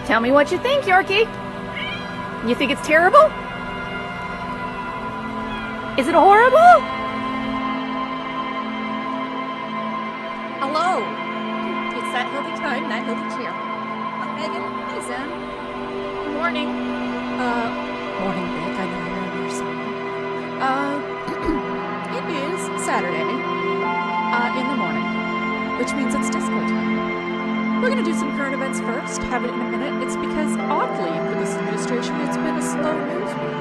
Tell me what you think, Yorkie. You think it's terrible? Is it horrible? Hello. It's that hilly time, that hilly chair. I'm Megan. Hey, Zen. Good morning. Morning, Vic. I know you're in here somewhere. It is Saturday, in the morning, which means it's disco time. We're going to do some current events first, have it in a minute. It's because, oddly, for this administration, it's been a slow news week.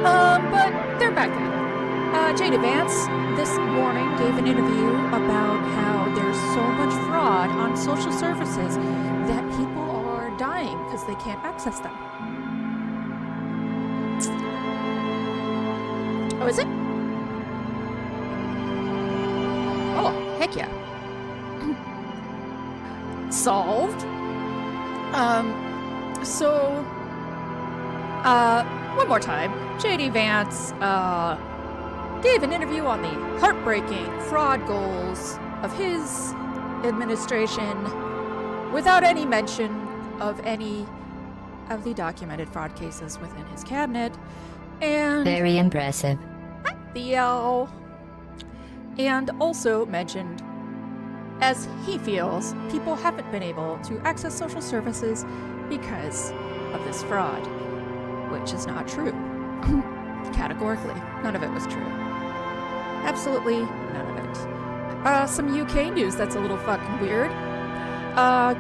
But they're back at it. J.D. Vance this morning gave an interview about how there's so much fraud on social services that people are dying because they can't access them. Oh, is it? Oh, heck yeah. Solved. One more time. J.D. Vance gave an interview on the heartbreaking fraud goals of his administration without any mention of any of the documented fraud cases within his cabinet. And very impressive. Theo. And also mentioned, as he feels, people haven't been able to access social services because of this fraud, which is not true. Categorically, none of it was true. Absolutely none of it. Some UK news that's a little fucking weird.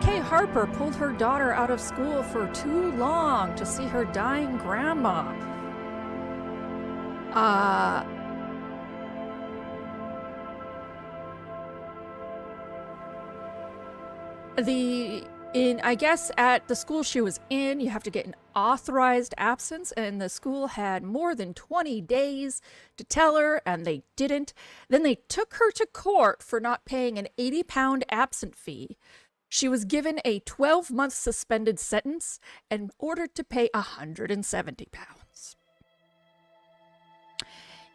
Kay Harper pulled her daughter out of school for too long to see her dying grandma. I guess at the school she was in, you have to get an authorized absence, and the school had more than 20 days to tell her, and they didn't. Then they took her to court for not paying an £80 absent fee. She was given a 12-month suspended sentence and ordered to pay £170.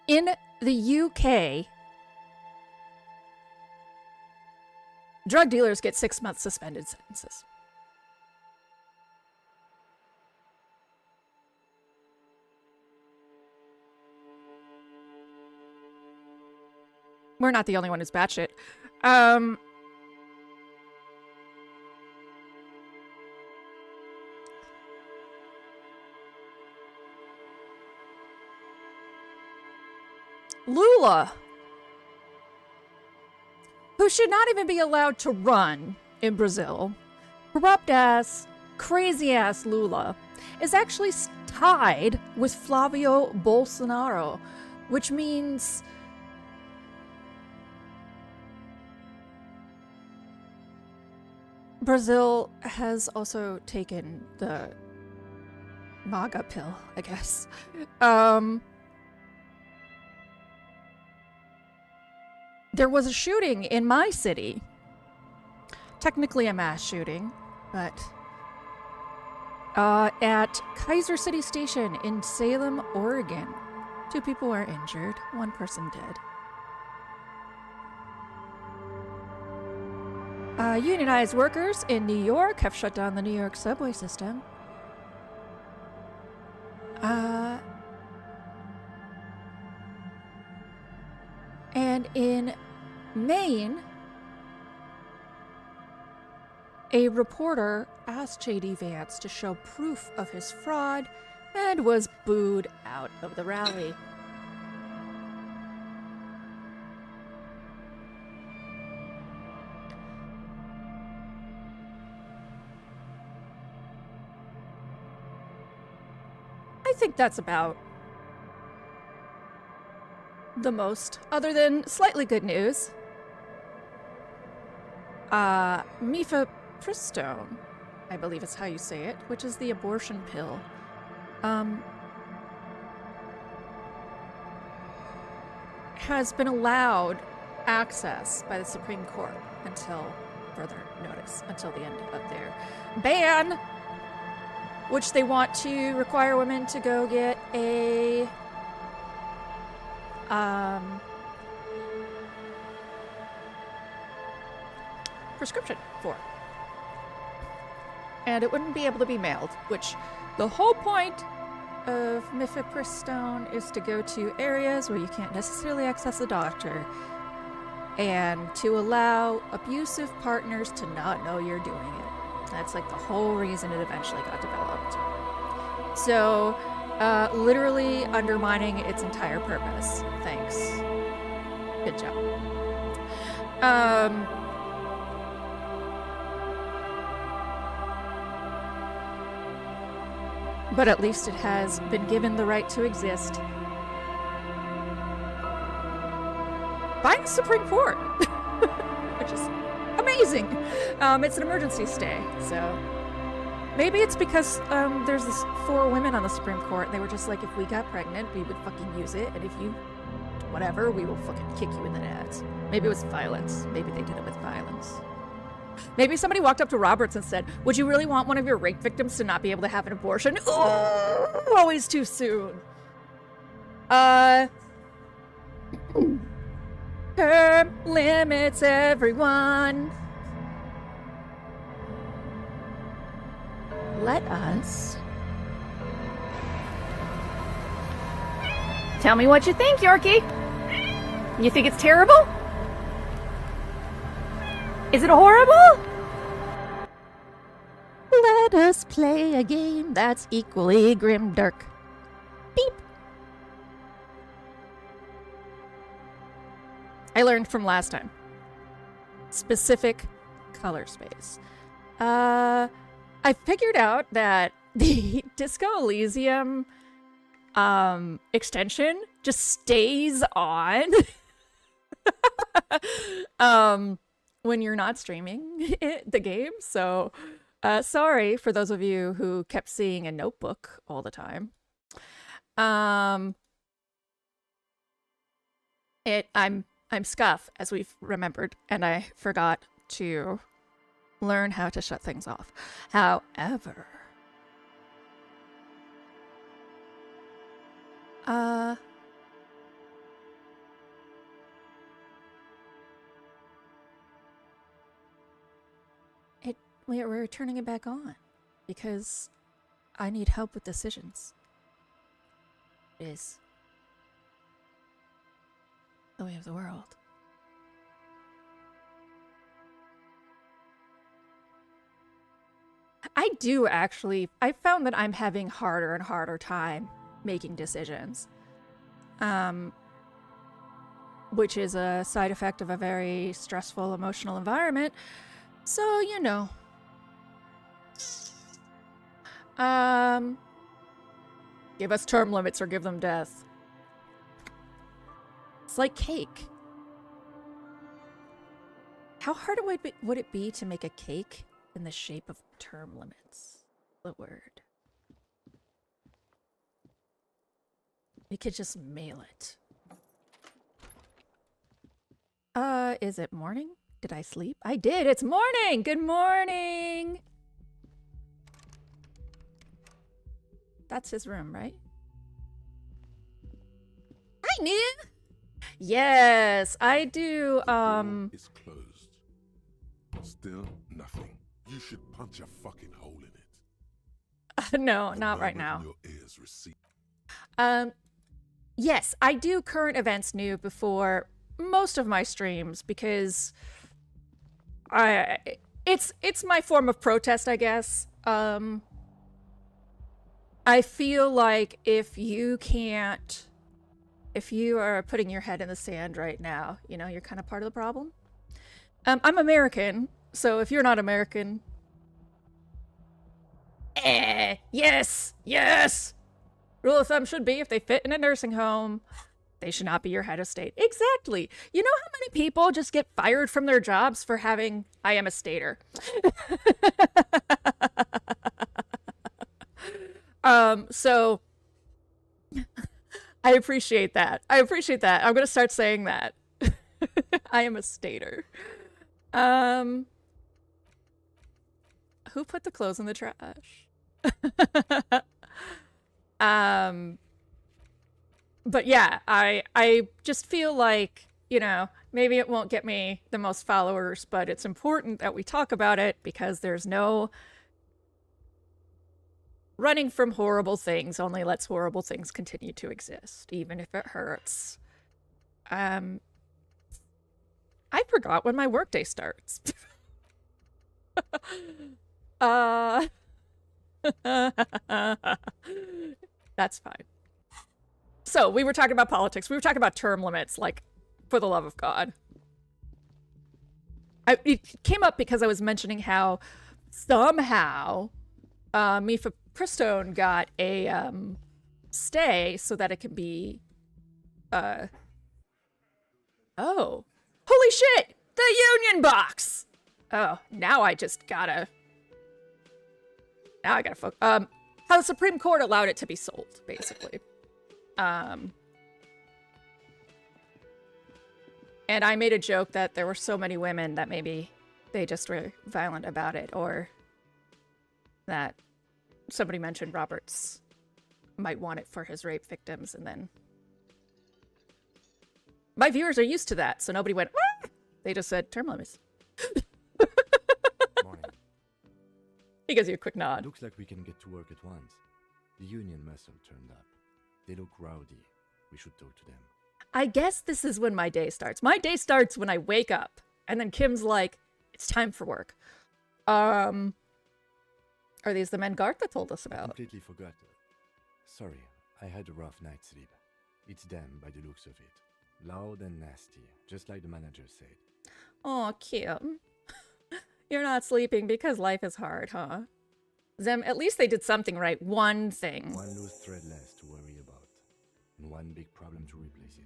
In the UK, drug dealers get 6-month suspended sentences. We're not the only one who's batshit. Lula, who should not even be allowed to run in Brazil, corrupt-ass, crazy-ass Lula, is actually tied with Flavio Bolsonaro, which means Brazil has also taken the MAGA pill, I guess. There was a shooting in my city. Technically a mass shooting, but at Kaiser City Station in Salem, Oregon. 2 people were injured, 1 person dead. Unionized workers in New York have shut down the New York subway system. And in Maine, a reporter asked J.D. Vance to show proof of his fraud and was booed out of the rally. I think that's about the most, other than slightly good news. Mifepristone, I believe is how you say it, which is the abortion pill, has been allowed access by the Supreme Court until further notice, until the end of their ban, which they want to require women to go get a prescription for. and it wouldn't be able to be mailed, which the whole point of mifepristone is to go to areas where you can't necessarily access a doctor and to allow abusive partners to not know you're doing it. That's like the whole reason it eventually got developed. So, literally undermining its entire purpose. Thanks. Good job. But at least it has been given the right to exist by the Supreme Court, which is amazing. It's an emergency stay, so maybe it's because there's this 4 women on the Supreme Court, and they were just like, if we got pregnant, we would fucking use it, and if you whatever, we will fucking kick you in the nuts. Maybe it was violence. Maybe they did it with violence. Maybe somebody walked up to Roberts and said, would you really want one of your rape victims to not be able to have an abortion? Oh, always too soon. Term limits, everyone. Let us... Tell me what you think, Yorkie. You think it's terrible? Is it horrible? Let us play a game that's equally grimdark. Beep. I learned from last time. Specific color space. I figured out that the Disco Elysium extension just stays on when you're not streaming the game. So sorry for those of you who kept seeing a notebook all the time. I'm Scuff, as we've remembered, and I forgot to learn how to shut things off. However, we're turning it back on because I need help with decisions. It is the way of the world. I do actually. I found that I'm having harder and harder time making decisions, which is a side effect of a very stressful emotional environment. So, you know. Give us term limits or give them death. It's like cake. How hard would it be to make a cake in the shape of term limits? The word. We could just mail it. Is it morning? Did I sleep? I did. It's morning. Good morning. That's his room, right? Hi, Nia. Yes, I do. It's closed. Still nothing. You should punch a fucking hole in it. No, not right now. Your ears receive. Yes, I do current events new before most of my streams because it's my form of protest, I guess. I feel like if you are putting your head in the sand right now, you know, you're kind of part of the problem. I'm American, so if you're not American, yes. Rule of thumb should be if they fit in a nursing home, they should not be your head of state. Exactly. You know how many people just get fired from their jobs for having, I am a stater. So I appreciate that. I'm going to start saying that. I am a stater. Who put the clothes in the trash? But yeah, I just feel like, you know, maybe it won't get me the most followers, but it's important that we talk about it because there's no running from horrible things only lets horrible things continue to exist, even if it hurts. I forgot when my workday starts. That's fine. So, we were talking about politics. We were talking about term limits, like, for the love of God. It came up because I was mentioning how somehow Mifa Pristone got a stay so that it can be oh, holy shit, the union box. Oh, now I gotta focus. How the Supreme Court allowed it to be sold, basically. And I made a joke that there were so many women that maybe they just were violent about it, or that somebody mentioned Roberts might want it for his rape victims, and then my viewers are used to that, so nobody went, ah! They just said term limits. Morning. He gives you a quick nod. Looks like we can get to work at once. The union muscle turned up. They look rowdy. We should talk to them. I guess this is when my day starts. My day starts when I wake up, and then Kim's like, it's time for work. Are these the men Garth that told us I about? completely forgot. Sorry, I had a rough night's sleep. It's them by the looks of it. Loud and nasty, just like the manager said. Oh, Kim. You're not sleeping because life is hard, huh? Zem, at least they did something right. One thing. One loose thread less to worry about. And one big problem to replace it.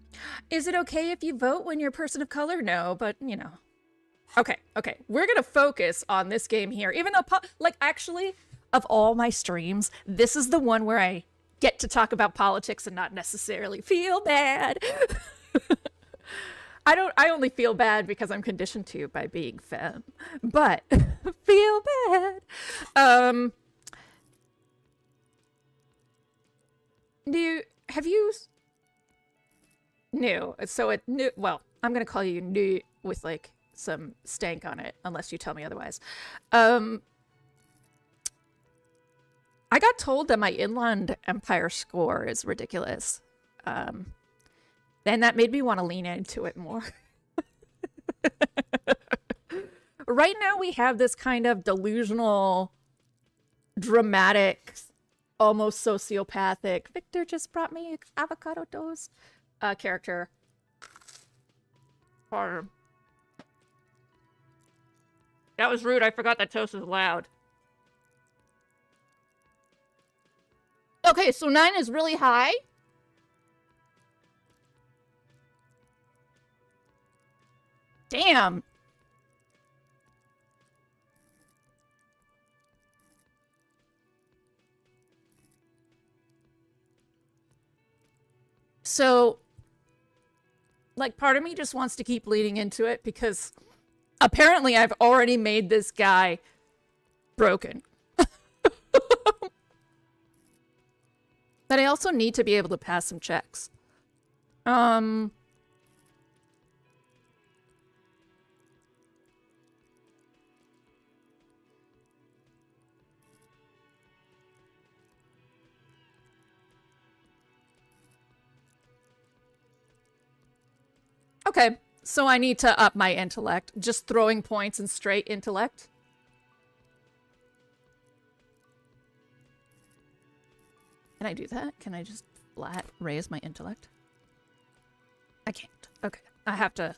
Is it okay if you vote when you're a person of color? No, but, you know. Okay. We're gonna focus on this game here. Even though, like, actually, of all my streams, this is the one where I get to talk about politics and not necessarily feel bad. I only feel bad because I'm conditioned to by being femme. But, feel bad. Have you... New. So it new. Well, I'm gonna call you new with like some stank on it, unless you tell me otherwise. I got told that my Inland Empire score is ridiculous. Then that made me want to lean into it more. Right now we have this kind of delusional, dramatic, almost sociopathic. Victor just brought me avocado toast. Character. That was rude. I forgot that toast is loud. Okay, so 9 is really high. Damn. So, like, part of me just wants to keep leading into it because apparently I've already made this guy broken. But I also need to be able to pass some checks. Okay, so I need to up my intellect. Just throwing points and straight intellect. Can I do that? Can I just flat raise my intellect? I can't. Okay, I have to...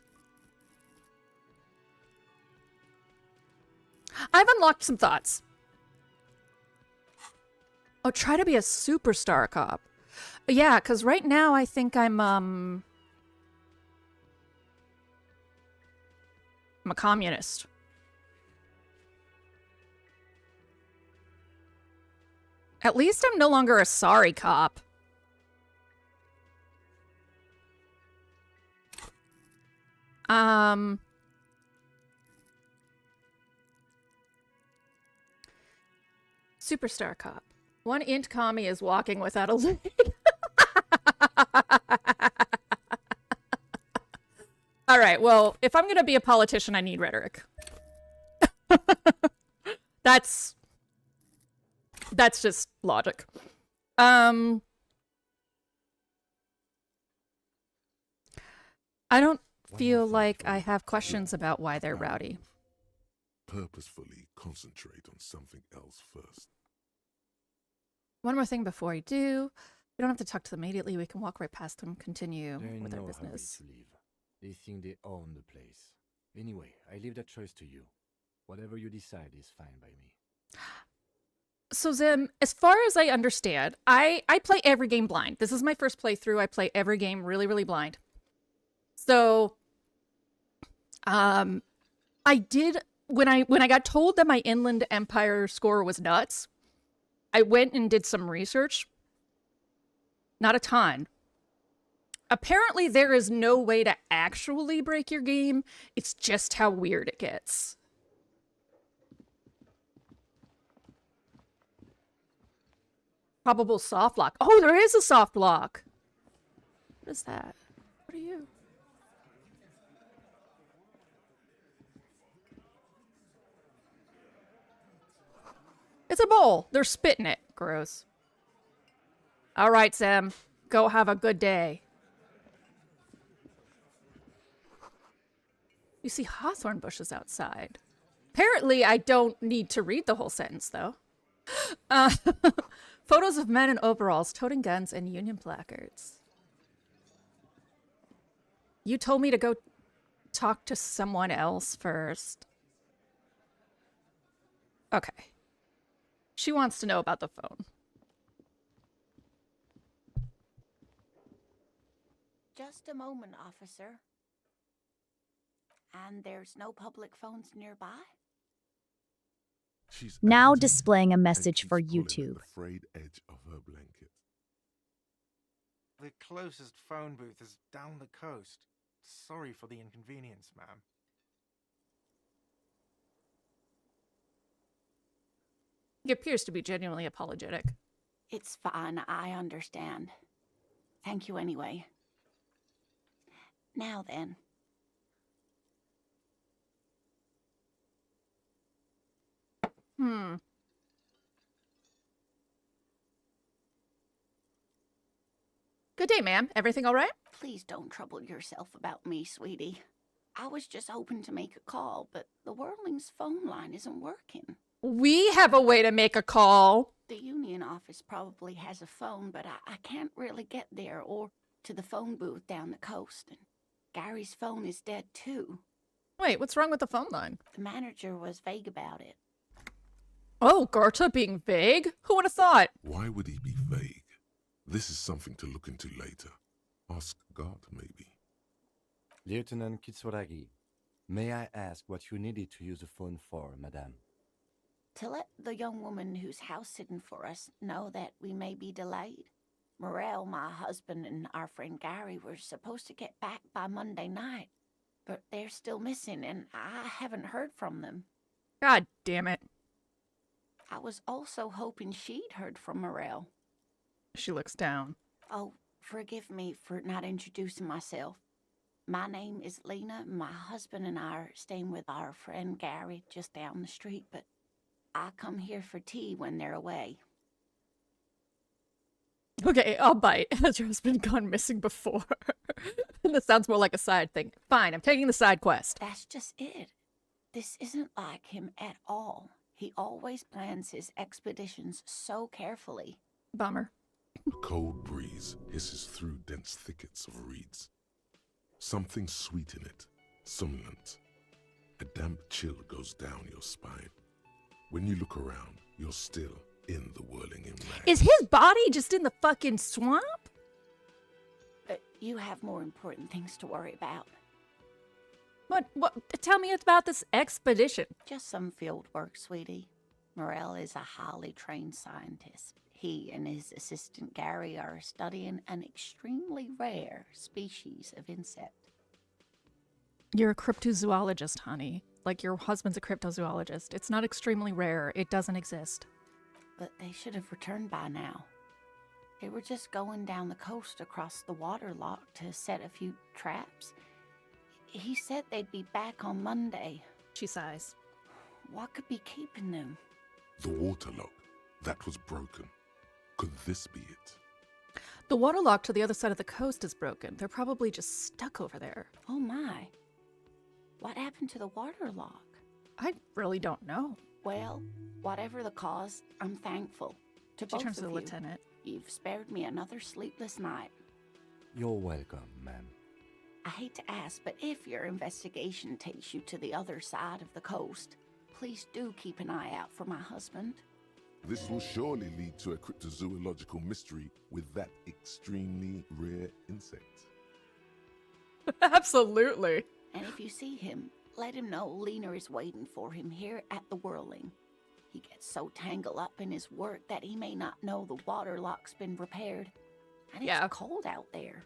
I've unlocked some thoughts. Oh, try to be a superstar cop. Yeah, because right now I think I'm a communist. At least I'm no longer a sorry cop. Superstar cop. One int commie is walking without a leg. All right, well, if I'm going to be a politician, I need rhetoric. That's That's just logic. I don't feel like I have questions about why they're rowdy. Purposefully concentrate on something else first. One more thing before I do. We don't have to talk to them immediately. We can walk right past them, continue They're in with our no business. hurry to leave. They think they own the place. Anyway, I leave that choice to you. Whatever you decide is fine by me. So Zim, as far as I understand, I play every game blind. This is my first playthrough. I play every game really, really blind. So, I did when I got told that my Inland Empire score was nuts, I went and did some research. Not a ton. Apparently, there is no way to actually break your game. It's just how weird it gets. Probable soft lock. Oh, there is a soft lock. What is that? What are you? It's a bowl. They're spitting it. Gross. All right, Sam. Go have a good day. You see hawthorn bushes outside. Apparently, I don't need to read the whole sentence, though. Photos of men in overalls toting guns and Union placards. You told me to go talk to someone else first. Okay. She wants to know about the phone. Just a moment, officer. And there's no public phones nearby? She's Now empty, displaying a and message keeps for pulling at YouTube. the frayed edge of her blanket. The closest phone booth is down the coast. Sorry for the inconvenience, ma'am. He appears to be genuinely apologetic. It's fine, I understand. Thank you anyway. Now then. Good day, ma'am. Everything all right? Please don't trouble yourself about me, sweetie. I was just hoping to make a call, but the Whirling's phone line isn't working. We have a way to make a call. The union office probably has a phone, but I can't really get there or to the phone booth down the coast. And Gary's phone is dead, too. Wait, what's wrong with the phone line? The manager was vague about it. Oh, Gerta being vague? Who would have thought? Why would he be vague? This is something to look into later. Ask God, maybe. Lieutenant Kitsuragi, may I ask what you needed to use the phone for, madame? To let the young woman who's house-sitting for us know that we may be delayed. Morel, my husband, and our friend Gary were supposed to get back by Monday night, but they're still missing, and I haven't heard from them. God damn it. I was also hoping she'd heard from Morel. She looks down. Oh, forgive me for not introducing myself. My name is Lena. My husband and I are staying with our friend Gary just down the street, but I come here for tea when they're away. Okay, I'll bite. Has your husband gone missing before? This sounds more like a side thing. Fine, I'm taking the side quest. That's just it. This isn't like him at all. He always plans his expeditions so carefully. Bummer. A cold breeze hisses through dense thickets of reeds. Something sweet in it, somnolent. A damp chill goes down your spine. When you look around, you're still in the whirling inland. Is his body just in the fucking swamp? You have more important things to worry about. What? Tell me about this expedition. Just some field work, sweetie. Morel is a highly trained scientist. He and his assistant Gary are studying an extremely rare species of insect. You're a cryptozoologist, honey. Like your husband's a cryptozoologist. It's not extremely rare. It doesn't exist. But they should have returned by now. They were just going down the coast across the water lock to set a few traps. He said they'd be back on Monday. She sighs. What could be keeping them? The waterlock. That was broken. Could this be it? The waterlock to the other side of the coast is broken. They're probably just stuck over there. Oh my. What happened to the water lock? I really don't know. Well, whatever the cause, I'm thankful. To She both turns of to the you. lieutenant. You've spared me another sleepless night. You're welcome, ma'am. I hate to ask, but if your investigation takes you to the other side of the coast, please do keep an eye out for my husband. This will surely lead to a cryptozoological mystery with that extremely rare insect. Absolutely. And if you see him, let him know Lena is waiting for him here at the Whirling. He gets so tangled up in his work that he may not know the water lock's been repaired. And Yeah. it's cold out there.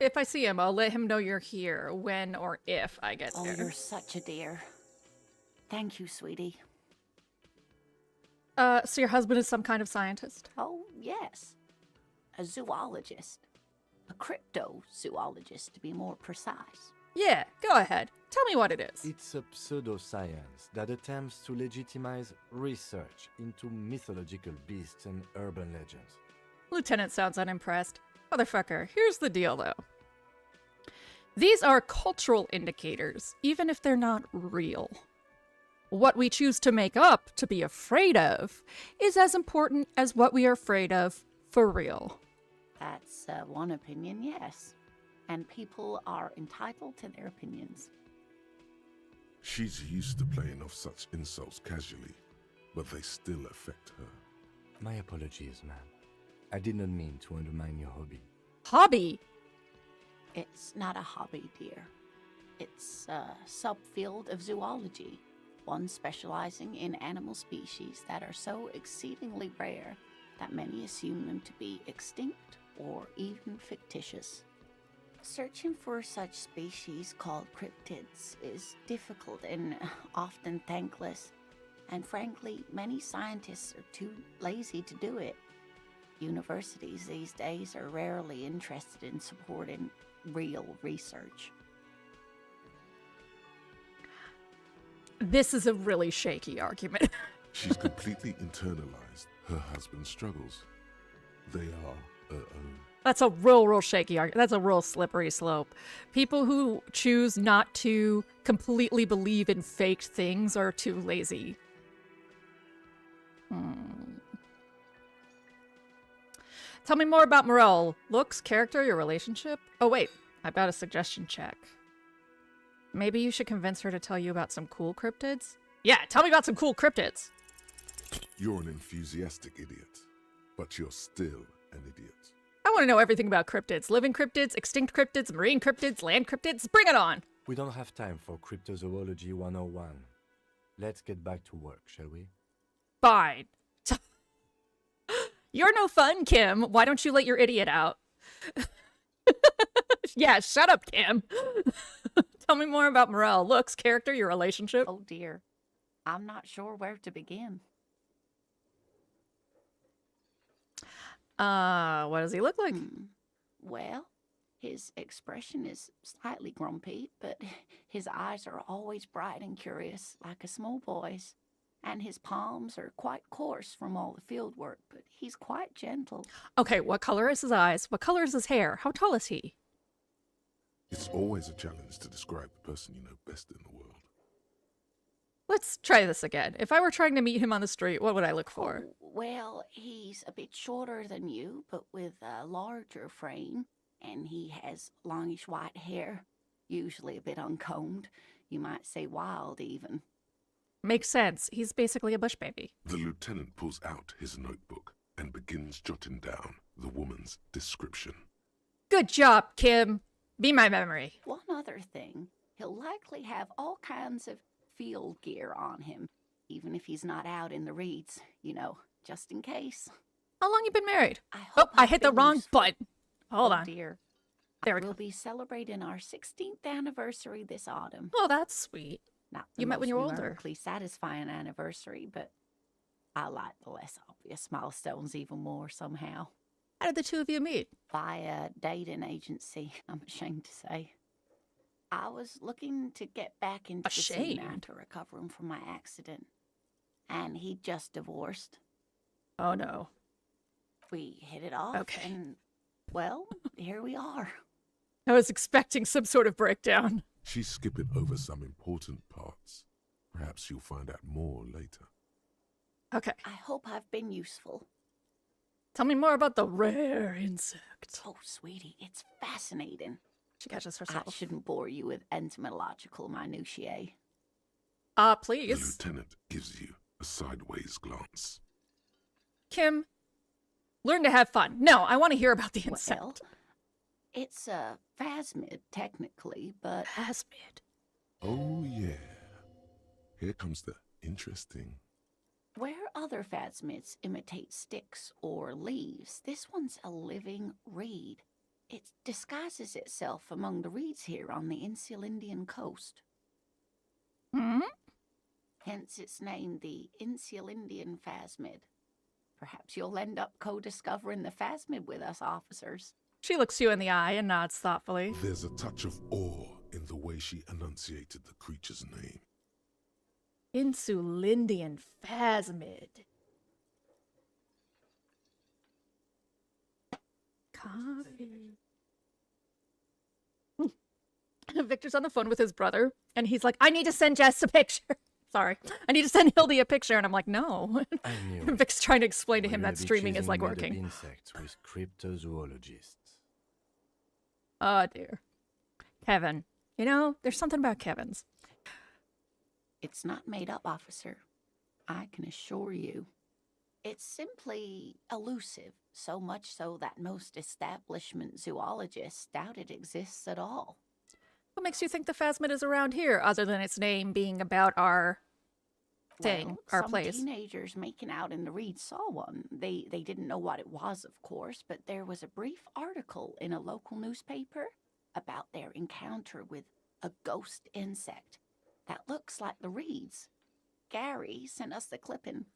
If I see him, I'll let him know you're here when or if I get Oh, there. you're such a dear. Thank you, sweetie. So your husband is some kind of scientist? Oh, yes. A zoologist. A cryptozoologist, to be more precise. Yeah, go ahead. Tell me what it is. It's a pseudoscience that attempts to legitimize research into mythological beasts and urban legends. Lieutenant sounds unimpressed. Motherfucker, here's the deal though. These are cultural indicators, even if they're not real. What we choose to make up to be afraid of is as important as what we are afraid of for real. That's one opinion, yes. And people are entitled to their opinions. She's used to playing off such insults casually, but they still affect her. My apologies, ma'am. I did not mean to undermine your hobby. Hobby? It's not a hobby, dear. It's a subfield of zoology, one specializing in animal species that are so exceedingly rare that many assume them to be extinct or even fictitious. Searching for such species called cryptids is difficult and often thankless, and frankly, many scientists are too lazy to do it. Universities these days are rarely interested in supporting real research. This is a really shaky argument. She's completely internalized her husband's struggles. They are her own. That's a real shaky argument. That's a real slippery slope. People who choose not to completely believe in faked things are too lazy. Tell me more about Morel. Looks, character, your relationship? Oh wait, I've got a suggestion check. Maybe you should convince her to tell you about some cool cryptids? Yeah, tell me about some cool cryptids. You're an enthusiastic idiot, but you're still an idiot. I want to know everything about cryptids. Living cryptids, extinct cryptids, marine cryptids, land cryptids. Bring it on! We don't have time for Cryptozoology 101. Let's get back to work, shall we? Fine. You're no fun, Kim. Why don't you let your idiot out? Yeah, shut up, Kim. Tell me more about Morel. Looks, character, your relationship. Oh dear, I'm not sure where to begin. What does he look like? Well, his expression is slightly grumpy, but his eyes are always bright and curious, like a small boy's. And his palms are quite coarse from all the field work, but he's quite gentle. Okay, what color is his eyes? What color is his hair? How tall is he? It's always a challenge to describe the person you know best in the world. Let's try this again. If I were trying to meet him on the street, what would I look for? Oh, well, he's a bit shorter than you, but with a larger frame, and he has longish white hair, usually a bit uncombed. You might say wild, even. Makes sense. He's basically a bush baby. The lieutenant pulls out his notebook and begins jotting down the woman's description. Good job, Kim. Be my memory. One other thing, he'll likely have all kinds of field gear on him, even if he's not out in the reeds, you know, just in case. How long you been married? I Oh, hope I I've hit the been wrong useful. button. Hold Oh, on. dear. There we We'll go. be celebrating our 16th anniversary this autumn. Oh, that's sweet. Not You the met when most you were older. numerically satisfying anniversary, but I like the less obvious milestones even more somehow. How did the two of you meet? Via dating agency, I'm ashamed to say. I was looking to get back into the scene Ashamed? after recovering from my accident. And he'd just divorced. Oh no. We hit it off, Okay. and, well, here we are. I was expecting some sort of breakdown. She's skipping over some important parts. Perhaps you'll find out more later. Okay. I hope I've been useful. Tell me more about the rare insect. Oh, sweetie, it's fascinating. She catches I herself. shouldn't bore you with entomological minutiae. The Please. lieutenant gives you a sideways glance. Kim, learn to have fun. No, I want to hear about the insect. Well, it's a phasmid, technically, but Phasmid. Oh, yeah. Here comes the interesting. where other phasmids imitate sticks or leaves, this one's a living reed. It disguises itself among the reeds here on the Insulindian coast. Hmm? Hence its name, the Insulindian phasmid. Perhaps you'll end up co-discovering the phasmid with us, officers. She looks you in the eye and nods thoughtfully. There's a touch of awe in the way she enunciated the creature's name. Insulindian phasmid. Coffee. Victor's on the phone with his brother, and he's like, I need to send Jess a picture. Sorry. I need to send Hildy a picture. And I'm like, no. I knew it. Vic's trying to explain to him We're that a bit streaming is choosing like made-up working. insects with cryptozoologists. Oh, dear. Kevin. You know, there's something about Kevin's. It's not made up, officer. I can assure you. It's simply elusive, so much so that most establishment zoologists doubt it exists at all. What makes you think the phasmid is around here, other than its name being about our thing, Well, our some place? teenagers making out in the reeds saw one. They didn't know what it was, of course, but there was a brief article in a local newspaper about their encounter with a ghost insect that looks like the reeds. Gary sent us the clipping.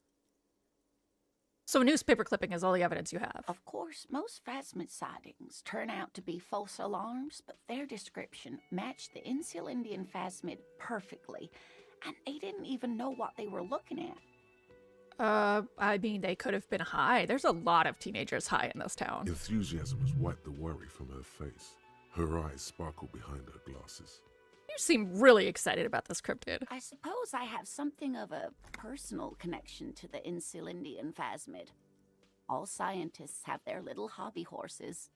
So a newspaper clipping is all the evidence you have. Of course, most phasmid sightings turn out to be false alarms, but their description matched the Insulindian phasmid perfectly, and they didn't even know what they were looking at. I mean, they could have been high. There's a lot of teenagers high in this town. Enthusiasm has wiped the worry from her face. Her eyes sparkle behind her glasses. You seem really excited about this cryptid. I suppose I have something of a personal connection to the Insulindian phasmid. All scientists have their little hobby horses.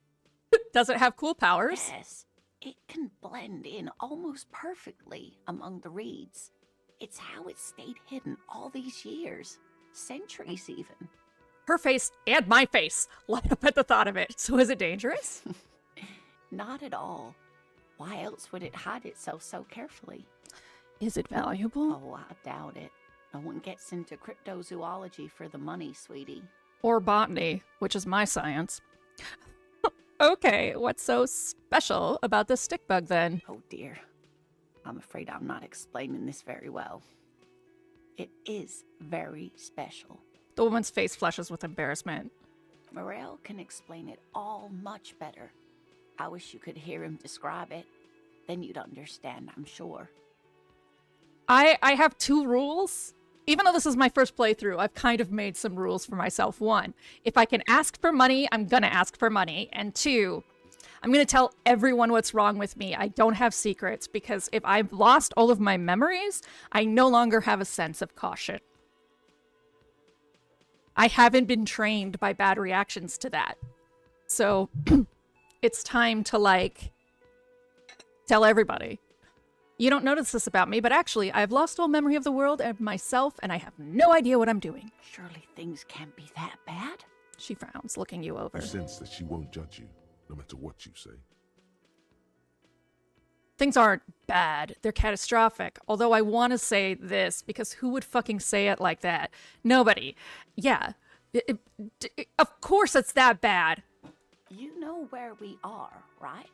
Does it have cool powers? Yes, it can blend in almost perfectly among the reeds. It's how it stayed hidden all these years, centuries even. Her face and my face light up at the thought of it. So is it dangerous? Not at all. Why else would it hide itself so carefully? Is it valuable? Oh, I doubt it. No one gets into cryptozoology for the money, sweetie. Or botany, which is my science. Okay, what's so special about the stick bug then? Oh dear. I'm afraid I'm not explaining this very well. It is very special. The woman's face flushes with embarrassment. Morel can explain it all much better. I wish you could hear him describe it. Then you'd understand, I'm sure. I have two rules. Even though this is my first playthrough, I've kind of made some rules for myself. One, if I can ask for money, I'm gonna ask for money. And two, I'm gonna tell everyone what's wrong with me. I don't have secrets, because if I've lost all of my memories, I no longer have a sense of caution. I haven't been trained by bad reactions to that. So it's time to, like, tell everybody. You don't notice this about me, but actually, I've lost all memory of the world and myself, and I have no idea what I'm doing. Surely things can't be that bad? She frowns, looking you over. You sense that she won't judge you, no matter what you say. Things aren't bad. They're catastrophic. Although I want to say this, because who would fucking say it like that? Nobody. Yeah. Of course it's that bad. You know where we are, right?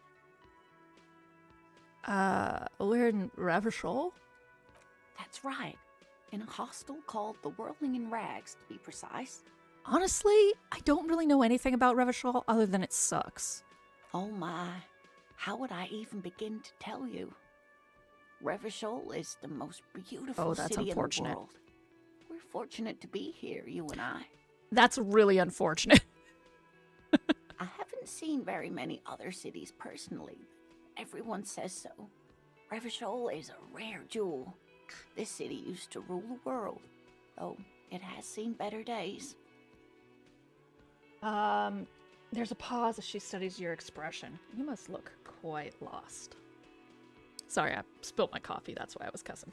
We're in Ravishol? That's right. in a hostel called the Whirling in Rags, to be precise. Honestly, I don't really know anything about Revachol other than it sucks. Oh my, how would I even begin to tell you? Revachol is the most beautiful that's city in the unfortunate. world. We're fortunate to be here, you and I. That's really unfortunate. I haven't seen very many other cities personally. Everyone says so. Revachol is a rare jewel. This city used to rule the world, though it has seen better days. There's a pause as she studies your expression. You must look quite lost. Sorry, I spilled my coffee. That's why I was cussing.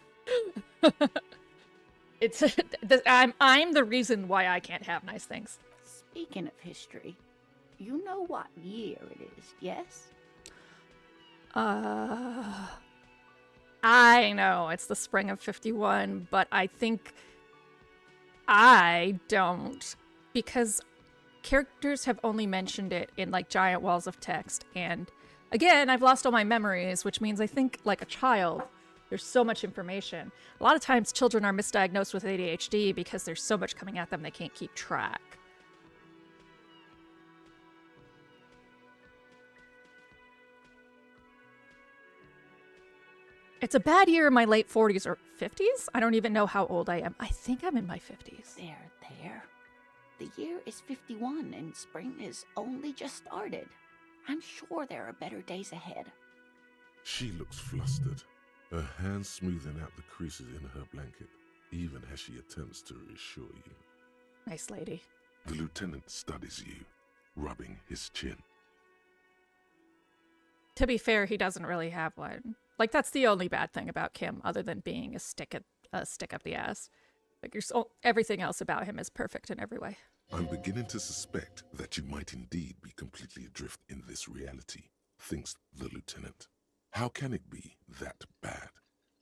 I'm the reason why I can't have nice things. Speaking of history, you know what year it is, yes? I know it's the spring of 51, but I think I don't, because characters have only mentioned it in like giant walls of text, and again, I've lost all my memories, which means I think like a child. There's so much information. A lot of times children are misdiagnosed with ADHD because there's so much coming at them they can't keep track. It's a bad year in my late 40s or 50s? I don't even know how old I am. I think I'm in my 50s. There. The year is 51 and spring is only just started. I'm sure there are better days ahead. She looks flustered, her hands smoothing out the creases in her blanket, even as she attempts to reassure you. Nice lady. The lieutenant studies you, rubbing his chin. To be fair, he doesn't really have one. Like, that's the only bad thing about Kim, other than being a stick up the ass. Like, everything else about him is perfect in every way. I'm beginning to suspect that you might indeed be completely adrift in this reality, thinks the lieutenant. How can it be that bad?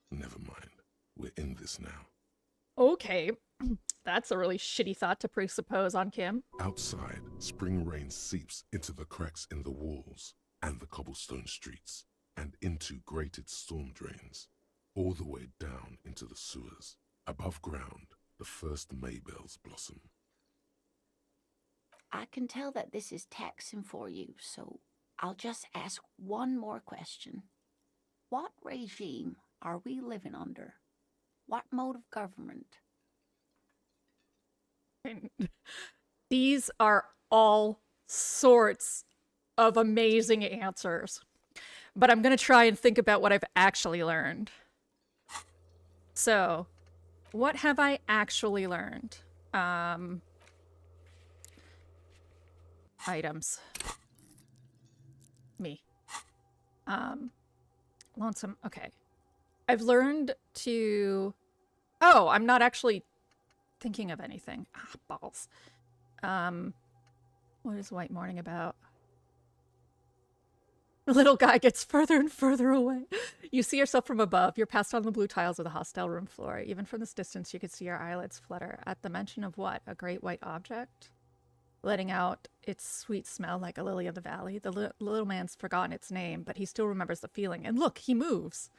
Never mind. We're in this now. Okay. That's a really shitty thought to presuppose on Kim. Outside, spring rain seeps into the cracks in the walls and the cobblestone streets, and into grated storm drains, all the way down into the sewers. Above ground, the first maybells blossom. I can tell that this is taxing for you, so I'll just ask one more question. What regime are we living under? What mode of government? These are all sorts of amazing answers. But I'm going to try and think about what I've actually learned. So, what have I actually learned? Items. Me. Lonesome. Okay. I've learned to... Oh, I'm not actually thinking of anything. Ah, balls. What is White Morning about? The little guy gets further and further away. You see yourself from above. You're passed on the blue tiles of the hostel room floor. Even from this distance, you could see your eyelids flutter at the mention of what? A great white object? Letting out its sweet smell like a lily of the valley. The little man's forgotten its name, but he still remembers the feeling. And look, he moves.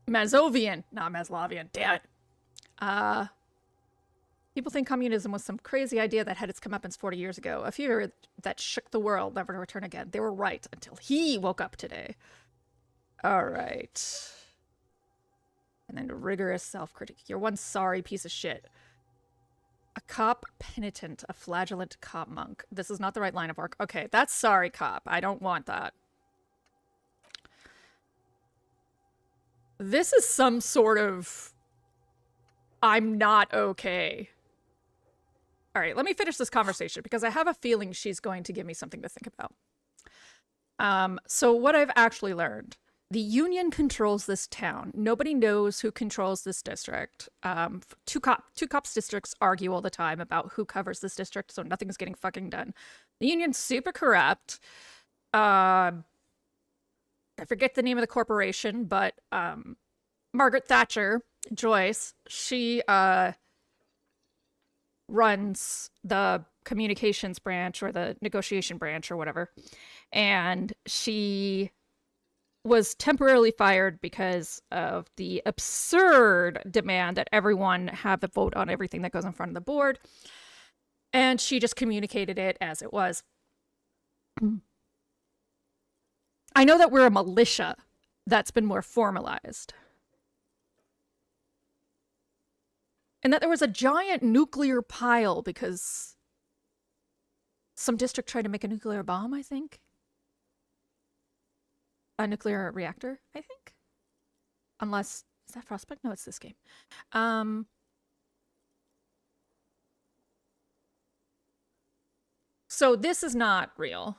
Mazovian. Not Maslavian. Damn it. People think communism was some crazy idea that had its comeuppance 40 years ago. A fever that shook the world, never to return again. They were right until he woke up today. All right. And then rigorous self-critique. You're one sorry piece of shit. A cop penitent, a flagellant cop monk. This is not the right line of work. Okay, that's sorry, cop. I don't want that. This is some sort of... I'm not okay. All right, let me finish this conversation because I have a feeling she's going to give me something to think about. So what I've actually learned. The Union controls this town. Nobody knows who controls this district. Two cops districts argue all the time about who covers this district, so nothing's getting fucking done. The Union's super corrupt. I forget the name of the corporation, but Margaret Thatcher, Joyce, she runs the communications branch or the negotiation branch or whatever. And she was temporarily fired because of the absurd demand that everyone have a vote on everything that goes in front of the board. And she just communicated it as it was. I know that we're a militia that's been more formalized. And that there was a giant nuclear pile because some district tried to make a nuclear bomb, I think. A nuclear reactor, I think. Unless, is that Frostbite? No, it's this game. So this is not real.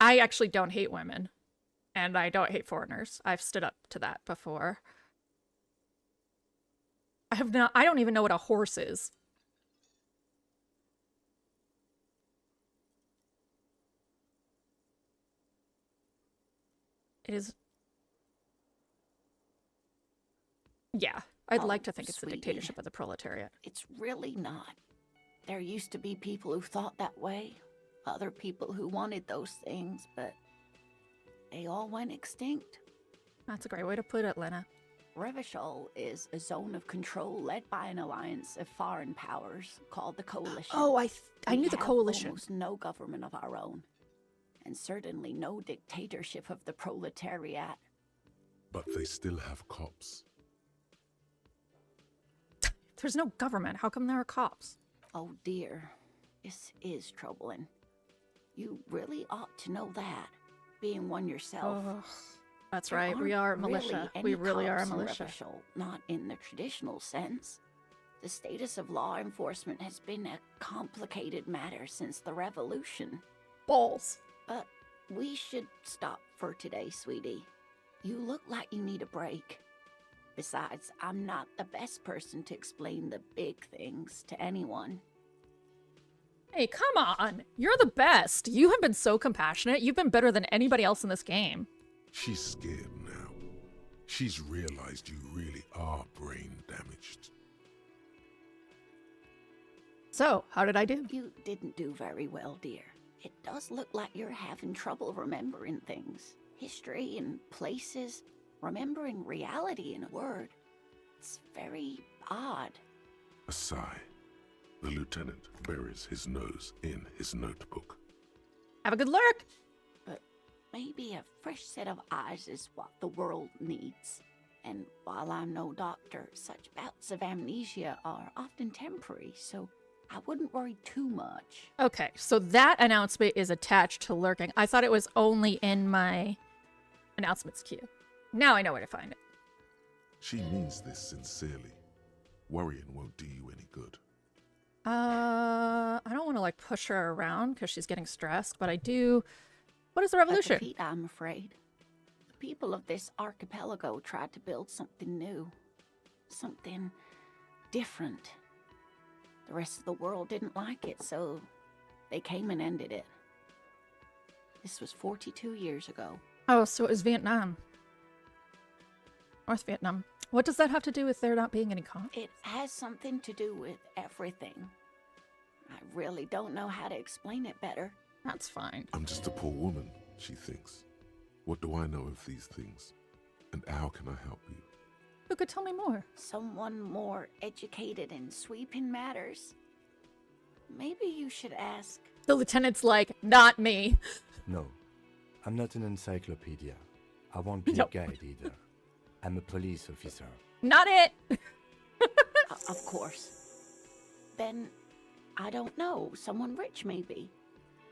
I actually don't hate women. And I don't hate foreigners. I've stood up to that before. I don't even know what a horse is. It is... Yeah, I'd like to think it's the sweetie, dictatorship of the proletariat. It's really not. There used to be people who thought that way, other people who wanted those things, but they all went extinct. That's a great way to put it, Lena. Revachol is a zone of control led by an alliance of foreign powers called the Coalition. Oh, I We knew the have Coalition. almost no government of our own, and certainly no dictatorship of the proletariat. But they still have cops. There's no government. How come there are cops? Oh dear, this is troubling. You really ought to know that, being one yourself. Oh, that's There right. We are a aren't militia. any We really are a cops in militia. Revachol, not in the traditional sense. The status of law enforcement has been a complicated matter since the revolution. Balls. But we should stop for today, sweetie. You look like you need a break. Besides, I'm not the best person to explain the big things to anyone. Hey, come on. You're the best. You have been so compassionate. You've been better than anybody else in this game. She's scared now. She's realized you really are brain damaged. So, how did I do? You didn't do very well, dear. It does look like you're having trouble remembering things. History and places. Remembering reality in a word. It's very odd. A sigh. The lieutenant buries his nose in his notebook. Have a good lurk. But maybe a fresh set of eyes is what the world needs. And while I'm no doctor, such bouts of amnesia are often temporary, so I wouldn't worry too much. Okay, so that announcement is attached to lurking. I thought it was only in my announcements queue. Now I know where to find it. She means this sincerely. Worrying won't do you any good. I don't want to like push her around because she's getting stressed, but I do. What is the revolution? A defeat, I'm afraid. The people of this archipelago tried to build something new. Something different. The rest of the world didn't like it, so they came and ended it. This was 42 years ago. Oh, so it was Vietnam. North Vietnam. What does that have to do with there not being any cops? It has something to do with everything. I really don't know how to explain it better. That's fine. I'm just a poor woman, she thinks. What do I know of these things? And how can I help you? Who could tell me more? Someone more educated in sweeping matters. Maybe you should ask. The lieutenant's like, not me. No, I'm not an encyclopedia. I won't be No. a guide either. I'm a police officer. Not it. Of course. Then, I don't know. Someone rich, maybe.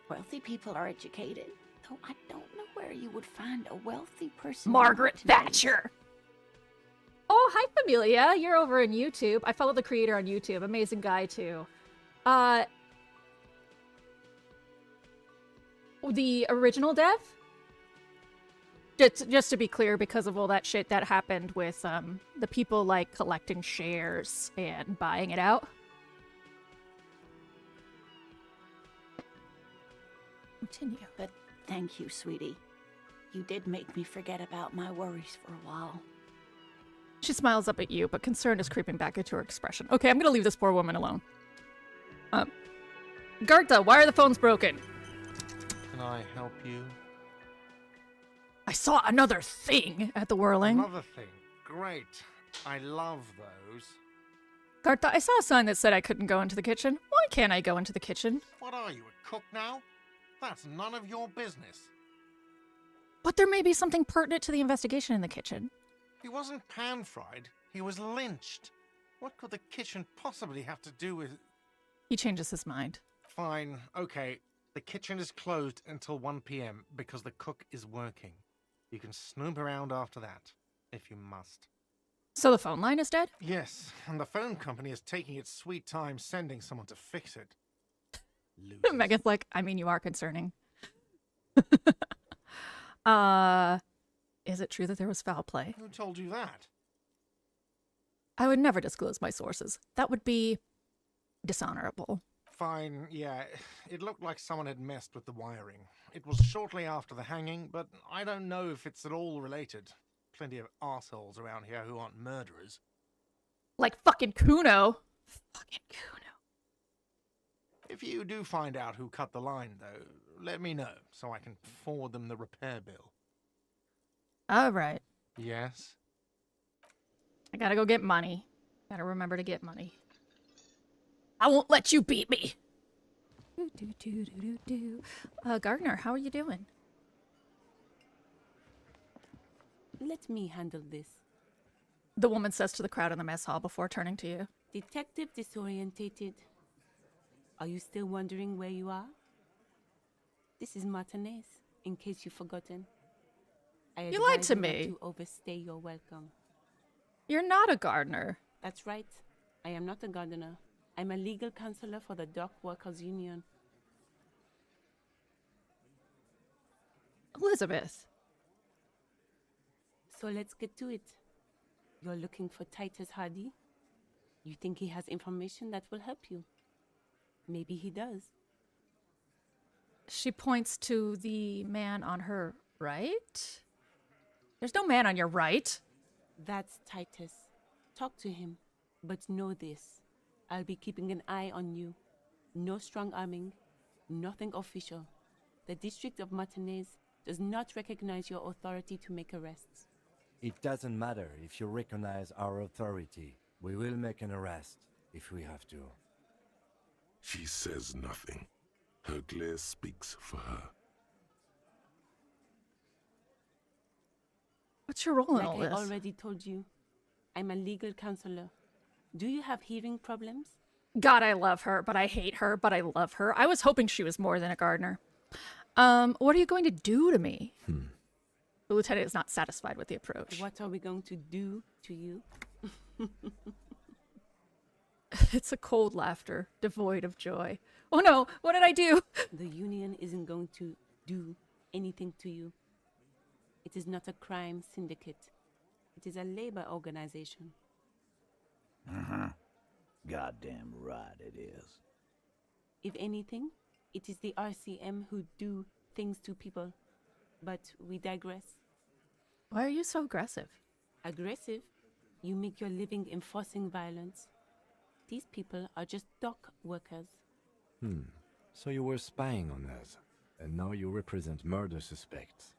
Wealthy people are educated. Though I don't know where you would find a wealthy person. Margaret today. Thatcher. Oh, hi, Familia. You're over on YouTube. I follow the creator on YouTube. Amazing guy, too. The original dev? Just to be clear, because of all that shit that happened with the people like collecting shares and buying it out. Continue. But thank you, sweetie. You did make me forget about my worries for a while. She smiles up at you, but concern is creeping back into her expression. Okay, I'm gonna leave this poor woman alone. Garta, why are the phones broken? Can I help you? I saw another thing at the whirling. Another thing. Great. I love those. Gartha, I saw a sign that said I couldn't go into the kitchen. Why can't I go into the kitchen? What are you, a cook now? That's none of your business. But there may be something pertinent to the investigation in the kitchen. He wasn't pan-fried. He was lynched. What could the kitchen possibly have to do with... He changes his mind. Fine, okay. The kitchen is closed until 1 p.m. because the cook is working. You can snoop around after that, if you must. So the phone line is dead? Yes, and the phone company is taking its sweet time sending someone to fix it. Losers. Megan's like, I mean, you are concerning. Is it true that there was foul play? Who told you that? I would never disclose my sources. That would be dishonorable. Fine, yeah. It looked like someone had messed with the wiring. It was shortly after the hanging, but I don't know if it's at all related. Plenty of arseholes around here who aren't murderers. Like fucking Kuno. Fucking Kuno. If you do find out who cut the line, though, let me know so I can forward them the repair bill. All right. Yes? I gotta go get money. Gotta remember to get money. I won't let you beat me. Gardner, how are you doing? Let me handle this. The woman says to the crowd in the mess hall before turning to you. Detective disorientated. Are you still wondering where you are? This is Martinez, in case you've forgotten. You lied to not me. to overstay your welcome. You're not a gardener. That's right. I am not a gardener. I'm a legal counselor for the Dock Workers Union. Elizabeth. So let's get to it. You're looking for Titus Hardy? You think he has information that will help you? Maybe he does. She points to the man on her right. There's no man on your right. That's Titus. Talk to him. But know this. I'll be keeping an eye on you. No strong arming. Nothing official. The District of Martinez does not recognize your authority to make arrests. It doesn't matter if you recognize our authority. We will make an arrest if we have to. She says nothing. Her glare speaks for her. What's your role in Like all I this? already told you, I'm a legal counselor. Do you have hearing problems? God, I love her, but I hate her, but I love her. I was hoping she was more than a gardener. What are you going to do to me? The lieutenant is not satisfied with the approach. What are we going to do to you? It's a cold laughter, devoid of joy. Oh no, what did I do? The union isn't going to do anything to you. It is not a crime syndicate. It is a labor organization. Goddamn right it is. If anything, it is the RCM who do things to people. But we digress. Why are you so aggressive? Aggressive? You make your living enforcing violence. These people are just dock workers. So you were spying on us, and now you represent murder suspects.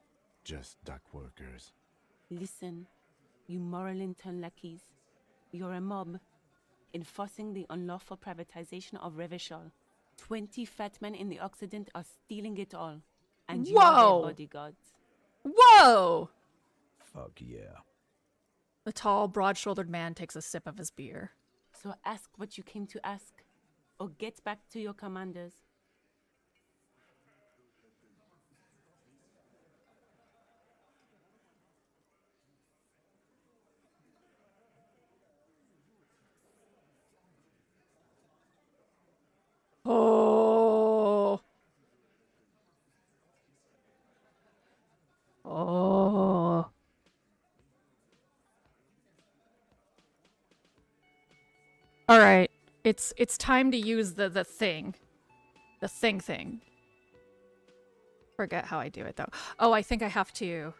Just dock workers. Listen, you moral intern lackeys. You're a mob, enforcing the unlawful privatization of Revachol. 20 fat men in the Occident are stealing it all. And you are Whoa! their bodyguards. Whoa! Fuck yeah. The tall, broad-shouldered man takes a sip of his beer. So ask what you came to ask, or get back to your commanders. Oh. Oh. All right. It's time to use the thing. The thing. Forget how I do it though. Oh, I think I have to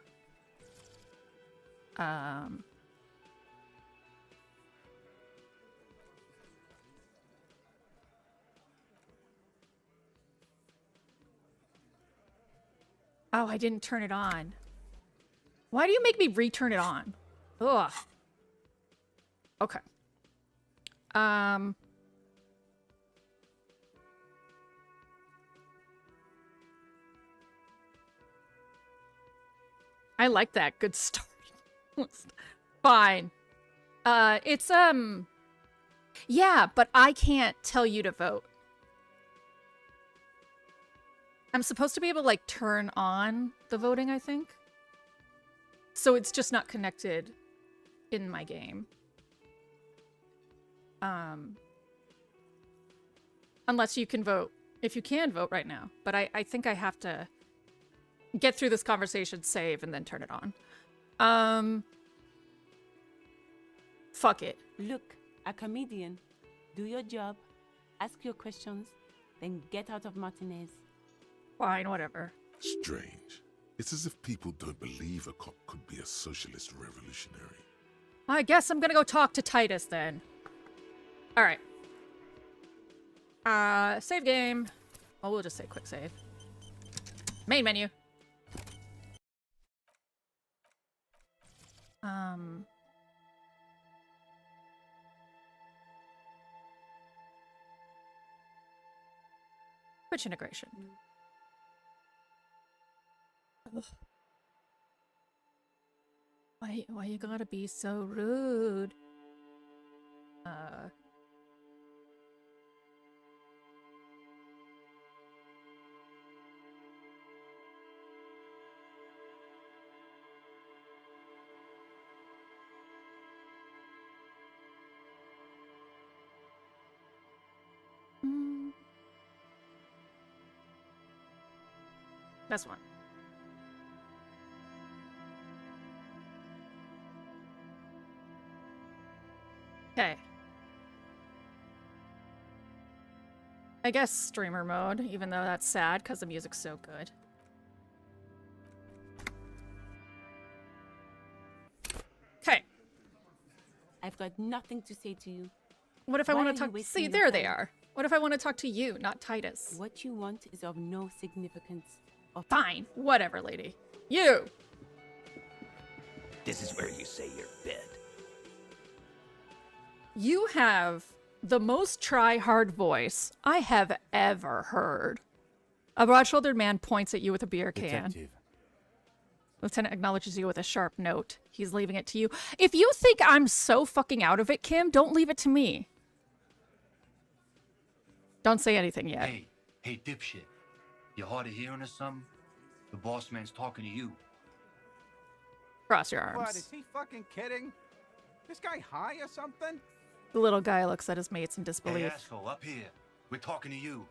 Oh, I didn't turn it on. Why do you make me return it on? Ugh. Okay. I like that. Good start. Fine. It's, yeah, but I can't tell you to vote. I'm supposed to be able to, like, turn on the voting, I think. So it's just not connected in my game. Unless you can vote. If you can vote right now. But I think I have to get through this conversation, save, and then turn it on. Fuck it. Look, a comedian. Do your job, ask your questions, then get out of Martinez. Fine, whatever. Strange. It's as if people don't believe a cop could be a socialist revolutionary. I guess I'm gonna go talk to Titus then. Alright. Save game. Oh, we'll just say quick save. Main menu. Twitch integration. Ugh. Why you gotta be so rude? That's one. Okay. I guess streamer mode, even though that's sad because the music's so good. Okay. I've got nothing to say to you. What if I Why want are to you talk? wasting See, your there they time? are. What if I want to talk to you, not Titus? What you want is of no significance. Fine. Whatever, lady. You! This is where you say your bid. You have the most try-hard voice I have ever heard. A broad-shouldered man points at you with a beer can. Detective. Lieutenant acknowledges you with a sharp note. He's leaving it to you. If you think I'm so fucking out of it, Kim, don't leave it to me. Don't say anything yet. Hey, dipshit. You hard of hearing or something? The boss man's talking to you. Cross your arms. What, is he fucking kidding? This guy high or something? The little guy looks at his mates in Hey, disbelief. asshole, up here. We're talking to you.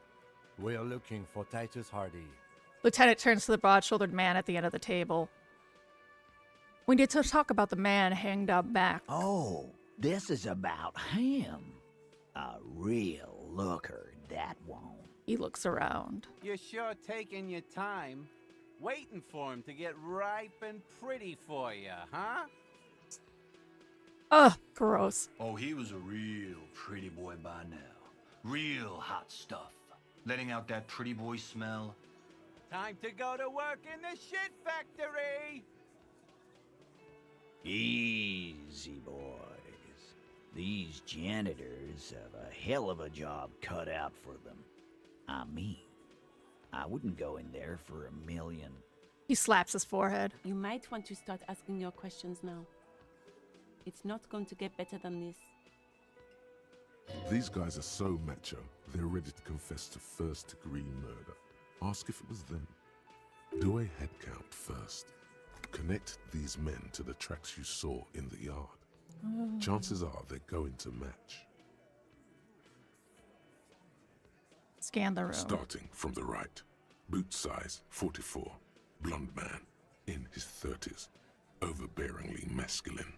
We are looking for Titus Hardy. Lieutenant turns to the broad-shouldered man at the end of the table. We need to talk about the man hanged up back. Oh, this is about him. A real looker, that won't. He looks around. You're sure taking your time, waiting for him to get ripe and pretty for you, huh? Ugh, gross. Oh, he was a real pretty boy by now. Real hot stuff. Letting out that pretty boy smell. Time to go to work in the shit factory! Easy, boys. These janitors have a hell of a job cut out for them. I mean, I wouldn't go in there for $1 million. He slaps his forehead. You might want to start asking your questions now. It's not going to get better than this. These guys are so macho, they're ready to confess to first-degree murder. Ask if it was them. Do a head count first. Connect these men to the tracks you saw in the yard. Chances are they're going to match. Scan the room. Starting from the right. Boot size 44. Blonde man. In his 30s. Overbearingly masculine.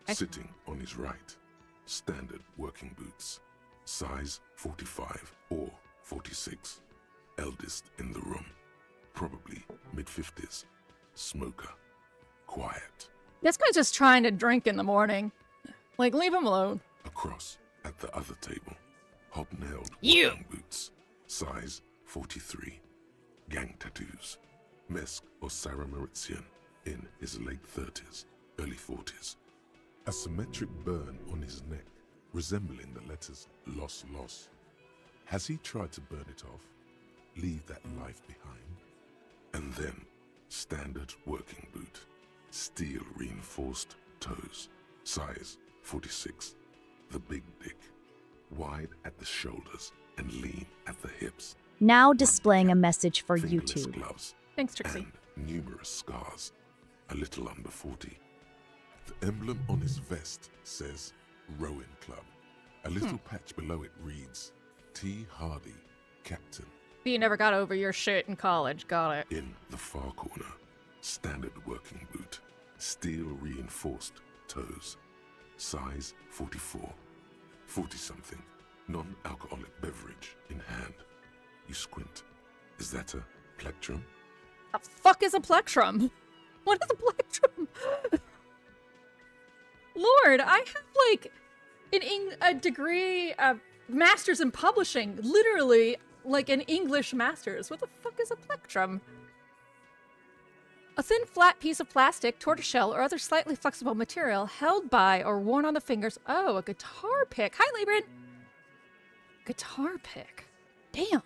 Sitting on his right. Standard working boots. Size 45 or 46. Eldest in the room. Probably mid-50s. Smoker. Quiet. This guy's just trying to drink in the morning. Like, leave him alone. Across at the other table. Hobnailed You! working boots. Size 43. gang tattoos. Mesk or Sarah Mauritian in his late 30s, early 40s. A symmetric burn on his neck, resembling the letters Loss Loss. Has he tried to burn it off? Leave that life behind? And then, standard working boot. Steel reinforced toes. Size 46. The big dick. Wide at the shoulders and lean at the hips. Now displaying a message for Fingerless YouTube. gloves. Thanks, Trixie. And numerous scars. A little under 40. The emblem on his vest says Rowing Club. A little patch below it reads T. Hardy, Captain. You never got over your shit in college, got it. In the far corner, standard working boot. Steel reinforced toes. Size 44. 40-something. Non-alcoholic beverage in hand. You squint. Is that a plectrum? The fuck is a plectrum? What is a plectrum? Lord, I have like a degree, a master's in publishing, literally like an English master's. What the fuck is a plectrum? A thin, flat piece of plastic, tortoiseshell, or other slightly flexible material held by or worn on the fingers. Oh, a guitar pick. Hi, Labrin. Guitar pick. Damn.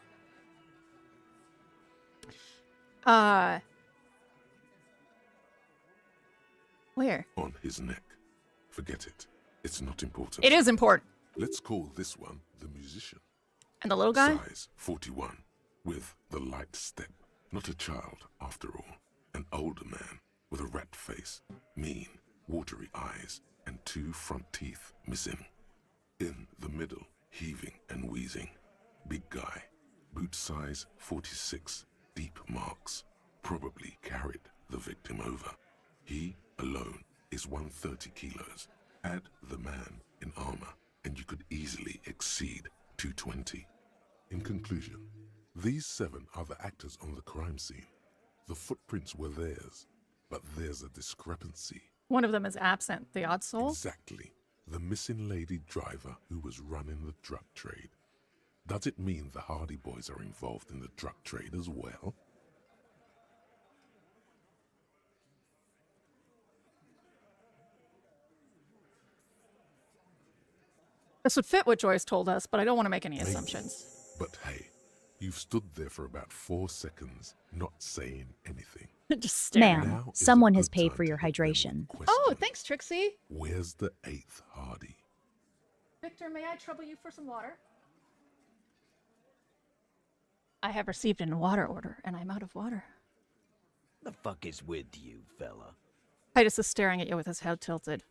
Where? On his neck. Forget it. It's not important. It is important. Let's call this one the musician. And the little guy? Size 41. With the light step. Not a child, after all. An older man with a rat face, mean, watery eyes, and 2 front teeth missing. In the middle, heaving and wheezing. Big guy. Boot size 46. Deep marks. Probably carried the victim over. He alone is 130 kilos. Add the man in armor, and you could easily exceed 220. In conclusion, these 7 are the actors on the crime scene. The footprints were theirs, but there's a discrepancy. One of them is absent. The odd soul? Exactly. The missing lady driver who was running the drug trade. Does it mean the Hardy Boys are involved in the drug trade as well? This would fit what Joyce told us, but I don't want to make any assumptions. But hey, you've stood there for about 4 seconds, not saying anything. Just staring. Ma'am, Now is someone a has good paid time for your to put them in hydration. Oh, question. thanks, Trixie. Where's the 8th Hardy? Victor, may I trouble you for some water? I have received a water order, and I'm out of water. The fuck is with you, fella? Titus is staring at you with his head tilted.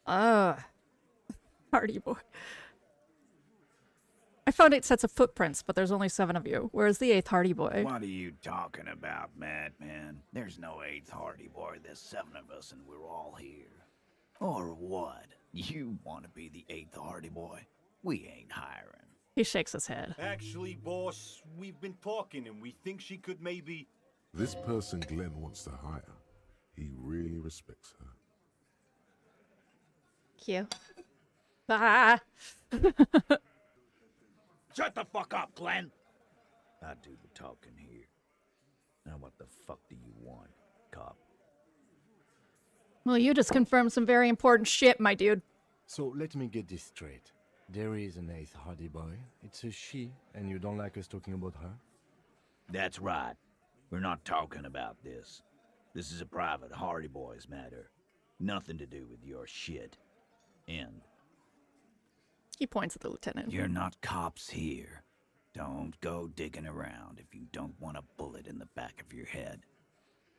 Hardy boy. I found 8 sets of footprints, but there's only 7 of you. Where's the 8th Hardy boy? What are you talking about, madman? There's no 8th Hardy Boy. There's 7 of us, and we're all here. Or what? You want to be the 8th Hardy Boy? We ain't hiring. He shakes his head. Actually, boss, we've been talking, and we think she could maybe... This person Glenn wants to hire. He really respects her. Cute. Ah. Shut the fuck up, Glenn! I do the talking here. Now what the fuck do you want, cop? Well, you just confirmed some very important shit, my dude. So let me get this straight. There is an 8th Hardy Boy. It's a she, and you don't like us talking about her? That's right. We're not talking about this. This is a private Hardy Boys matter. Nothing to do with your shit. End. He points at the lieutenant. You're not cops here. Don't go digging around if you don't want a bullet in the back of your head.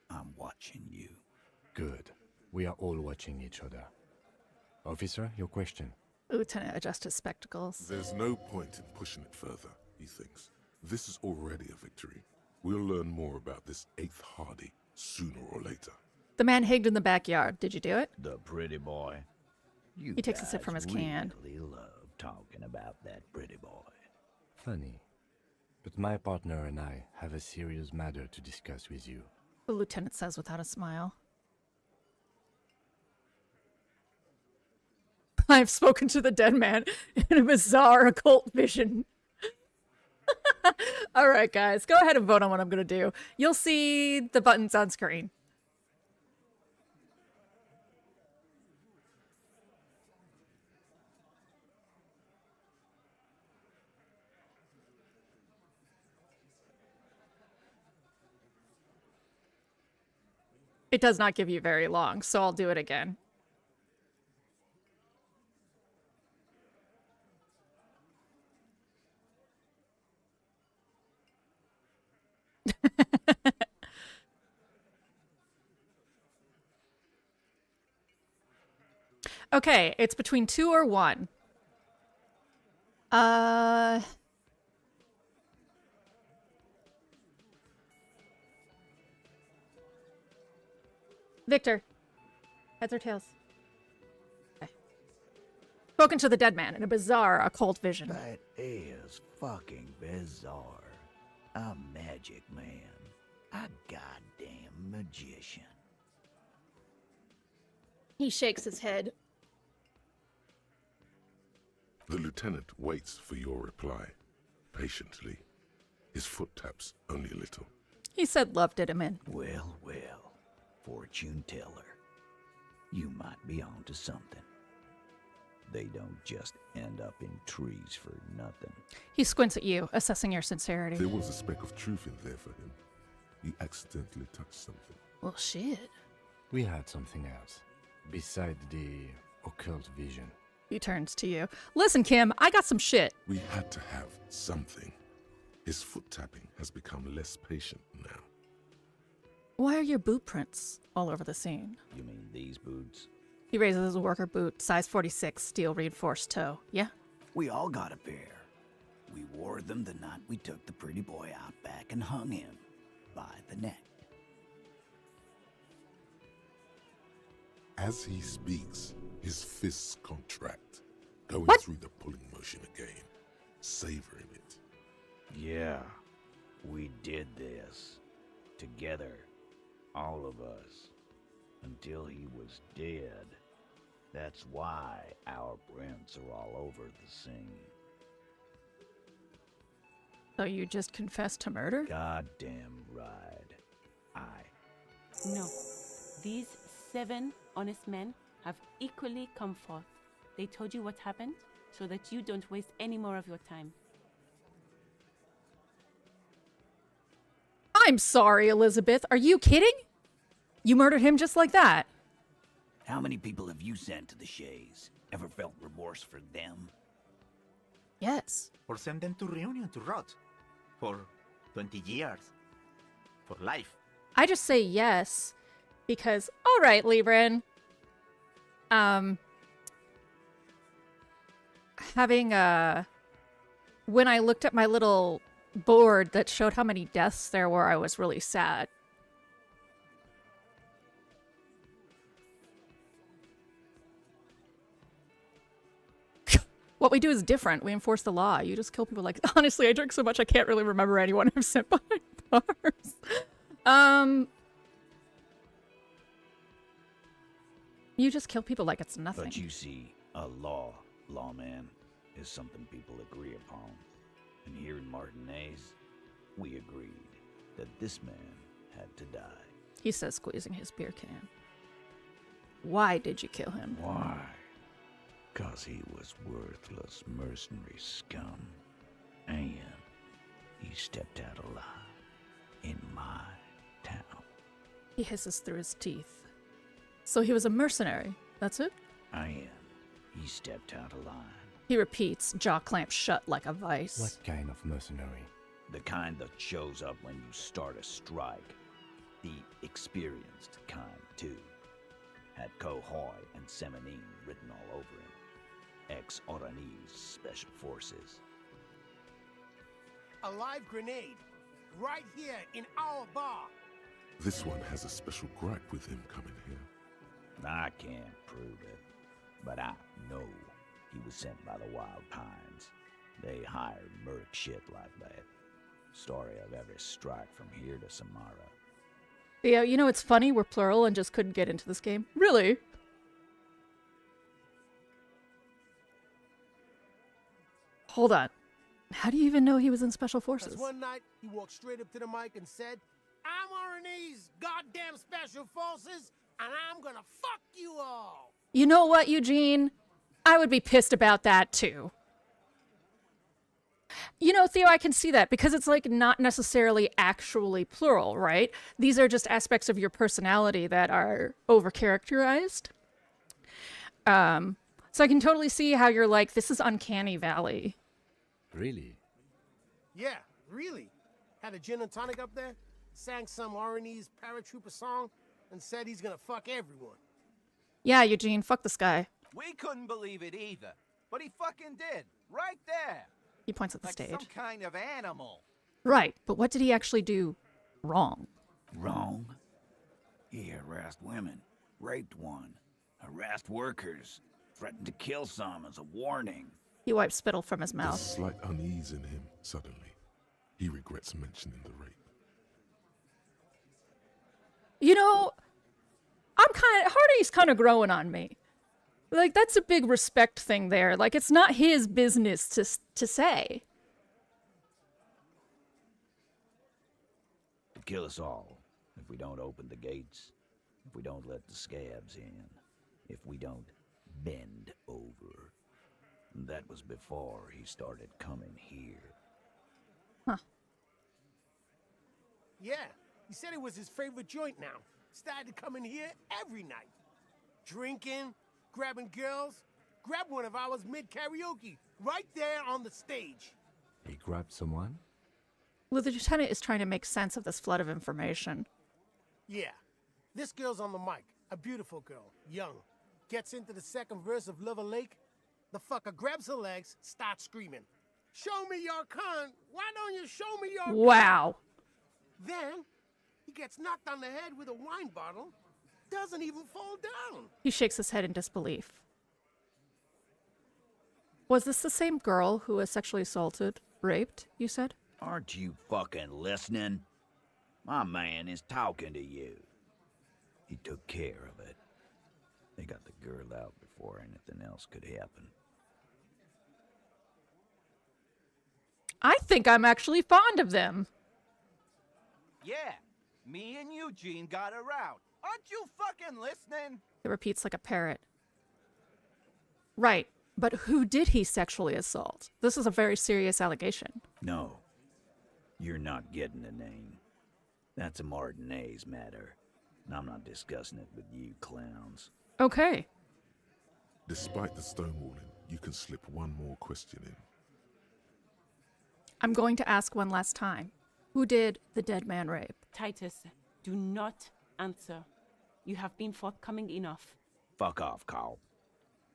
I'm watching you. Good. We are all watching each other. Officer, your question. Lieutenant adjusts his spectacles. There's no point in pushing it further, he thinks. This is already a victory. We'll learn more about this 8th Hardy sooner or later. The man hid in the backyard. Did you do it? The pretty boy. You He takes a sip from his can. really love talking about that pretty boy. Funny. But my partner and I have a serious matter to discuss with you. The lieutenant says without a smile. I've spoken to the dead man in a bizarre occult vision. All right, guys, go ahead and vote on what I'm going to do. You'll see the buttons on screen. It does not give you very long, so I'll do it again. Okay, it's between 2 or 1. Victor. Heads or tails? Okay. Spoken to the dead man in a bizarre occult vision. That is fucking bizarre. A magic man. A goddamn magician. He shakes his head. The lieutenant waits for your reply, patiently. His foot taps only a little. He said love did him in. Well, well, fortune teller. You might be onto something. They don't just end up in trees for nothing. He squints at you, assessing your sincerity. There was a speck of truth in there for him. You accidentally touched something. Well, shit. We had something else, beside the occult vision. He turns to you. Listen, Kim, I got some shit. We had to have something. His foot tapping has become less patient now. Why are your boot prints all over the scene? You mean these boots? He raises his worker boot, size 46, steel reinforced toe. Yeah? We all got a pair. We wore them the night we took the pretty boy out back and hung him by the neck. As he speaks, his fists contract, going through the pulling motion again, savoring it. Yeah, we did this. Together. All of us. Until he was dead. That's why our prints are all over the scene. So you just confessed to murder? Goddamn right. No. These 7 honest men have equally come forth. They told you what happened so that you don't waste any more of your time. I'm sorry, Elizabeth. Are you kidding? You murdered him just like that. How many people have you sent to the Shays? Ever felt remorse for them? Yes. Or send them to Reunion to rot. For 20 years. For life. I just say yes because, all right, Libran. When I looked at my little board that showed how many deaths there were, I was really sad. What we do is different. We enforce the law. You just kill people like... Honestly, I drink so much I can't really remember anyone I've sent behind bars. You just kill people like it's nothing. But you see, a lawman, is something people agree upon. And here in Martinez, we agreed that this man had to die. He says, squeezing his beer can. Why did you kill him? Why? 'Cause he was worthless mercenary scum. And he stepped out alive in my town. He hisses through his teeth. So he was a mercenary. That's it? And he stepped out alive. He repeats, jaw clamped shut like a vice. What kind of mercenary? The kind that shows up when you start a strike. The experienced kind, too. Had Cohoy and Semenine written all over him. Ex-Oranese Special Forces. A live grenade. Right here in our bar. This one has a special gripe with him coming here. I can't prove it, but I know he was sent by the Wild Pines. They hired merc shit like that. Story of every strike from here to Samara. Yeah, you know, it's funny. We're plural and just couldn't get into this game. Really? Hold on. How do you even know he was in Special 'Cause Forces? one night, he walked straight up to the mic and said, I'm R&E's goddamn Special Forces, and I'm gonna fuck you all. You know what, Eugene? I would be pissed about that too. You know, Theo, I can see that because it's like not necessarily actually plural, right? These are just aspects of your personality that are overcharacterized. So I can totally see how you're like, this is uncanny valley. Really? Yeah, really. Had a gin and tonic up there, sang some R&E's paratrooper song, and said he's gonna fuck everyone. Yeah, Eugene, fuck this guy. We couldn't believe it either, but he fucking did, right there. He points at the Like stage. some kind of animal. Right, but what did he actually do wrong? Wrong? He harassed women, raped one, harassed workers, threatened to kill some as a warning. He wiped spittle from his There's mouth. slight unease in him, suddenly. He regrets mentioning the rape. You know, Hardy's kind of growing on me. Like, that's a big respect thing there. Like, it's not his business to say. It'd kill us all if we don't open the gates, if we don't let the scabs in, if we don't bend over. That was before he started coming here. Huh. Yeah, he said it was his favorite joint now. Started to come in here every night. Drinking, grabbing girls. Grabbed one of ours mid-karaoke, right there on the stage. He grabbed someone? Well, the lieutenant is trying to make sense of this flood of information. Yeah, this girl's on the mic. A beautiful girl, young. Gets into the second verse of Lover Lake. The fucker grabs her legs, starts screaming. Show me your cunt! Why don't you show me your Wow. cunt? Then, he gets knocked on the head with a wine bottle. Doesn't even fall down. He shakes his head in disbelief. Was this the same girl who was sexually assaulted, raped, you said? Aren't you fucking listening? My man is talking to you. He took care of it. They got the girl out before anything else could happen. I think I'm actually fond of them. Yeah, me and Eugene got her out. Aren't you fucking listening? It repeats like a parrot. Right, but who did he sexually assault? This is a very serious allegation. No, you're not getting a name. That's a Martinez matter, and I'm not discussing it with you clowns. Okay. Despite the stonewalling, you can slip one more question in. I'm going to ask one last time. Who did the dead man rape? Titus, do not answer. You have been forthcoming enough. Fuck off, Carl.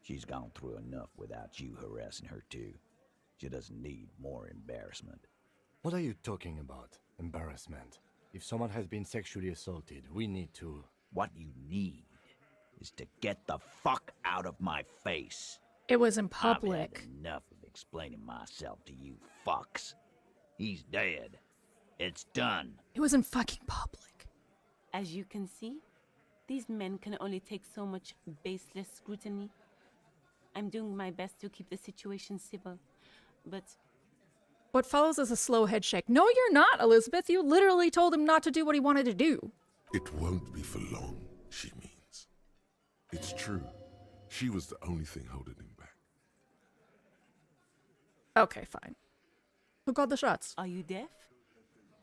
She's gone through enough without you harassing her too. She doesn't need more embarrassment. What are you talking about? Embarrassment. If someone has been sexually assaulted, we need to... What you need is to get the fuck out of my face. It was in I've public. had enough of explaining myself to you fucks. He's dead. It's done. It was in fucking public. As you can see, these men can only take so much baseless scrutiny. I'm doing my best to keep the situation civil, but... What follows is a slow head shake. No, you're not, Elizabeth. You literally told him not to do what he wanted to do. It won't be for long, she means. It's true. She was the only thing holding him back. Okay, fine. Who called the shots? Are you deaf?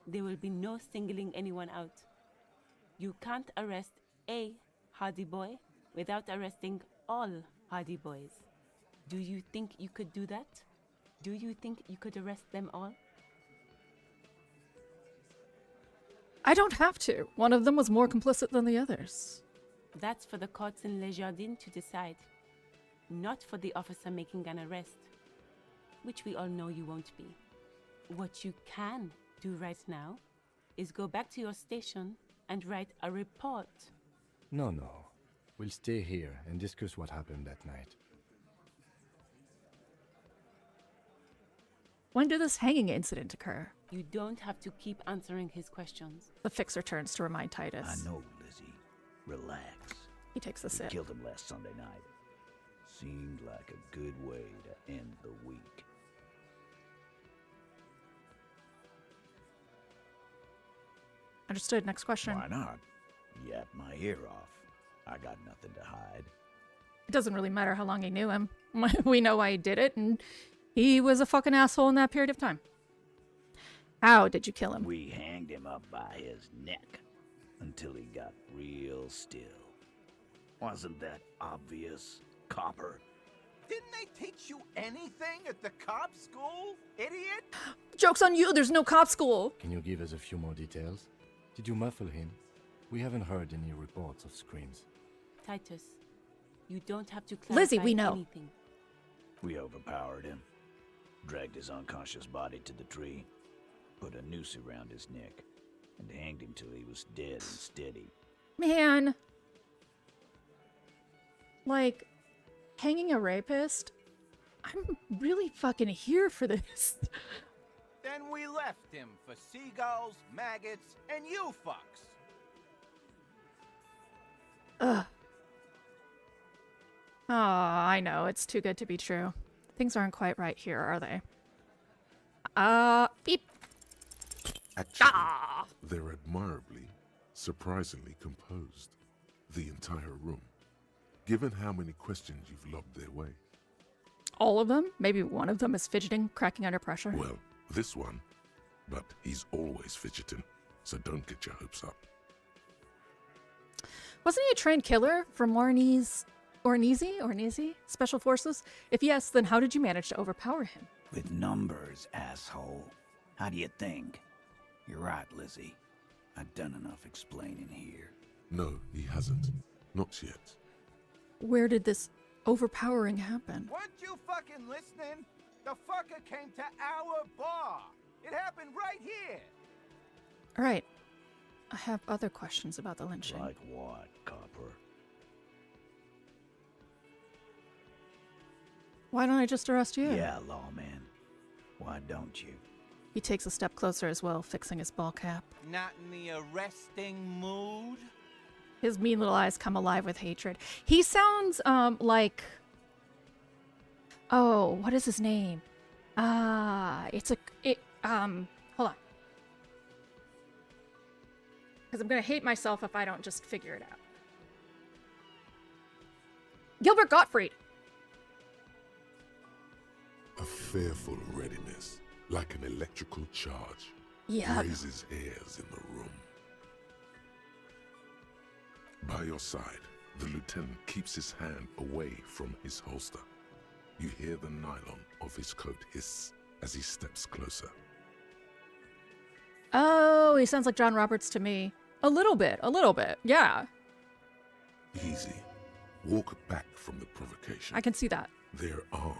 There will be no singling anyone out. You can't arrest a Hardy boy without arresting all Hardy boys. Do you think you could do that? Do you think you could arrest them all? I don't have to. One of them was more complicit than the others. That's for the courts in Les Jardins to decide. Not for the officer making an arrest. Which we all know you won't be. What you can do right now is go back to your station and write a report. No. We'll stay here and discuss what happened that night. When did this hanging incident occur? You don't have to keep answering his questions. The fixer turns to remind Titus. I know, Lizzie. Relax. He takes a We sip. killed him last Sunday night. Seemed like a good way to end the week. Understood. Next question. Why not? Yap my ear off. I got nothing to hide. It doesn't really matter how long he knew him. We know why he did it, and he was a fucking asshole in that period of time. How did you kill him? We hanged him up by his neck until he got real still. Wasn't that obvious, Copper? Didn't they teach you anything at the cop school, idiot? Joke's on you, there's no cop school. Can you give us a few more details? Did you muffle him? We haven't heard any reports of screams. Titus, you don't have to clarify Lizzie, we know. anything. We overpowered him, dragged his unconscious body to the tree, put a noose around his neck, and hanged him till he was dead and steady. Man. Like, hanging a rapist? I'm really fucking here for this. Then we left him for seagulls, maggots, and you fucks. Ugh. Oh, I know. It's too good to be true. Things aren't quite right here, are they? Beep. Actually, they're admirably, surprisingly composed. The entire room. Given how many questions you've lobbed their way. All of them? Maybe one of them is fidgeting, cracking under pressure? Well, this one. But he's always fidgeting, so don't get your hopes up. Wasn't he a trained killer from Ornese Special Forces? If yes, then how did you manage to overpower him? With numbers, asshole. How do you think? You're right, Lizzie. I've done enough explaining here. No, he hasn't. Not yet. Where did this overpowering happen? Weren't you fucking listening? The fucker came to our bar. It happened right here. All right. I have other questions about the lynching. Like what, Copper? Why don't I just arrest you? Yeah, lawman. Why don't you? He takes a step closer as well, fixing his ball cap. Not in the arresting mood? His mean little eyes come alive with hatred. He sounds, like... Oh, what is his name? Hold on. Because I'm going to hate myself if I don't just figure it out. Gilbert Gottfried. A fearful readiness, like an electrical charge, Yeah. raises hairs in the room. By your side, the lieutenant keeps his hand away from his holster. You hear the nylon of his coat hiss as he steps closer. Oh, he sounds like John Roberts to me. A little bit, yeah. Easy. Walk back from the provocation. I can see that. They're armed,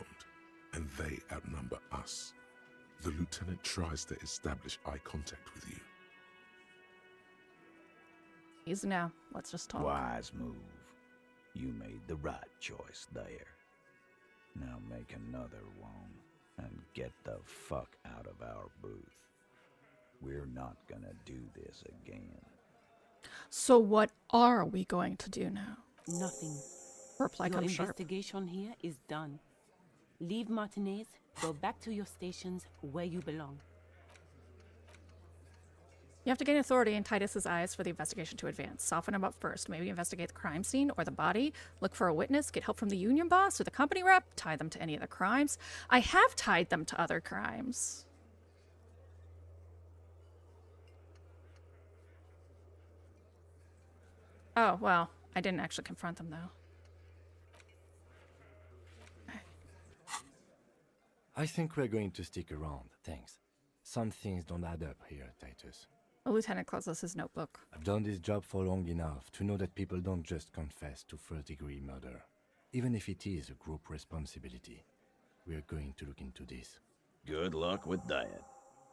and they outnumber us. The lieutenant tries to establish eye contact with you. Easy now. Let's just talk. Wise move. You made the right choice there. Now make another one and get the fuck out of our booth. We're not gonna do this again. So what are we going to do now? Nothing. Reply Your comes sharp. investigation here is done. Leave Martinez, go back to your stations where you belong. You have to gain authority in Titus's eyes for the investigation to advance. Soften him up first. Maybe investigate the crime scene or the body. Look for a witness. Get help from the union boss or the company rep. Tie them to any of the crimes. I have tied them to other crimes. Oh, well, I didn't actually confront them, though. I think we're going to stick around, thanks. Some things don't add up here, Titus. The lieutenant closes his notebook. I've done this job for long enough to know that people don't just confess to first-degree murder. Even if it is a group responsibility, we're going to look into this. Good luck with that.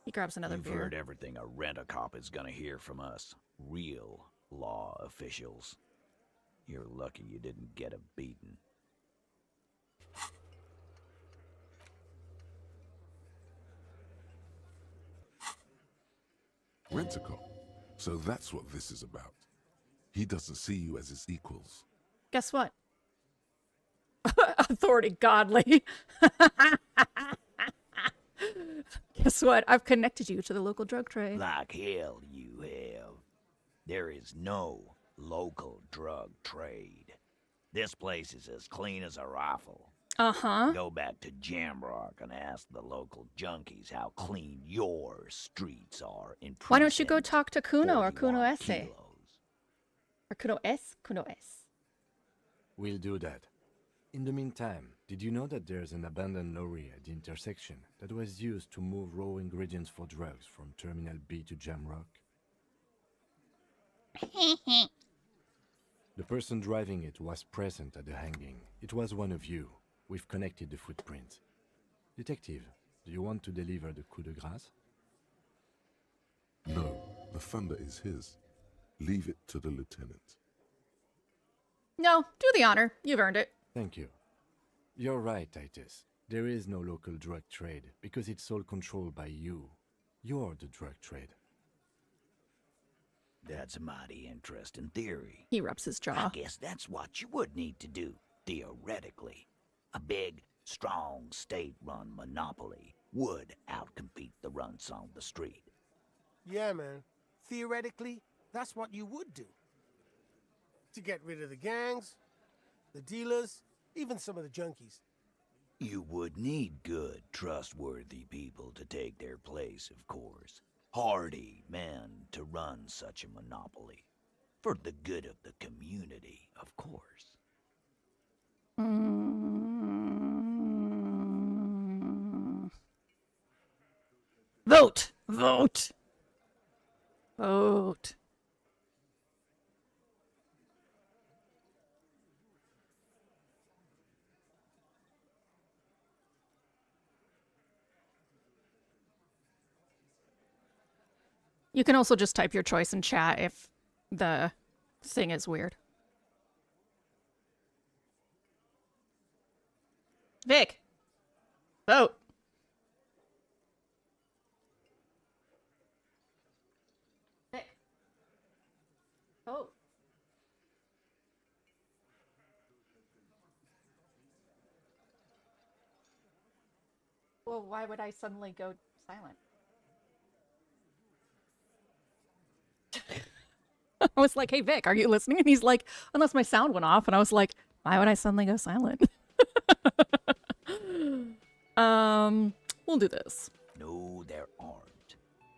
He grabs another You've beer. heard everything a rent-a-cop is gonna hear from us. Real law officials. You're lucky you didn't get a beating. Rent-a-cop. So that's what this is about. He doesn't see you as his equals. Guess what? Authority godly. Guess what? I've connected you to the local drug trade. Like hell you have. There is no local drug trade. This place is as clean as a rifle. Uh-huh. Go back to Jamrock and ask the local junkies how clean your streets are in Why don't you go precinct talk to Kuno or 41 Kuno Esse? kilos. Or Kuno S? Kuno S. We'll do that. In the meantime, did you know that there's an abandoned lorry at the intersection that was used to move raw ingredients for drugs from Terminal B to Jamrock? The person driving it was present at the hanging. It was one of you. We've connected the footprints. Detective, do you want to deliver the coup de grâce? No, the thunder is his. Leave it to the lieutenant. No, do the honor. You've earned it. Thank you. You're right, Titus. There is no local drug trade because it's all controlled by you. You're the drug trade. That's a mighty interesting theory. He rubs his jaw. I guess that's what you would need to do, theoretically. A big, strong, state-run monopoly would outcompete the runts on the street. Yeah, man. Theoretically, that's what you would do. To get rid of the gangs, the dealers, even some of the junkies. You would need good, trustworthy people to take their place, of course. Hardy men to run such a monopoly. For the good of the community, of course. Vote! Vote! Vote. You can also just type your choice in chat if the thing is weird. Vic! Vote! Vic. Vote. Well, why would I suddenly go silent? I was like, hey, Vic, are you listening? And he's like, unless my sound went off. And I was like, why would I suddenly go silent? We'll do this. No, there aren't.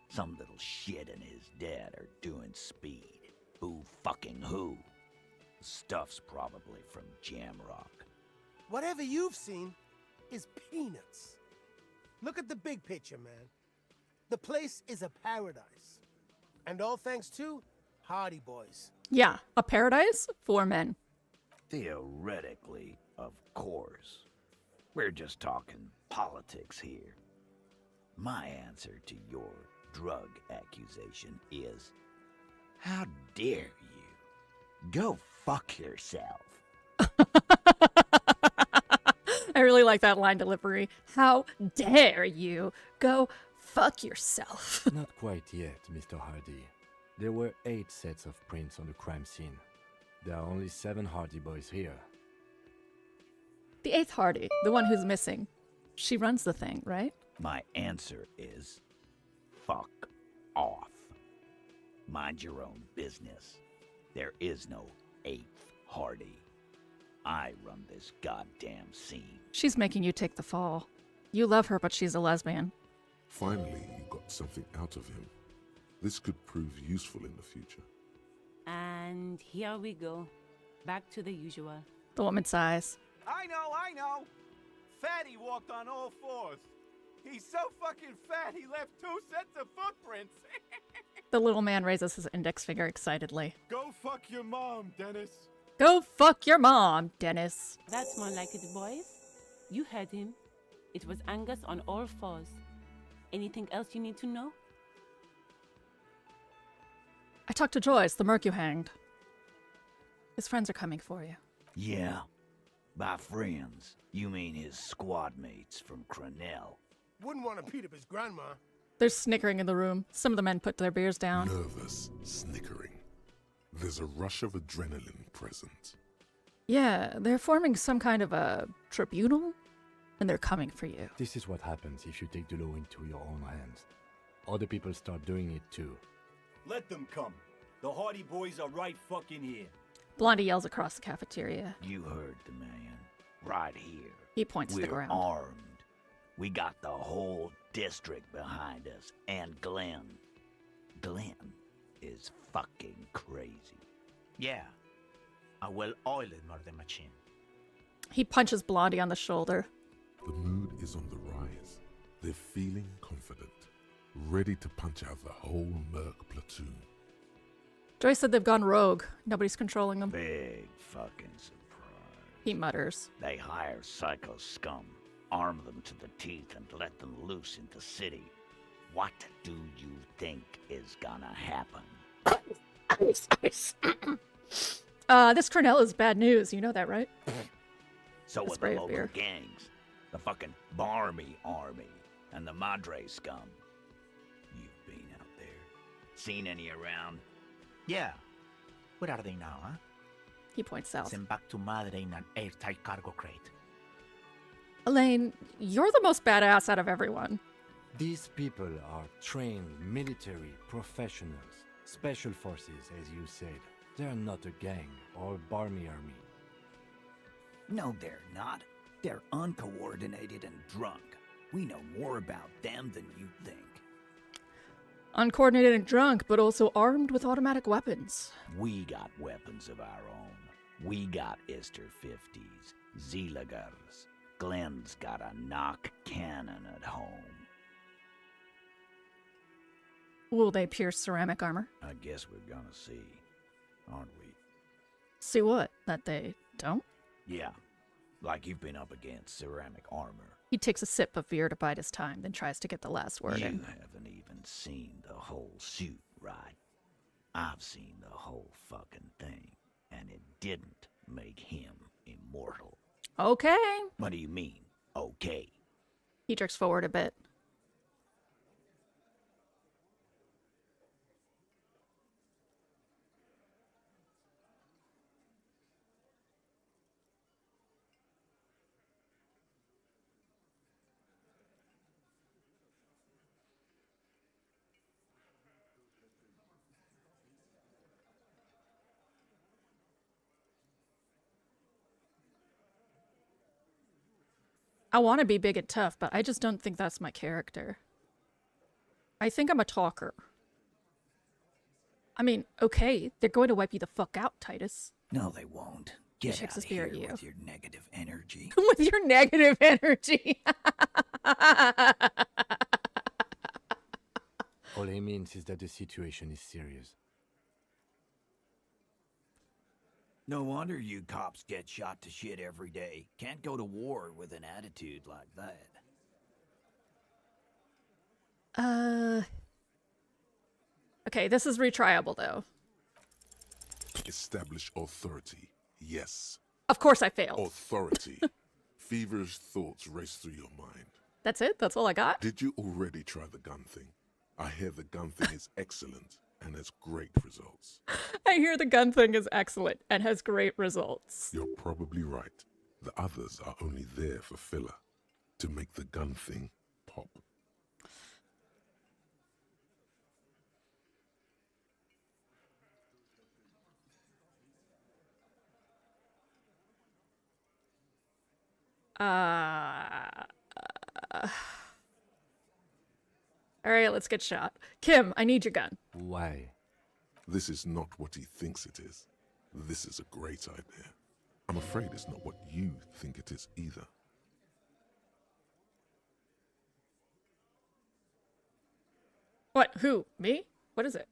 Some little shit and his dad are doing speed. Who fucking who? The stuff's probably from Jamrock. Whatever you've seen is peanuts. Look at the big picture, man. The place is a paradise. And all thanks to Hardy Boys. Yeah, a paradise for men. Theoretically, of course. We're just talking politics here. My answer to your drug accusation is, how dare you? Go fuck yourself. I really like that line delivery. How dare you? Go fuck yourself. Not quite yet, Mr. Hardy. There were 8 sets of prints on the crime scene. There are only 7 Hardy Boys here. The 8th Hardy, the one who's missing. She runs the thing, right? My answer is, fuck off. Mind your own business. There is no 8th Hardy. I run this goddamn scene. She's making you take the fall. You love her, but she's a lesbian. Finally, you got something out of him. This could prove useful in the future. And here we go. Back to the usual. The woman's sighs. I know! Fatty walked on all 4s. He's so fucking fat, he left 2 sets of footprints. The little man raises his index finger excitedly. Go fuck your mom, Dennis. Go fuck your mom, Dennis. That's more like it, boys. You heard him. It was Angus on all 4s. Anything else you need to know? I talked to Joyce, the merc you hanged. His friends are coming for you. Yeah. By friends, you mean his squad mates from Crenell. Wouldn't want to beat up his grandma. There's snickering in the room. Some of the men put their beers down. Nervous, snickering. There's a rush of adrenaline present. Yeah, they're forming some kind of a tribunal, and they're coming for you. This is what happens if you take the law into your own hands. Other people start doing it too. Let them come. The Hardy Boys are right fucking here. Blondie yells across the cafeteria. You heard the man. Right here. He points to the ground. We're armed. We got the whole district behind us. And Glenn. Glenn is fucking crazy. Yeah. A well-oiled murder machine. He punches Blondie on the shoulder. The mood is on the rise. They're feeling confident, ready to punch out the whole Merc platoon. Joyce said they've gone rogue. Nobody's controlling them. Big fucking surprise. He mutters. They hire psycho scum, arm them to the teeth, and let them loose in the city. What do you think is gonna happen? This Cornell is bad news. You know that, right? So A are spray the of local beer. gangs, the fucking Barmy Army, and the Madre scum. You've been out there. Seen any around? Yeah. Where are they now, huh? He points south. Sent back to Madre in an airtight cargo crate. Elaine, you're the most badass out of everyone. These people are trained military professionals, special forces, as you said. They're not a gang or Barmy army. No, they're not. They're uncoordinated and drunk. We know more about them than you think. Uncoordinated and drunk, but also armed with automatic weapons. We got weapons of our own. We got Ister 50s, Zeelagers. Glenn's got a knock cannon at home. Will they pierce ceramic armor? I guess we're gonna see, aren't we? See what? That they don't? Yeah, like you've been up against ceramic armor. He takes a sip of beer to bide his time, then tries to get the last word You in. haven't even seen the whole suit, right? I've seen the whole fucking thing, and it didn't make him immortal. Okay. What do you mean, okay? He jerks forward a bit. I want to be big and tough, but I just don't think that's my character. I think I'm a talker. I mean, okay, they're going to wipe you the fuck out, Titus. No, they won't. He Get shakes out his of beer here at you. with your negative energy. With your negative energy. All he means is that the situation is serious. No wonder you cops get shot to shit every day. Can't go to war with an attitude like that. Okay, this is retriable, though. Establish authority. Yes. Of course I failed. Authority. Feverish thoughts race through your mind. That's it? That's all I got? Did you already try the gun thing? I hear the gun thing is excellent and has great results. I hear the gun thing is excellent and has great results. You're probably right. The others are only there for filler, to make the gun thing pop. All right, let's get shot. Kim, I need your gun. Why? This is not what he thinks it is. This is a great idea. I'm afraid it's not what you think it is either. What? Who? Me? What is it?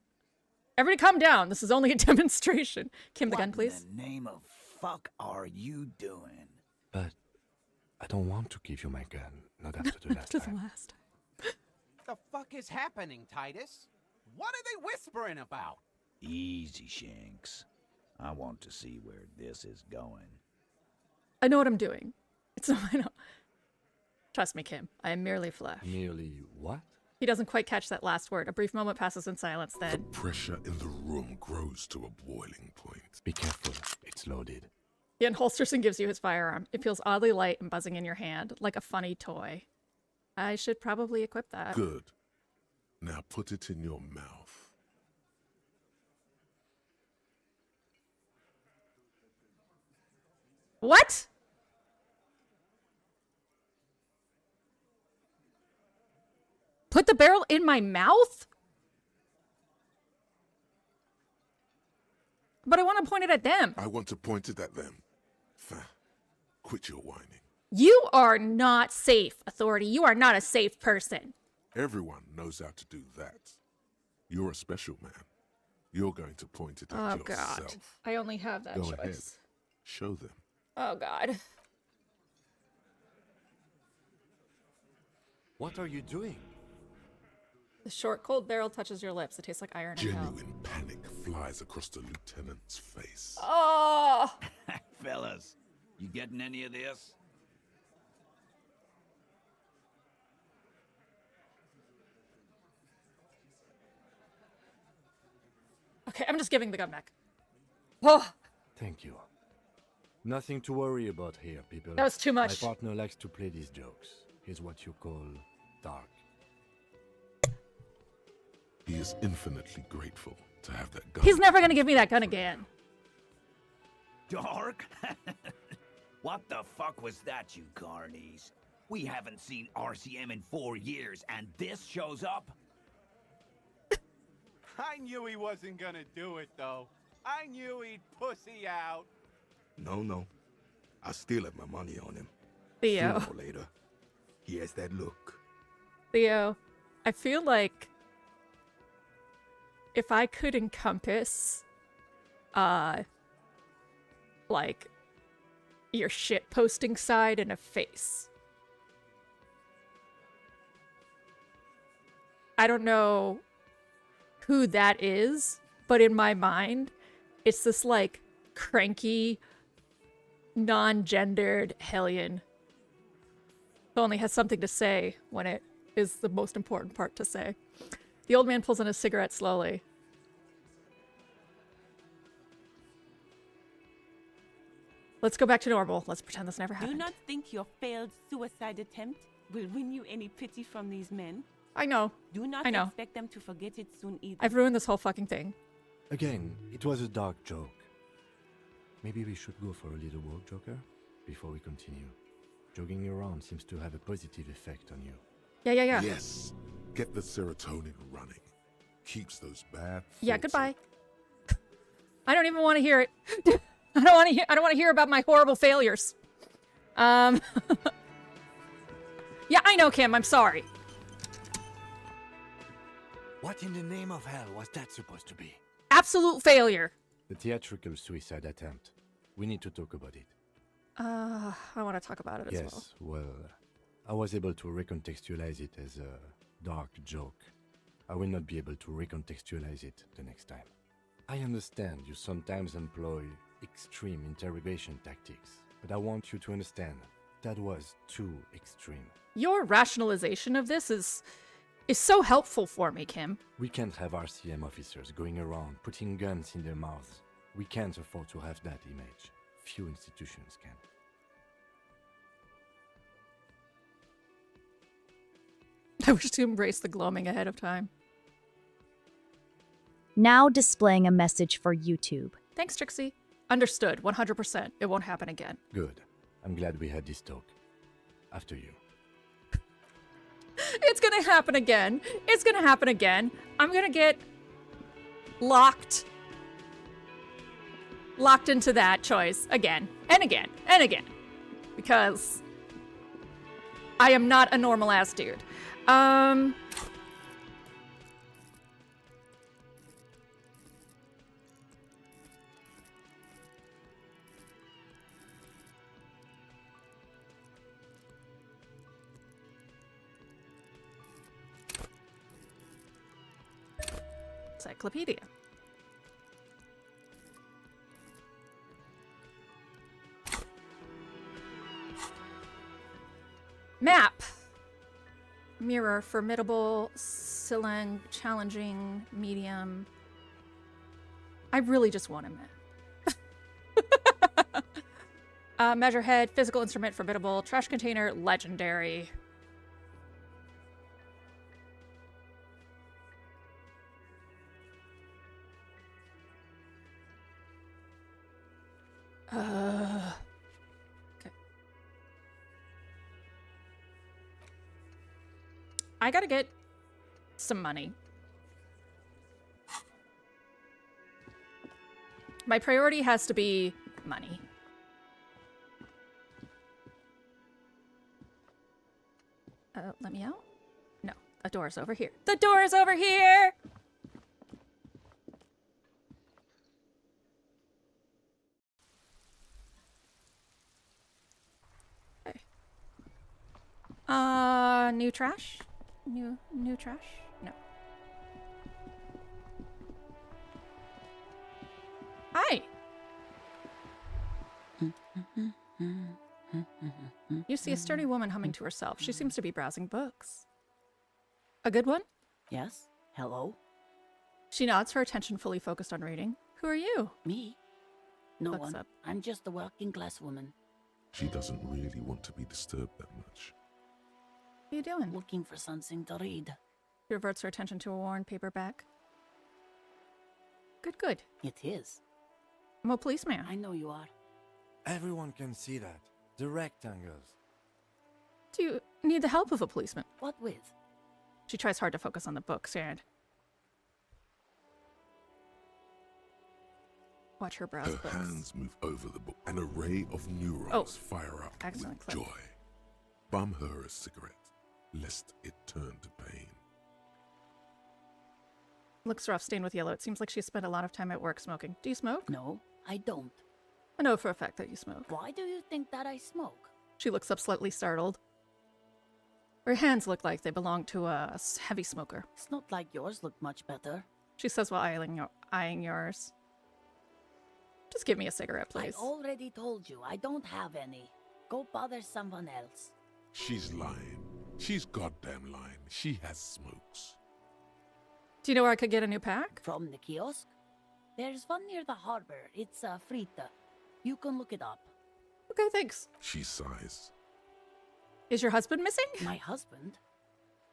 Everybody calm down. This is only a demonstration. Kim, the gun, please. What in the name of fuck are you doing? But I don't want to give you my gun. Not after the last time. last time. The fuck is happening, Titus? What are they whispering about? Easy, Shanks. I want to see where this is going. I know what I'm doing. It's not my... Trust me, Kim. I am merely flesh. Merely what? He doesn't quite catch that last word. A brief moment passes in silence, The then... pressure in the room grows to a boiling point. Be careful. It's loaded. He unholsters and gives you his firearm. It feels oddly light and buzzing in your hand, like a funny toy. I should probably equip that. Good. Now put it in your mouth. What? Put the barrel in my mouth? But I want to point it at them. I want to point it at them. Quit your whining. You are not safe, Authority. You are not a safe person. Everyone knows how to do that. You're a special man. You're going to point it at yourself. God. I only have that Go choice. ahead. Show them. Oh, God. What are you doing? The short, cold barrel touches your lips. It tastes like iron and hell. Genuine panic flies across the lieutenant's face. Oh! Fellas, you getting any of this? Okay, I'm just giving the gun back. Oh! Thank you. Nothing to worry about here, people. That was too much. My partner likes to play these jokes. He's what you call dark. He is infinitely grateful to have that gun. He's never gonna give me that gun again. Dark? What the fuck was that, you carnies? We haven't seen RCM in 4 years, and this shows up? I knew he wasn't gonna do it, though. I knew he'd pussy out. No. I still have my money on him. Theo. Sooner or later, he has that look. Theo, I feel like if I could encompass, like, your shit posting side in a face. I don't know who that is, but in my mind, it's this, like, cranky, non-gendered hellion who only has something to say when it is the most important part to say. The old man pulls on his cigarette slowly. Let's go back to normal. Let's pretend this never happened. Do not think your failed suicide attempt will win you any pity from these men. I know. Do not I know. expect them to forget it soon either. I've ruined this whole fucking thing. Again, it was a dark joke. Maybe we should go for a little walk, Joker, before we continue. Jogging around seems to have a positive effect on you. Yeah. Yes. Get the serotonin running. Keeps those bad Yeah, thoughts goodbye. I don't even want to hear it. I don't want to hear about my horrible failures. Yeah, I know, Kim. I'm sorry. What in the name of hell was that supposed to be? Absolute failure. The theatrical suicide attempt. We need to talk about it. I want to talk about it as well. Yes, well, I was able to recontextualize it as a dark joke. I will not be able to recontextualize it the next time. I understand you sometimes employ extreme interrogation tactics, but I want you to understand that was too extreme. Your rationalization of this is so helpful for me, Kim. We can't have RCM officers going around putting guns in their mouths. We can't afford to have that image. Few institutions can. I wish to embrace the gloaming ahead of time. Now displaying a message for YouTube. Thanks, Trixie. Understood, 100%. It won't happen again. Good. I'm glad we had this talk. After you. It's gonna happen again. It's gonna happen again. I'm gonna get locked into that choice again and again and again. Because I am not a normal ass dude. Encyclopedia. Map. Mirror, formidable, Silang, challenging, medium. I really just want a map. Measurehead, physical instrument, formidable, trash container, legendary. I gotta get some money. My priority has to be money. Let me out? No, the door's over here. The door's over here! Okay. New trash? New trash? No. Hi! You see a sturdy woman humming to herself. She seems to be browsing books. A good one? Yes? Hello? She nods, her attention fully focused on reading. Who are you? Me? No Looks one. up. I'm just a working class woman. She doesn't really want to be disturbed that much. What are you doing? Looking for something to read. She reverts her attention to a worn paperback. Good, good. It is. I'm a policeman. I know you are. Everyone can see that. The rectangles. Do you need the help of a policeman? What with? She tries hard to focus on the books and watch her browse Her books. hands move over the book. An array of neurons fire up excellent with clip. joy. Bum her a cigarette, lest it turn to pain. Looks rough, stained with yellow. It seems like she spent a lot of time at work smoking. Do you smoke? No, I don't. I know for a fact that you smoke. Why do you think that I smoke? She looks up slightly startled. Her hands look like they belong to a heavy smoker. It's not like yours look much better. She says while eyeing yours. Just give me a cigarette, please. I already told you, I don't have any. Go bother someone else. She's lying. She's goddamn lying. She has smokes. Do you know where I could get a new pack? From the kiosk? There's one near the harbor. It's a frita. You can look it up. Okay, thanks. She sighs. Is your husband missing? My husband?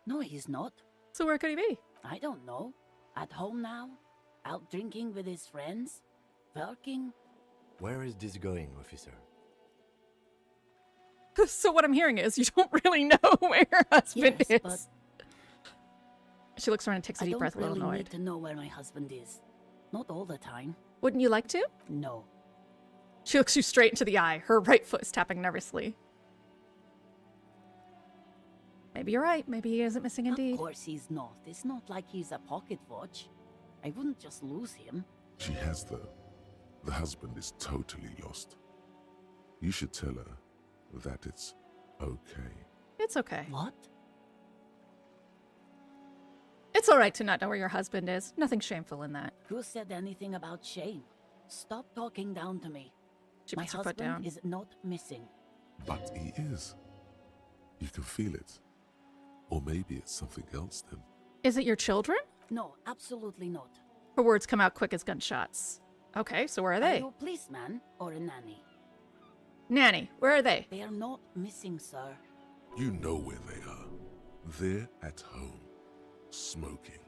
No, he's not. So where could he be? I don't know. At home now? Out drinking with his friends? Working? Where is this going, officer? So what I'm hearing is you don't really know where your husband Yes, is. but she looks around and takes a I deep don't breath, a little really annoyed. need to know where my husband is. Not all the time. Wouldn't you like to? No. She looks you straight into the eye. Her right foot is tapping nervously. Maybe you're right. Maybe he isn't missing indeed. Of course he's not. It's not like he's a pocket watch. I wouldn't just lose him. She has though. The husband is totally lost. You should tell her that it's okay. It's okay. What? It's all right to not know where your husband is. Nothing shameful in that. Who said anything about shame? Stop talking down to me. She My puts her foot down. husband is not missing. But he is. You can feel it. Or maybe it's something else then. Is it your children? No, absolutely not. Her words come out quick as gunshots. Okay, so where are Are they? you a policeman or a nanny? Nanny, where are they? They are not missing, sir. You know where they are. They're at home, smoking,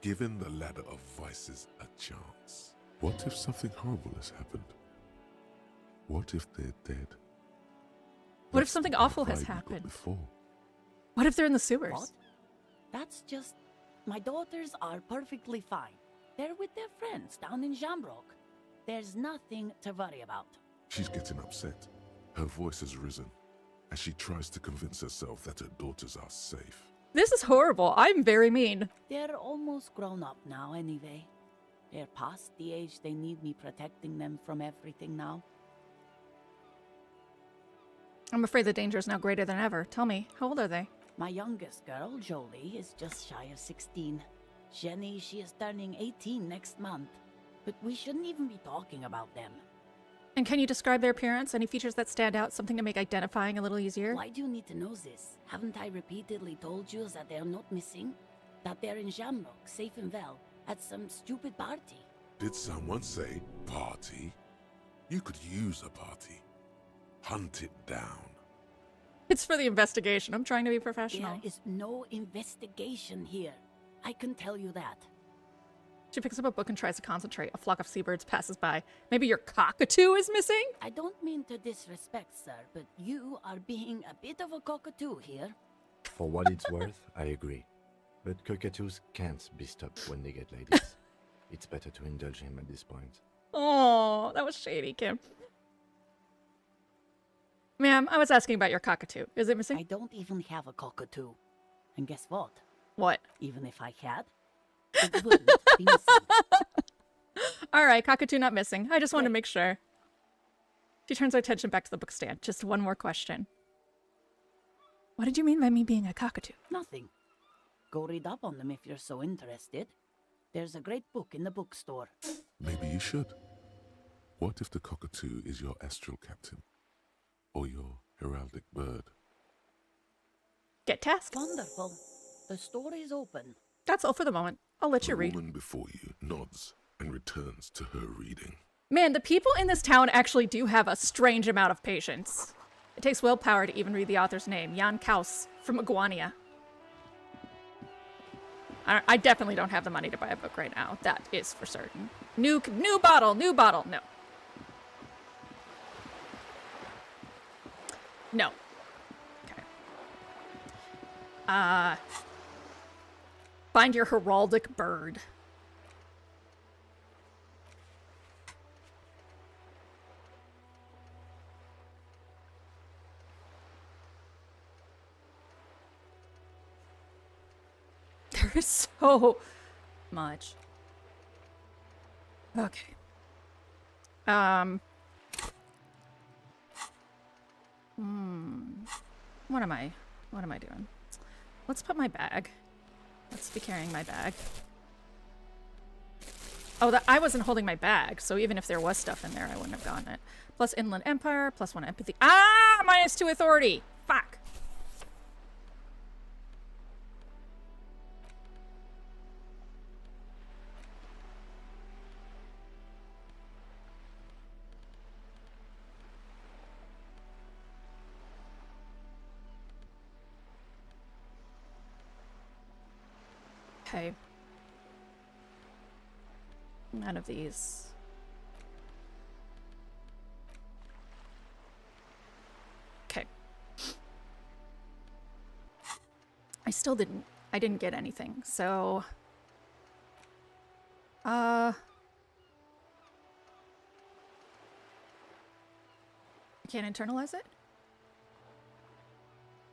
giving the ladder of vices a chance. What if something horrible has happened? What if they're dead? What if something awful has vibe we got happened? Before. What if they're in the sewers? What? That's just... My daughters are perfectly fine. They're with their friends down in Shamrock. There's nothing to worry about. She's getting upset. Her voice has risen as she tries to convince herself that her daughters are safe. This is horrible. I'm very mean. They're almost grown up now anyway. They're past the age they need me protecting them from everything now. I'm afraid the danger is now greater than ever. Tell me, how old are they? My youngest girl, Jolie, is just shy of 16. Jenny, she is turning 18 next month. But we shouldn't even be talking about them. And can you describe their appearance? Any features that stand out? Something to make identifying a little easier? Why do you need to know this? Haven't I repeatedly told you that they're not missing? That they're in Shamrock, safe and well, at some stupid party? Did someone say party? You could use a party. Hunt it down. It's for the investigation. I'm trying to be professional. There is no investigation here. I can tell you that. She picks up a book and tries to concentrate. A flock of seabirds passes by. Maybe your cockatoo is missing? I don't mean to disrespect, sir, but you are being a bit of a cockatoo here. For what it's worth, I agree. But cockatoos can't be stopped when they get like this. It's better to indulge him at this point. Oh, that was shady, Kim. Ma'am, I was asking about your cockatoo. Is it missing? I don't even have a cockatoo. And guess what? What? Even if I had, it wouldn't be missing. All right, cockatoo not missing. I just wanted to make sure. She turns her attention back to the bookstand. Just one more question. What did you mean by me being a cockatoo? Nothing. Go read up on them if you're so interested. There's a great book in the bookstore. Maybe you should. What if the cockatoo is your astral captain? Or your heraldic bird? Get tasked. Wonderful. The store is open. That's all for the moment. I'll let you read. The woman before you nods and returns to her reading. Man, the people in this town actually do have a strange amount of patience. It takes willpower to even read the author's name, Jan Kaus from Iguania. I definitely don't have the money to buy a book right now. That is for certain. New bottle, no. No. Okay. Find your heraldic bird. There is so much. Okay. What am I doing? Let's put my bag. Let's be carrying my bag. Oh, I wasn't holding my bag, so even if there was stuff in there, I wouldn't have gotten it. Plus Inland Empire, plus 1 empathy. Ah! -2 authority! Fuck! Okay. None of these. Okay. I didn't get anything, so... I can't internalize it?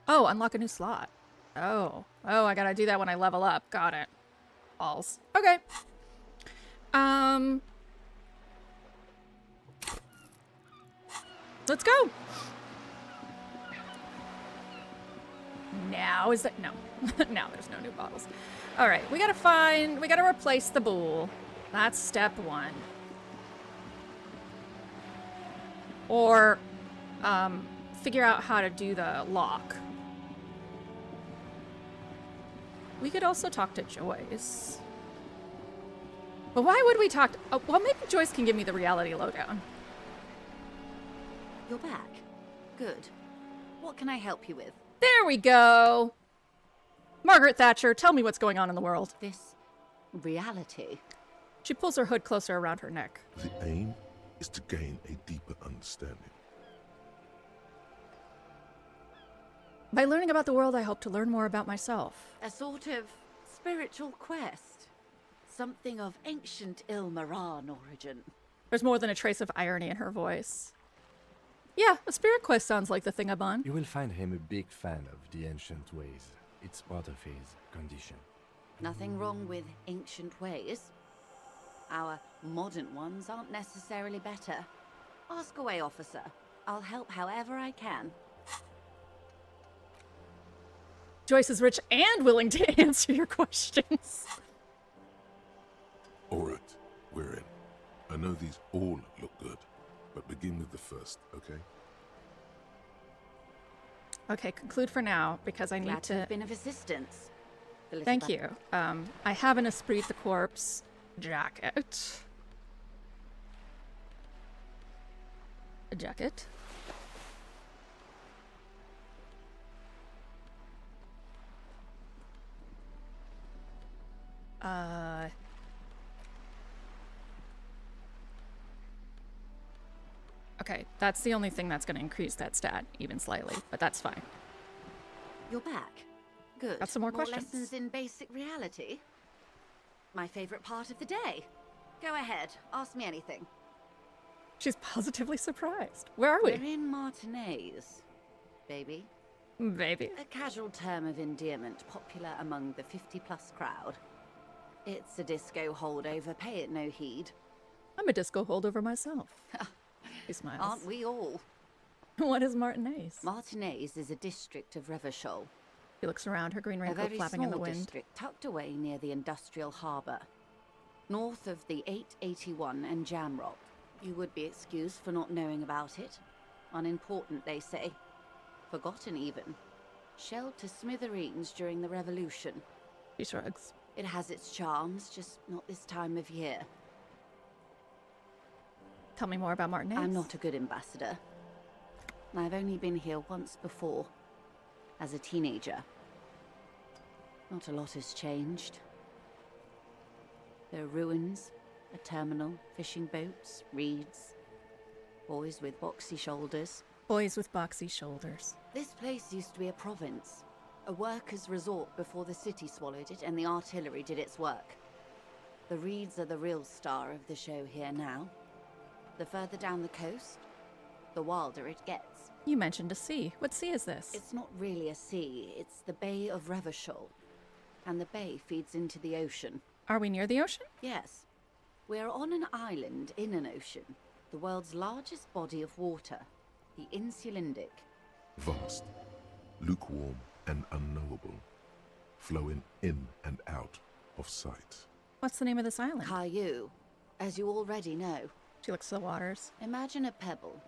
Oh, unlock a new slot. Oh, I gotta do that when I level up. Got it. Balls. Okay. Let's go. Now is that no? Now there's no new bottles. All right, we gotta replace the bowl. That's step 1. Or, figure out how to do the lock. We could also talk to Joyce. But why would we talk to... Oh, well, maybe Joyce can give me the reality lowdown. You're back. Good. What can I help you with? There we go! Margaret Thatcher, tell me what's going on in the world. This reality. She pulls her hood closer around her neck. The aim is to gain a deeper understanding. By learning about the world, I hope to learn more about myself. A sort of spiritual quest. Something of ancient Ilmaran origin. There's more than a trace of irony in her voice. Yeah, a spirit quest sounds like the thing I'm on. You will find him a big fan of the ancient ways. It's part of his condition. Nothing wrong with ancient ways. Our modern ones aren't necessarily better. Ask away, officer. I'll help however I can. Joyce is rich and willing to answer your questions. All right, we're in. I know these all look good, but begin with the first, okay? Okay, conclude for now, because I need Glad to... have been of assistance. Thank you. I have an Esprit de Corpse jacket. A jacket. Okay, that's the only thing that's going to increase that stat, even slightly, but that's fine. You're back. Good. Got some more questions. Lessons in basic reality? My favorite part of the day. Go ahead, ask me anything. She's positively surprised. Where are we? We're in Martinez, baby. Baby. A casual term of endearment popular among the 50-plus crowd. It's a disco holdover, pay it no heed. I'm a disco holdover myself. He smiles. Aren't we all? What is Martinez? Martinez is a district of Revachol. He looks around, her green A raincoat very flapping in the small wind. district tucked away near the industrial harbour. North of the 881 and Jamrock. You would be excused for not knowing about it. Unimportant, they say. Forgotten, even. Shelled to smithereens during the Revolution. She shrugs. It has its charms, just not this time of year. Tell me more about Martinez. I'm not a good ambassador. I've only been here once before, as a teenager. Not a lot has changed. There are ruins, a terminal, fishing boats, reeds, boys with boxy shoulders. Boys with boxy shoulders. This place used to be a province, a workers' resort before the city swallowed it and the artillery did its work. The reeds are the real star of the show here now. The further down the coast, the wilder it gets. You mentioned a sea. What sea is this? It's not really a sea, it's the Bay of Revachol. And the bay feeds into the ocean. Are we near the ocean? Yes. We're on an island in an ocean, the world's largest body of water, the Insulindic. Vast, lukewarm and unknowable, flowing in and out of sight. What's the name of this island? Caillou, as you already know. She looks to the waters. Imagine a pebble.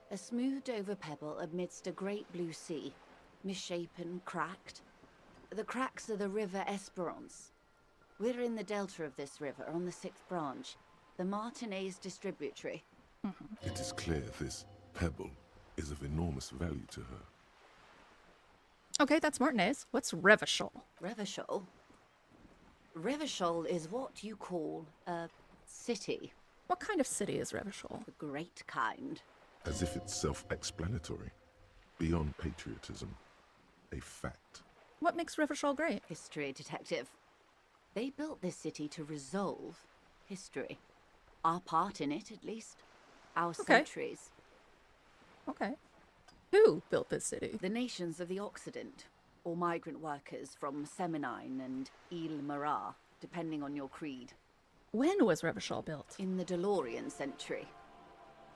A smoothed-over pebble amidst a great blue sea, misshapen, cracked. The cracks are the river Esperance. We're in the delta of this river, on the 6th branch, the Martinez distributary. It is clear this pebble is of enormous value to her. Okay, that's Martinez. What's Revachol? Revachol? Revachol is what you call a city. What kind of city is Revachol? The great kind. As if it's self-explanatory, beyond patriotism, a fact. What makes Revachol great? History, detective. They built this city to resolve history. Our part in it, at least. Our centuries. Okay. Who built this city? The nations of the Occident, or migrant workers from Seminine and Ile-Marat, depending on your creed. When was Revachol built? In the DeLorean century.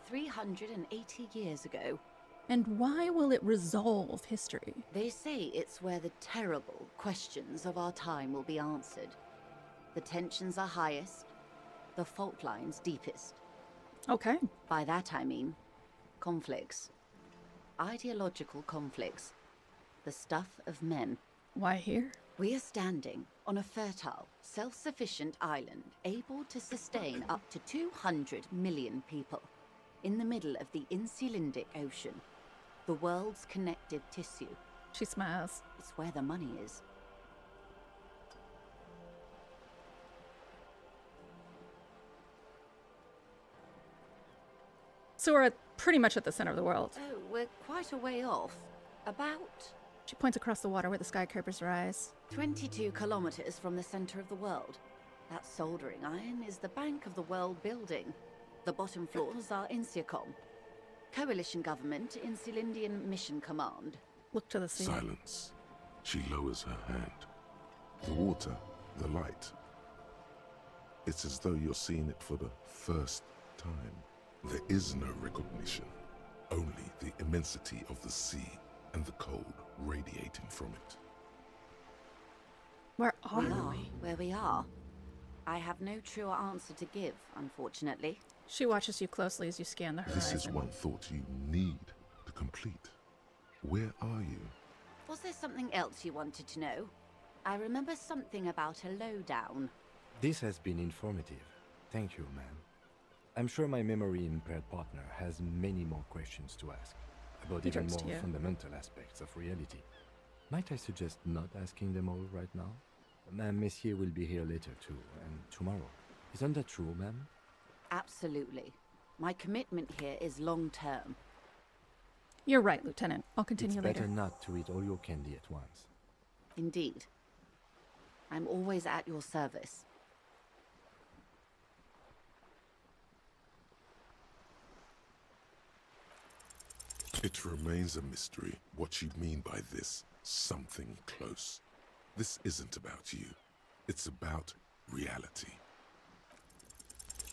380 years ago. And why will it resolve history? They say it's where the terrible questions of our time will be answered. The tensions are highest, the fault lines deepest. Okay. By that I mean conflicts. Ideological conflicts. The stuff of men. Why here? We are standing on a fertile, self-sufficient island able to sustain up to 200 million people in the middle of the Insulindic Ocean, the world's connective tissue. She smiles. It's where the money is. So we're pretty much at the center of the world. Oh, we're quite a way off. About... She points across the water where the skyscrapers rise. 22 kilometers from the center of the world. That soldering iron is the bank of the world building. The bottom floors are Insiacom. Coalition government, Insulindian Mission Command. Look to the sea. Silence. She lowers her hand. The water, the light. It's as though you're seeing it for the first time. There is no recognition, only the immensity of the sea and the cold radiating from it. Where are we? Where we are. I have no truer answer to give, unfortunately. She watches you closely as you scan the horizon. This is one thought you need to complete. Where are you? Was there something else you wanted to know? I remember something about a lowdown. This has been informative. Thank you, ma'am. I'm sure my memory-impaired partner has many more questions to ask, about even more fundamental aspects of reality. Might I suggest not asking them all right now? Ma'am, Messier will be here later too, and tomorrow. Isn't that true, ma'am? Absolutely. My commitment here is long-term. You're right, Lieutenant. I'll continue later. It's better not to eat all your candy at once. Indeed. I'm always at your service. It remains a mystery what you mean by this something close. This isn't about you. It's about reality.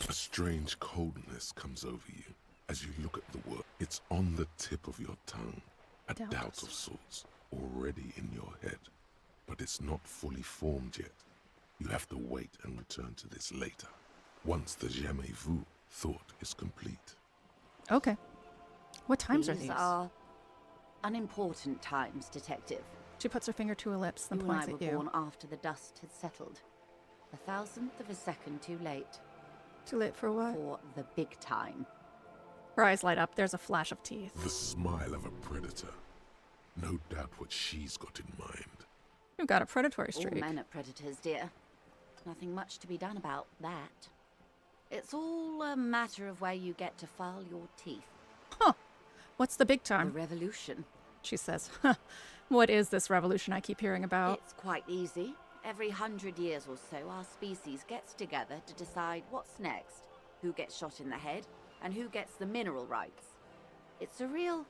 A strange coldness comes over you as you look at the world. It's on the tip of your tongue. A doubt of sorts already in your head. But it's not fully formed yet. You have to wait and return to this later. Once the jamais vu thought is complete. Okay. What times are These these? are unimportant times, Detective. She puts her finger to her lips, then You points and I at were you. born after the dust had settled. 1,000th of a second too late. Too late for what? For the big time. Her eyes light up. There's a flash of teeth. The smile of a predator. No doubt what she's got in mind. You've got a predatory streak. All men are predators, dear. Nothing much to be done about that. It's all a matter of where you get to file your teeth. Huh. What's the big time? The revolution. She says, huh. What is this revolution I keep hearing about? It's quite easy. Every 100 years or so, our species gets together to decide what's next, who gets shot in the head, and who gets the mineral rights. It's a real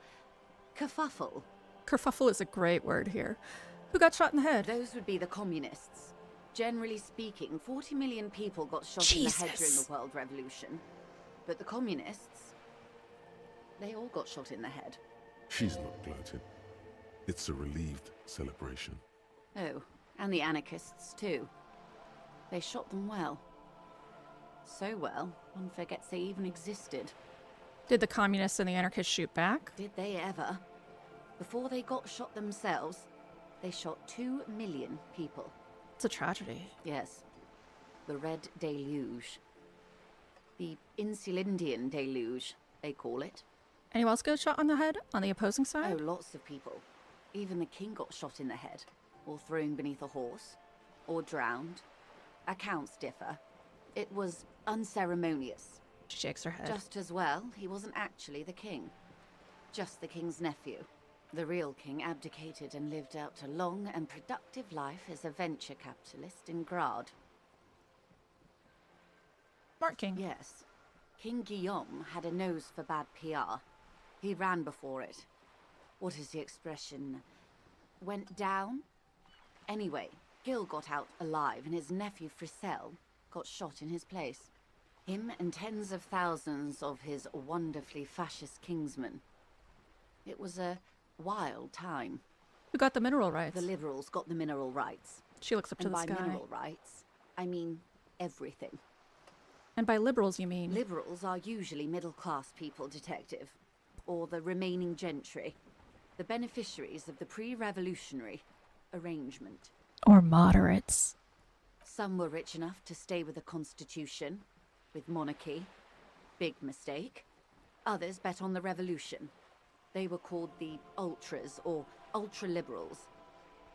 kerfuffle. Kerfuffle is a great word here. Who got shot in the head? Those would be the communists. Generally speaking, 40 million people got shot in the head during the World Revolution. But the communists, they all got shot in the head. She's not gloating. It's a relieved celebration. Oh, and the anarchists too. They shot them well. So well, one forgets they even existed. Did the communists and the anarchists shoot back? Did they ever? Before they got shot themselves, they shot 2 million people. It's a tragedy. Yes. The Red Deluge. The Insulindian Deluge, they call it. Anyone else get shot on the head on the opposing side? Oh, lots of people. Even the king got shot in the head, or thrown beneath a horse, or drowned. Accounts differ. It was unceremonious. She shakes her head. Just as well, he wasn't actually the king. Just the king's nephew. The real king abdicated and lived out a long and productive life as a venture capitalist in Grad. Smart king. Yes. King Guillaume had a nose for bad PR. He ran before it. What is the expression? Went down? Anyway, Gil got out alive and his nephew Frisell got shot in his place. Him and tens of thousands of his wonderfully fascist kingsmen. It was a wild time. Who got the mineral rights? The liberals got the mineral rights. She looks up to the And by sky. mineral rights, I mean everything. And by liberals, you mean? Liberals are usually middle-class people, Detective. Or the remaining gentry. The beneficiaries of the pre-revolutionary arrangement. Or moderates. Some were rich enough to stay with the Constitution, with monarchy. Big mistake. Others bet on the revolution. They were called the ultras, or ultra-liberals.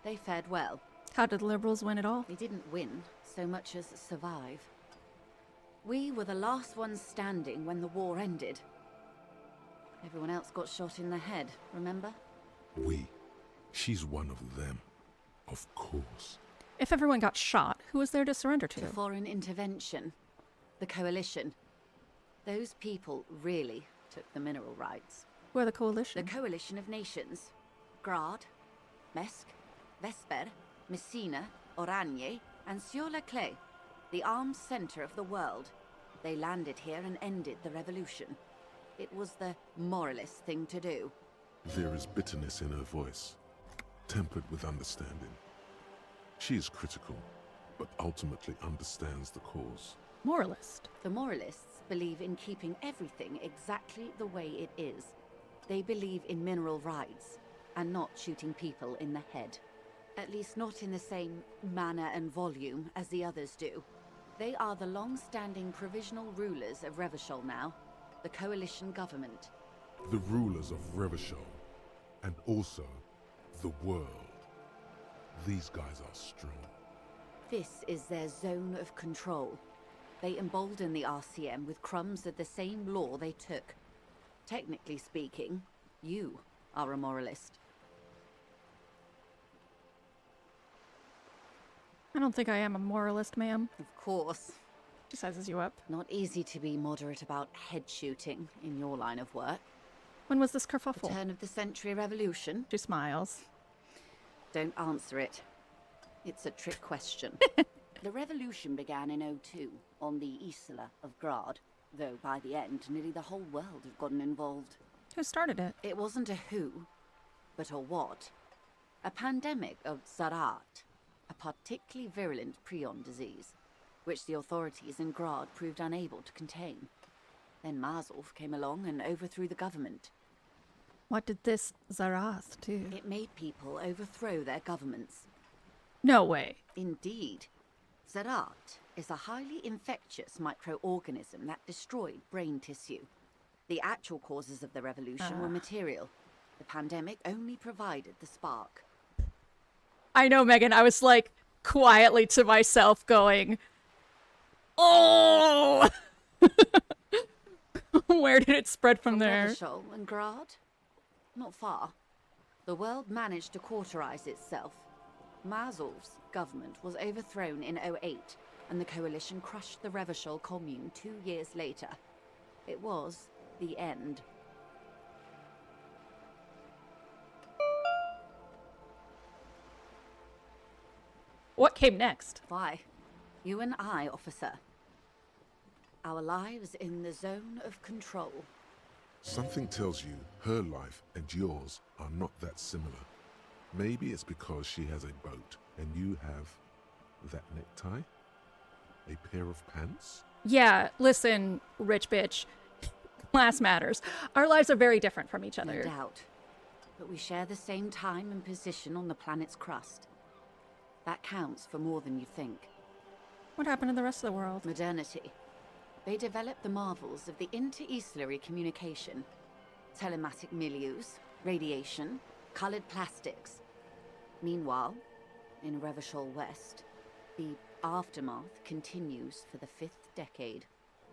They fared well. How did the liberals win it all? They didn't win so much as survive. We were the last ones standing when the war ended. Everyone else got shot in the head, remember? We. She's one of them. Of course. If everyone got shot, who was there to surrender to? To foreign intervention. The coalition. Those people really took the mineral rights. Who are the coalition? The coalition of nations. Grad, Mesk, Vesper, Messina, Oranje, and Sur-la-Clay. The armed center of the world. They landed here and ended the revolution. It was the moralist thing to do. There is bitterness in her voice, tempered with understanding. She is critical, but ultimately understands the cause. Moralist. The moralists believe in keeping everything exactly the way it is. They believe in mineral rights, and not shooting people in the head. At least not in the same manner and volume as the others do. They are the long-standing provisional rulers of Revachol now, the coalition government. The rulers of Revachol, and also the world. These guys are strong. This is their zone of control. They embolden the RCM with crumbs of the same law they took. Technically speaking, you are a moralist. I don't think I am a moralist, ma'am. Of course. She sizes you up. Not easy to be moderate about head shooting in your line of work. When was this kerfuffle? The turn of the century revolution. She smiles. Don't answer it. It's a trick question. The revolution began in '02 on the Isla of Grad, though by the end, nearly the whole world had gotten involved. Who started it? It wasn't a who, but a what. A pandemic of Zarat, a particularly virulent prion disease, which the authorities in Grad proved unable to contain. Then Mazov came along and overthrew the government. What did this Zaraz do? It made people overthrow their governments. No way. Indeed. Zarat is a highly infectious microorganism that destroyed brain tissue. The actual causes of the revolution were material. The pandemic only provided the spark. I know, Megan. I was like quietly to myself going, oh! Where did it spread from there? Revachol and Grad? Not far. The world managed to cauterize itself. Mazov's government was overthrown in '08, and the coalition crushed the Revachol commune 2 years later. It was the end. What came next? Why? You and I, officer. Our lives in the zone of control. Something tells you her life and yours are not that similar. Maybe it's because she has a boat and you have that necktie? A pair of pants? Yeah, listen, rich bitch. Class matters. Our lives are very different from each other. No doubt. But we share the same time and position on the planet's crust. That counts for more than you think. What happened to the rest of the world? Modernity. They developed the marvels of the inter-estellary communication. Telematic milieus, radiation, colored plastics. Meanwhile, in Revachol West, the aftermath continues for the 5th decade.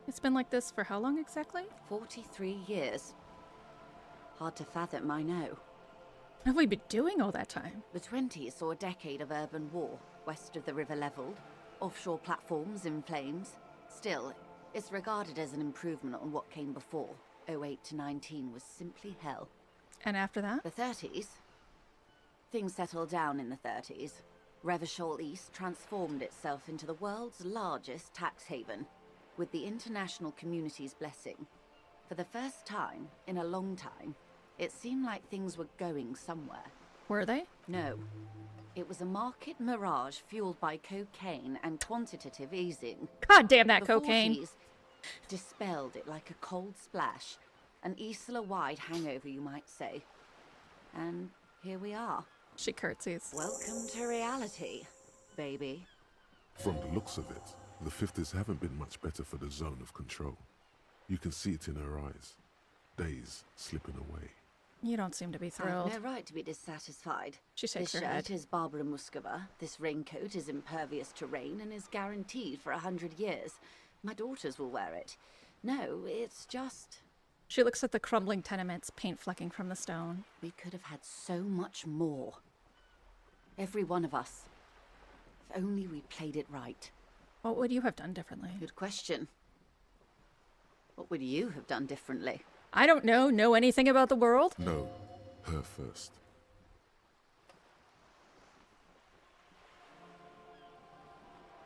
It's been like this for how long exactly? 43 years. Hard to fathom, I know. What have we been doing all that time? The 20s saw a decade of urban war, west of the river leveled, offshore platforms in flames. Still, it's regarded as an improvement on what came before. '08 to '19 was simply hell. And after that? The 30s? Things settled down in the 30s. Revachol East transformed itself into the world's largest tax haven, with the international community's blessing. For the first time in a long time, it seemed like things were going somewhere. Were they? No. It was a market mirage fueled by cocaine and quantitative easing. God damn that The cocaine. 40s dispelled it like a cold splash. An Isla-wide hangover, you might say. And here we are. She curtsies. Welcome to reality, baby. From the looks of it, the 50s haven't been much better for the zone of control. You can see it in her eyes. Days slipping away. You don't seem to be thrilled. I've no right to be dissatisfied. She shakes this her shirt head. is Barbara Muscova. This raincoat is impervious to rain and is guaranteed for 100 years. My daughters will wear it. No, it's just... She looks at the crumbling tenements, paint flecking from the stone. We could have had so much more. Every one of us. If only we played it right. What would you have done differently? Good question. What would you have done differently? I don't know anything about the world? No, her first.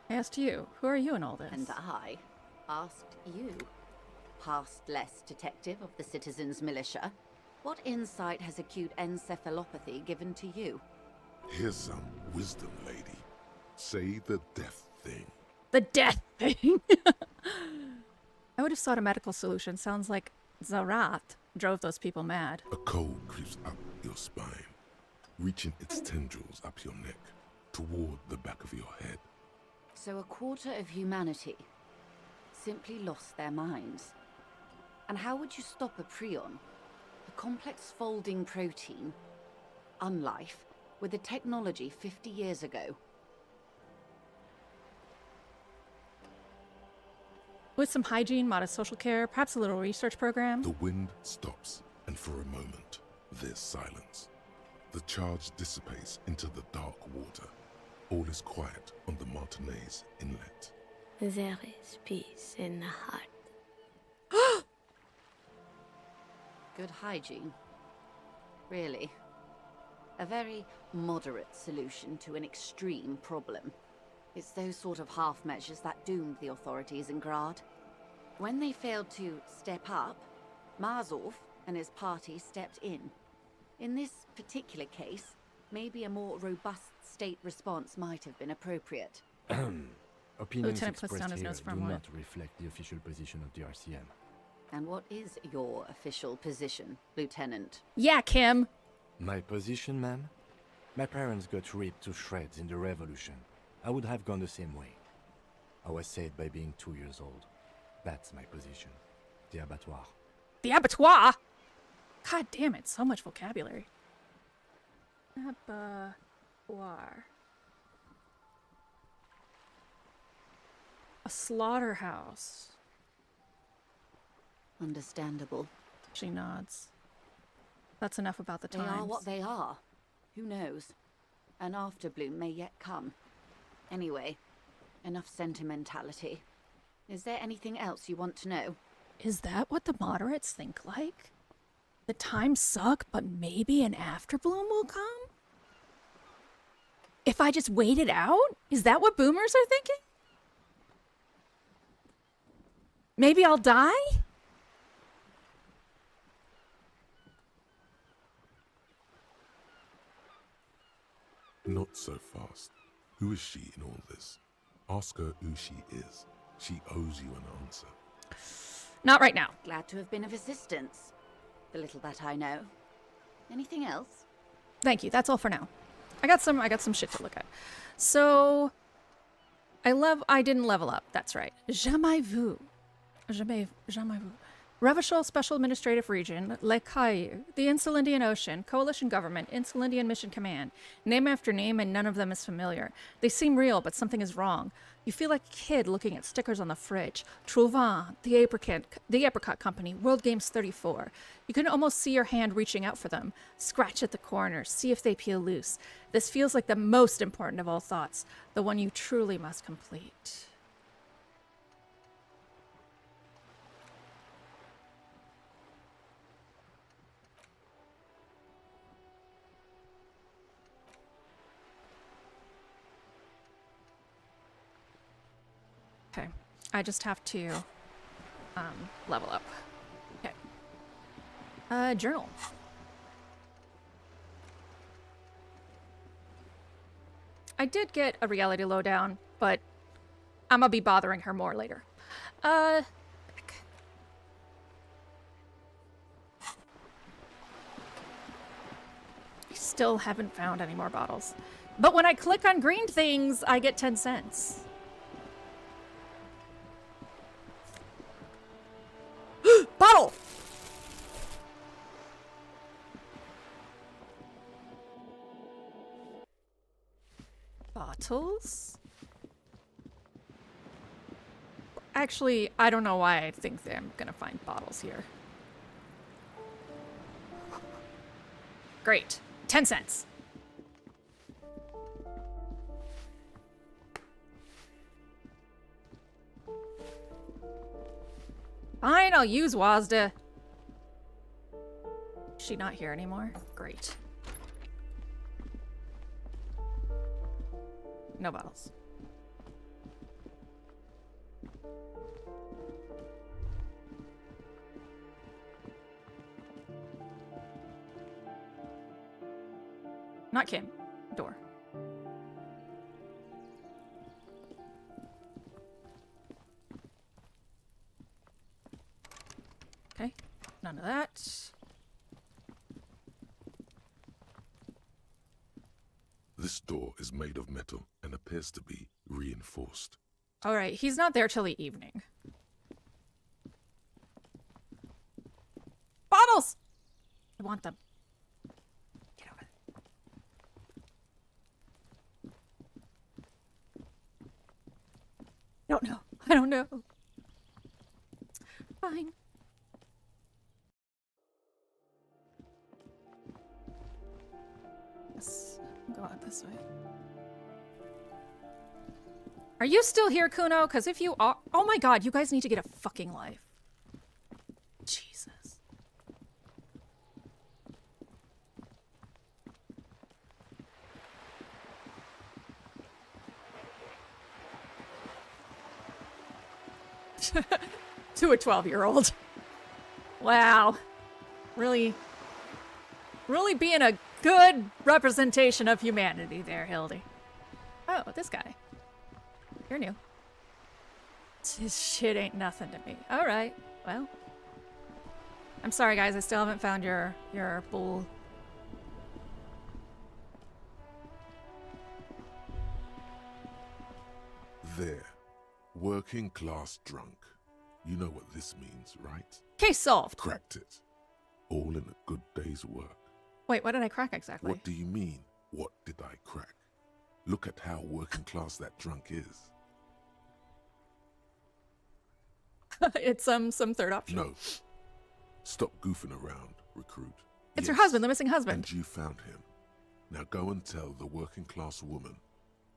I asked you, who are you in all this? And I asked you, past-less detective of the Citizens Militia, what insight has acute encephalopathy given to you? Here's some wisdom, lady. Say the death thing. The death thing? I would have sought a medical solution. Sounds like Zarat drove those people mad. A cold creeps up your spine, reaching its tendrils up your neck, toward the back of your head. So a quarter of humanity simply lost their minds. And how would you stop a prion, a complex folding protein, unlife, with the technology 50 years ago? With some hygiene, modest social care, perhaps a little research program. The wind stops, and for a moment, there's silence. The charge dissipates into the dark water. All is quiet on the Martinez Inlet. There is peace in the heart. Good hygiene. Really. A very moderate solution to an extreme problem. It's those sort of half measures that doomed the authorities in Grad. When they failed to step up, Marzov and his party stepped in. In this particular case, maybe a more robust state response might have been appropriate. Opinions Lieutenant puts expressed down his here notes for a do moment. not reflect the official position of the RCM. And what is your official position, Lieutenant? Yeah, Kim. My position, ma'am? My parents got ripped to shreds in the revolution. I would have gone the same way. I was saved by being 2 years old. That's my position. The abattoir. The abattoir? God damn it, so much vocabulary. Abattoir. A slaughterhouse. Understandable. She nods. That's enough about the They times. are what they are. Who knows? An afterbloom may yet come. Anyway, enough sentimentality. Is there anything else you want to know? Is that what the moderates think like? The times suck, but maybe an afterbloom will come? If I just wait it out? Is that what boomers are thinking? Maybe I'll die? Not so fast. Who is she in all this? Ask her who she is. She owes you an answer. Not right now. Glad to have been of assistance. The little that I know. Anything else? Thank you. That's all for now. I got some shit to look at. So I didn't level up. That's right. Jamais vu. Jamais vu. Revachol Special Administrative Region, Le Caillou, the Insul Indian Ocean, Coalition Government, Insul Indian Mission Command. Name after name, and none of them is familiar. They seem real, but something is wrong. You feel like a kid looking at stickers on the fridge. Trouvant, the Apricot Company, World Games 34. You can almost see your hand reaching out for them. Scratch at the corners, see if they peel loose. This feels like the most important of all thoughts, the one you truly must complete. Okay, I just have to level up. Okay. Journal. I did get a reality lowdown, but I'm gonna be bothering her more later. I still haven't found any more bottles. But when I click on green things, I get 10 cents. Bottle! Bottles? Actually, I don't know why I think that I'm gonna find bottles here. Great. 10 cents. Fine, I'll use Wazda. Is she not here anymore? Great. No bottles. Not Kim. Door. Okay, none of that. This door is made of metal and appears to be reinforced. All right, he's not there till the evening. Bottles! I want them. Get over it. I don't know. I don't know. Fine. Let's go out this way. Are you still here, Kuno? Because if you are... Oh my god, you guys need to get a fucking life. Jesus. To a 12-year-old. Wow. Really being a good representation of humanity there, Hildy. Oh, this guy. You're new. This shit ain't nothing to me. Alright, well. I'm sorry, guys. I still haven't found your bull. There. Working class drunk. You know what this means, right? Case solved. Cracked it. All in a good day's work. Wait, what did I crack exactly? What do you mean, what did I crack? Look at how working class that drunk is. It's some third option. No. Stop goofing around, recruit. It's her husband, the missing husband. And you found him. Now go and tell the working class woman.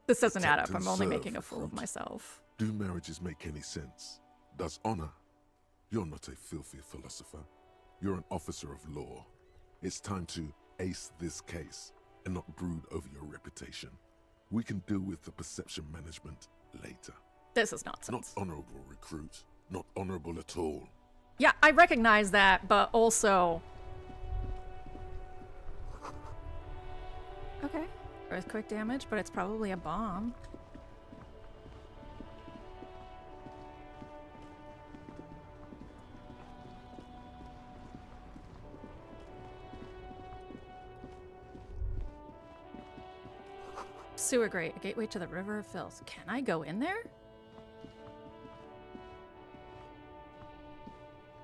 This doesn't add up. Protect I'm and only serve, making a fool of recruit. myself. Do marriages make any sense? Does honor? You're not a filthy philosopher. You're an officer of law. It's time to ace this case and not brood over your reputation. We can deal with the perception management later. This is nonsense. Not honorable, recruit. Not honorable at all. Yeah, I recognize that, but also... Okay. Earthquake damage, but it's probably a bomb. Sewer grate, a gateway to the River of Filth. Can I go in there?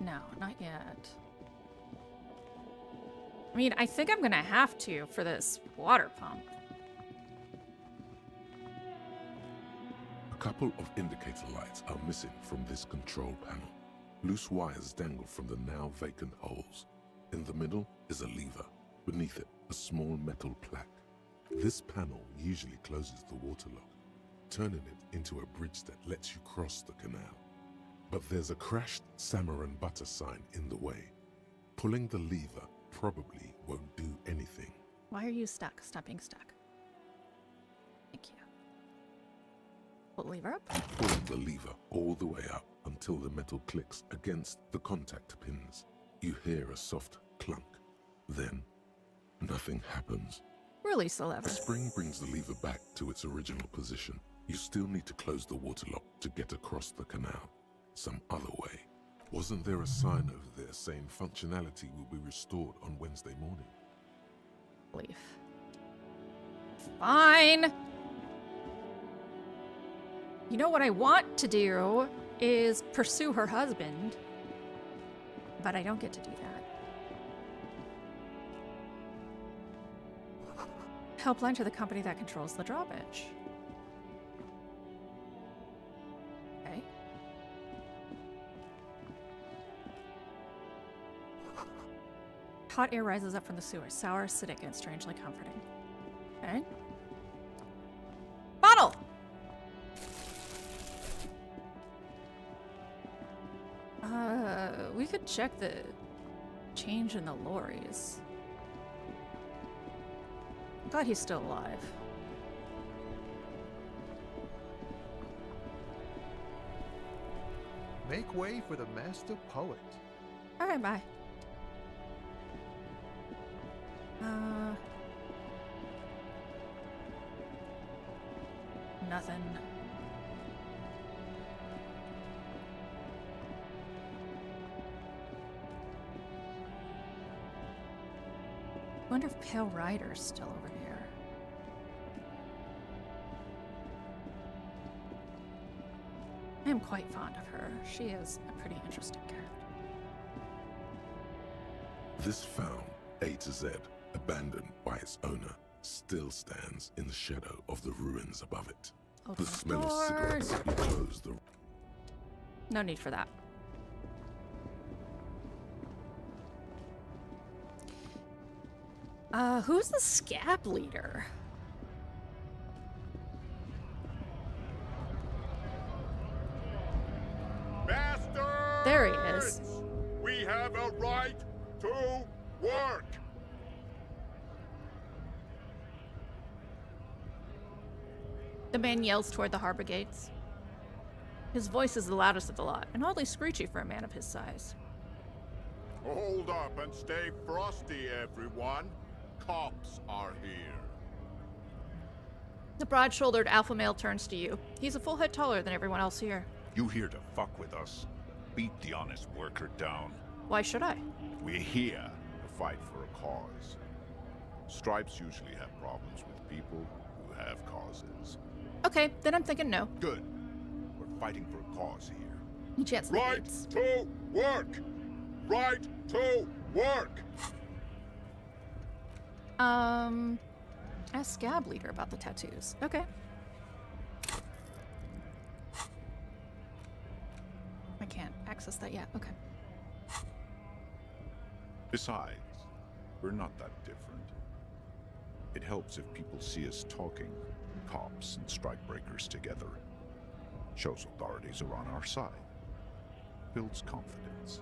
No, not yet. I mean, I think I'm gonna have to for this water pump. A couple of indicator lights are missing from this control panel. Loose wires dangle from the now vacant holes. In the middle is a lever. Beneath it, a small metal plaque. This panel usually closes the water lock, turning it into a bridge that lets you cross the canal. But there's a crashed salmon and butter sign in the way. Pulling the lever probably won't do anything. Why are you stuck? Stop being stuck. Thank you. Pull the lever up? Pull the lever all the way up until the metal clicks against the contact pins. You hear a soft clunk. Then, nothing happens. Release the lever. The spring brings the lever back to its original position. You still need to close the water lock to get across the canal. Some other way. Wasn't there a sign over there saying functionality will be restored on Wednesday morning? Leaf. Fine. You know what I want to do is pursue her husband, but I don't get to do that. Helpline to the company that controls the drawbridge. Okay. Hot air rises up from the sewer, sour, acidic, and strangely comforting. Okay. Bottle! We could check the change in the lorries. I'm glad he's still alive. Make way for the master poet. Alright, bye. Nothing. Wonder if Pale Rider's still over here. I am quite fond of her. She is a pretty interesting character. This found, A to Z, abandoned by its owner, still stands in the shadow of the ruins above it. Open The the smell of doors. cigarettes you close the... No need for that. Who's the scab leader? There he is. We have a right to work. The man yells toward the harbor gates. His voice is the loudest of the lot, and oddly screechy for a man of his size. Hold up and stay frosty, everyone. Cops are here. The broad-shouldered alpha male turns to you. He's a full head taller than everyone else here. You here to fuck with us? Beat the honest worker down. Why should I? We're here to fight for a cause. Stripes usually have problems with people who have causes. Okay, then I'm thinking no. Good. We're fighting for a cause here. He chants right to work. Right to work. Ask Scab Leader about the tattoos. Okay. I can't access that yet. Okay. Besides, we're not that different. It helps if people see us talking, cops and strikebreakers together. Shows authorities are on our side. Builds confidence.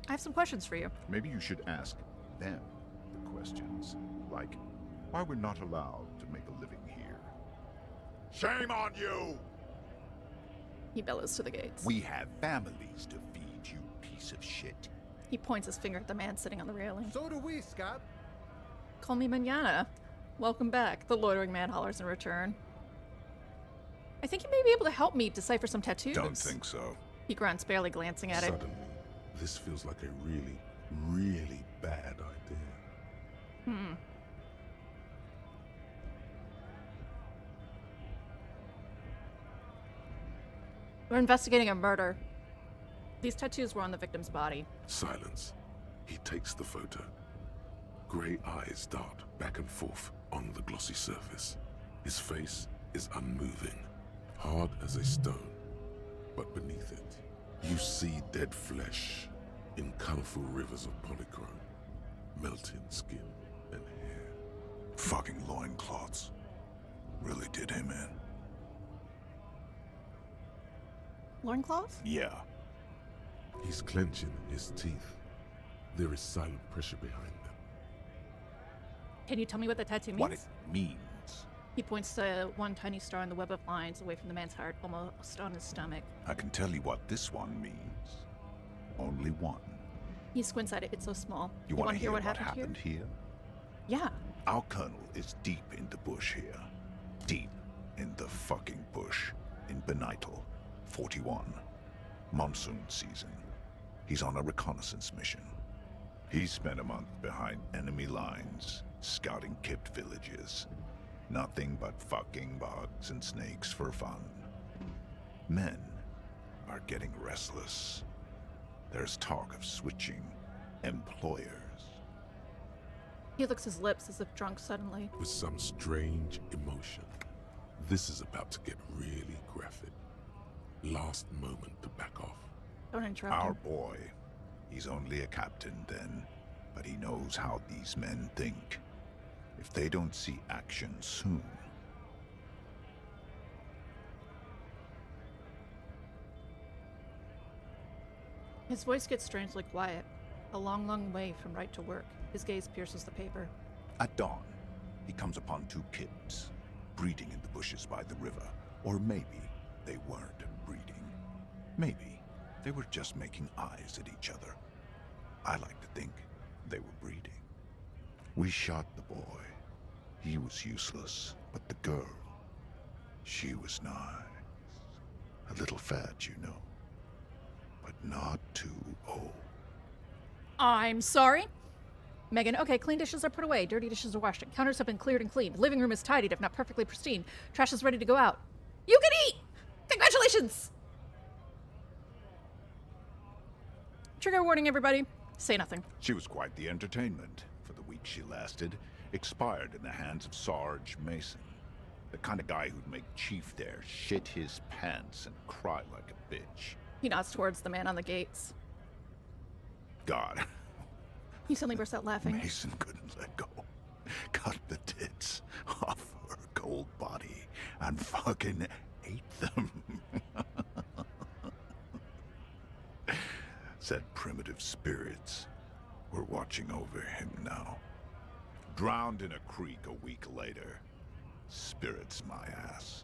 I have some questions for you. Maybe you should ask them the questions, like why we're not allowed to make a living here. Shame on you! He bellows to the gates. We have families to feed, you piece of shit. He points his finger at the man sitting on the railing. So do we, Scott. Call me mañana. Welcome back, the loitering man hollers in return. I think you may be able to help me decipher some tattoos. Don't think so. He grunts, barely glancing at it. Suddenly, this feels like a really, really bad idea. We're investigating a murder. These tattoos were on the victim's body. Silence. He takes the photo. Grey eyes dart back and forth on the glossy surface. His face is unmoving, hard as a stone. But beneath it, you see dead flesh in colorful rivers of polychrome, melting skin and hair. Fucking loincloths. Really did him in. Loincloth? Yeah. He's clenching his teeth. There is silent pressure behind them. Can you tell me what the tattoo means? What it means? He points to one tiny star in the web of lines away from the man's heart, almost on his stomach. I can tell you what this one means. Only one. He squints at it. It's so small. You want to hear what happened here? Yeah. Our colonel is deep in the bush here. Deep in the fucking bush. In Benital, 41. Monsoon season. He's on a reconnaissance mission. He spent a month behind enemy lines, scouting kipped villages. Nothing but fucking bugs and snakes for fun. Men are getting restless. There's talk of switching employers. He licks his lips as if drunk suddenly. With some strange emotion. This is about to get really graphic. Last moment to back off. Don't interrupt Our him. boy. He's only a captain then, but he knows how these men think. If they don't see action soon. His voice gets strangely quiet. A long, long way from right to work. His gaze pierces the paper. At dawn, he comes upon two kids, breeding in the bushes by the river. Or maybe they weren't breeding. Maybe they were just making eyes at each other. I like to think they were breeding. We shot the boy. He was useless, but the girl, she was nice. A little fat, you know, but not too old. I'm sorry? Megan, okay, clean dishes are put away. Dirty dishes are washed. Counters have been cleared and cleaned. Living room is tidied, if not perfectly pristine. Trash is ready to go out. You can eat! Congratulations! Trigger warning, everybody. Say nothing. She was quite the entertainment for the week she lasted. Expired in the hands of Sarge Mason. The kind of guy who'd make Chief there shit his pants and cry like a bitch. He nods towards the man on the gates. God. He suddenly bursts out laughing. Mason couldn't let go. Cut the tits off her cold body and fucking ate them. Said primitive spirits were watching over him now. Drowned in a creek a week later. Spirits my ass.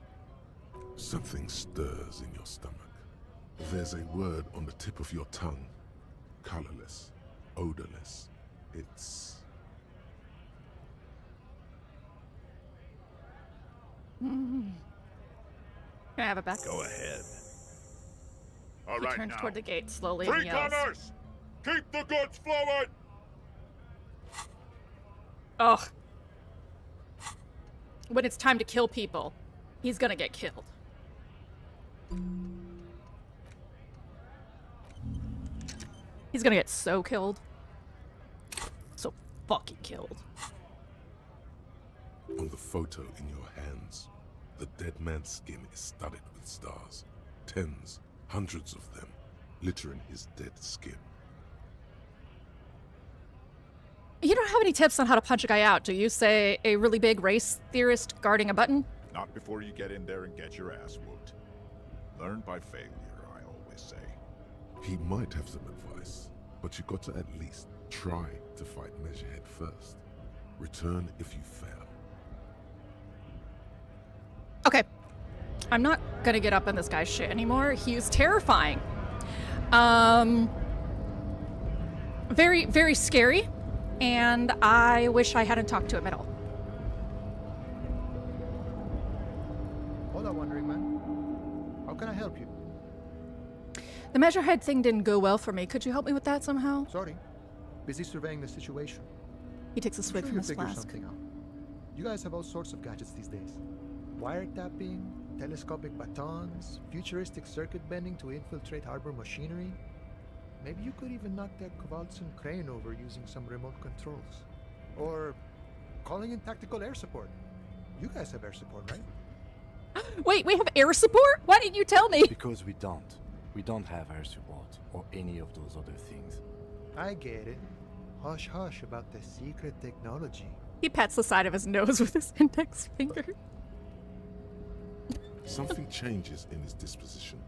Something stirs in your stomach. There's a word on the tip of your tongue. Colorless, odorless. It's... Can I have it back? Go ahead. All He right, turns now. toward the gate slowly and Free yells. commerce! Keep the goods flowing! Ugh. When it's time to kill people, he's gonna get killed. He's gonna get so killed. So fucking killed. On the photo in your hands, the dead man's skin is studded with stars. Tens, hundreds of them, littering his dead skin. You don't have any tips on how to punch a guy out, do you? Say, a really big race theorist guarding a button? Not before you get in there and get your ass whooped. Learn by failure, I always say. He might have some advice, but you got to at least try to fight Measurehead first. Return if you fail. Okay. I'm not gonna get up on this guy's shit anymore. He's terrifying. Very, very scary. And I wish I hadn't talked to him at all. Hola, Wandering Man. How can I help you? The Measurehead thing didn't go well for me. Could you help me with that somehow? Sorry. Busy surveying the situation. He takes a swig I'm from sure his you'll figure flask. something out. You guys have all sorts of gadgets these days. Wiretapping, telescopic batons, futuristic circuit bending to infiltrate harbor machinery. Maybe you could even knock that Kowalson crane over using some remote controls. Or calling in tactical air support. You guys have air support, right? Wait, we have air support? Why didn't you tell me? Because we don't. We don't have air support or any of those other things. I get it. Hush hush about the secret technology. He pats the side of his nose with his index finger. Something changes in his disposition.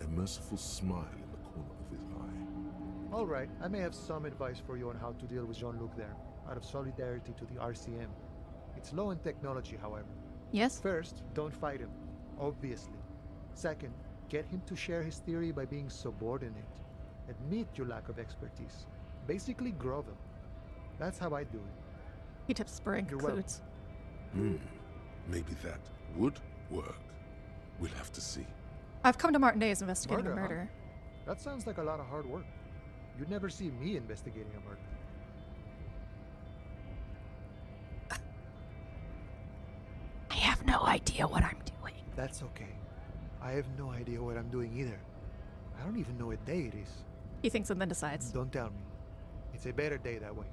A merciful smile in the corner of his eye. All right, I may have some advice for you on how to deal with Jean-Luc there, out of solidarity to the RCM. It's low in technology, however. Yes? First, don't fight him, obviously. Second, get him to share his theory by being subordinate. Admit your lack of expertise. Basically grovel. That's how I do it. He tips spur and You're concludes. Maybe that would work. We'll have to see. I've come to Martinez investigating a Murder, huh? murder. That sounds like a lot of hard work. You'd never see me investigating a murder. I have no idea what I'm doing. That's okay. I have no idea what I'm doing either. I don't even know what day it is. He thinks and then decides. Don't tell me. It's a better day that way.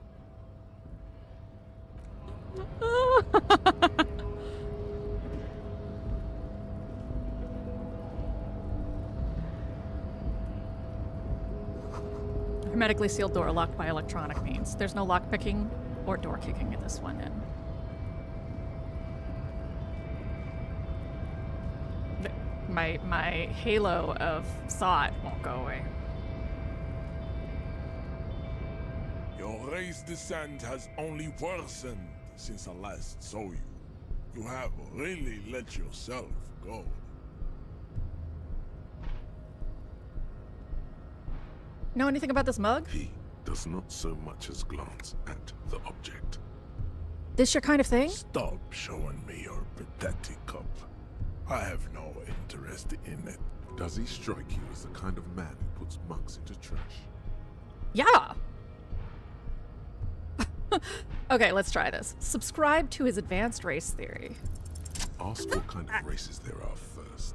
Hermetically sealed door locked by electronic means. There's no lock picking or door kicking in this one. And my halo of thought won't go away. Your race descent has only worsened since I last saw you. You have really let yourself go. Know anything about this mug? He does not so much as glance at the object. This your kind of thing? Stop showing me your pathetic cup. I have no interest in it. Does he strike you as the kind of man who puts mugs into trash? Yeah. Okay, let's try this. Subscribe to his advanced race theory. Ask what kind of races there are first.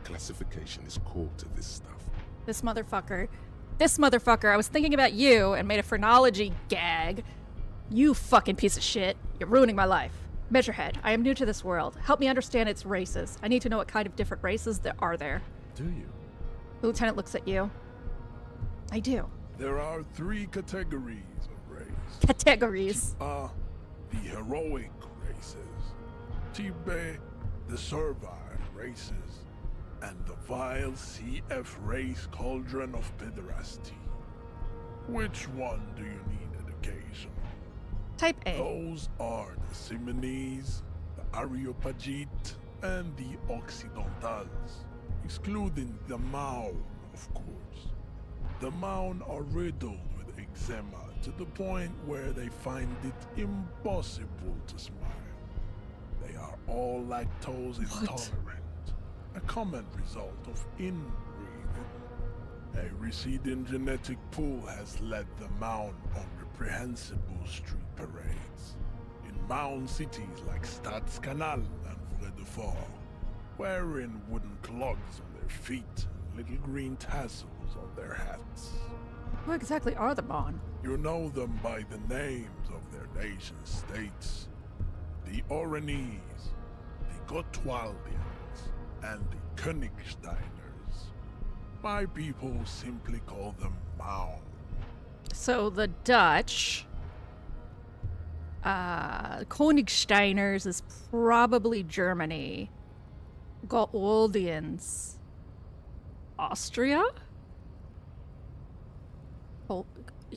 Classification is core to this stuff. This motherfucker, I was thinking about you and made a phrenology gag. You fucking piece of shit. You're ruining my life. Measurehead, I am new to this world. Help me understand its races. I need to know what kind of different races there are there. Do you? The lieutenant looks at you. I do. There are 3 categories of race. Categories. The heroic races. Tibe, the servile races. And the vile CF race cauldron of pederasty. Which one do you need education on? Type A. Those are the Simonese, the Areopagites, and the Occidentals, excluding the Maun, of course. The Maun are riddled with eczema to the point where they find it impossible to smile. They are all lactose intolerant, a common result of inbreeding. A receding genetic pool has led the Maun on reprehensible street parades. In Maun cities like Stadskanal and Vredefort, wearing wooden clogs on their feet and little green tassels on their hats. Who exactly are the Maun? You know them by the names of their nation-states. The Oranese, the Gotwaldians, and the Königsteiners. My people simply call them Maun. So the Dutch, Königsteiners is probably Germany. Gotwaldians, Austria? Oh,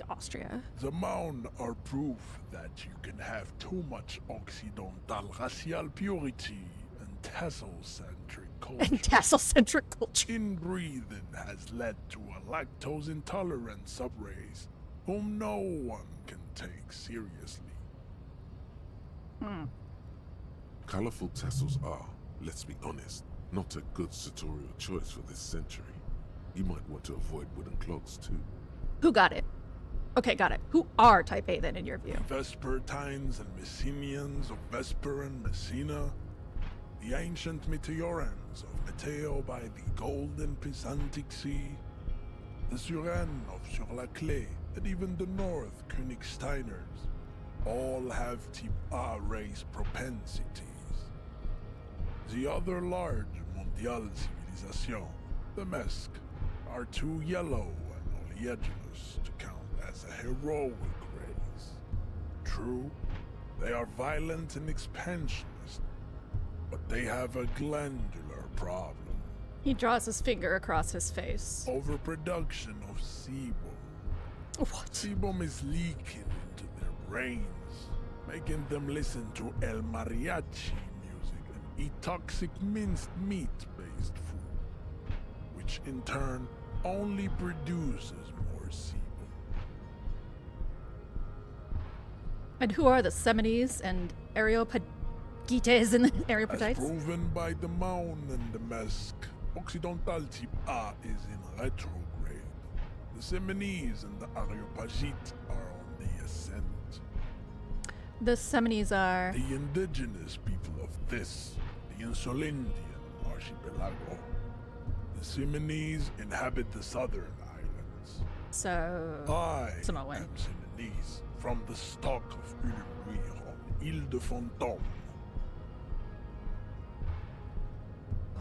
Austria. The Maun are proof that you can have too much Occidental racial purity and tassel-centric culture. And tassel-centric culture. Inbreeding has led to a lactose-intolerant subrace whom no one can take seriously. Colorful tassels are, let's be honest, not a good sartorial choice for this century. You might want to avoid wooden clogs too. Who got it? Okay, got it. Who are Type A then, in your view? Vespertines and Messenians of Vesper and Messina, the ancient Meteorans of Meteo by the golden Pisantic Sea, the Suren of Sur-la-Clé, and even the North Königsteiners, all have Type A race propensities. The other large Mondial civilization, the Mesk, are too yellow and oleaginous to count as a heroic race. True, they are violent and expansionist, but they have a glandular problem. He draws his finger across his face. Overproduction of sebum. What? Sebum is leaking into their brains, making them listen to El Mariachi music and eat toxic minced meat-based food, which in turn only produces more sebum. And who are the Semones and Areopagites and As Areopagites? proven by the Maun and the Mesk, Occidental Type A is in retrograde. The Semonese and the Areopagites are on the ascent. The Semones are... The indigenous people of this, the Insulindian archipelago. The Semonese inhabit the southern islands. So... I Samoan. am Semonese, from the stock of Ullumbuir on Ile de Fantôme.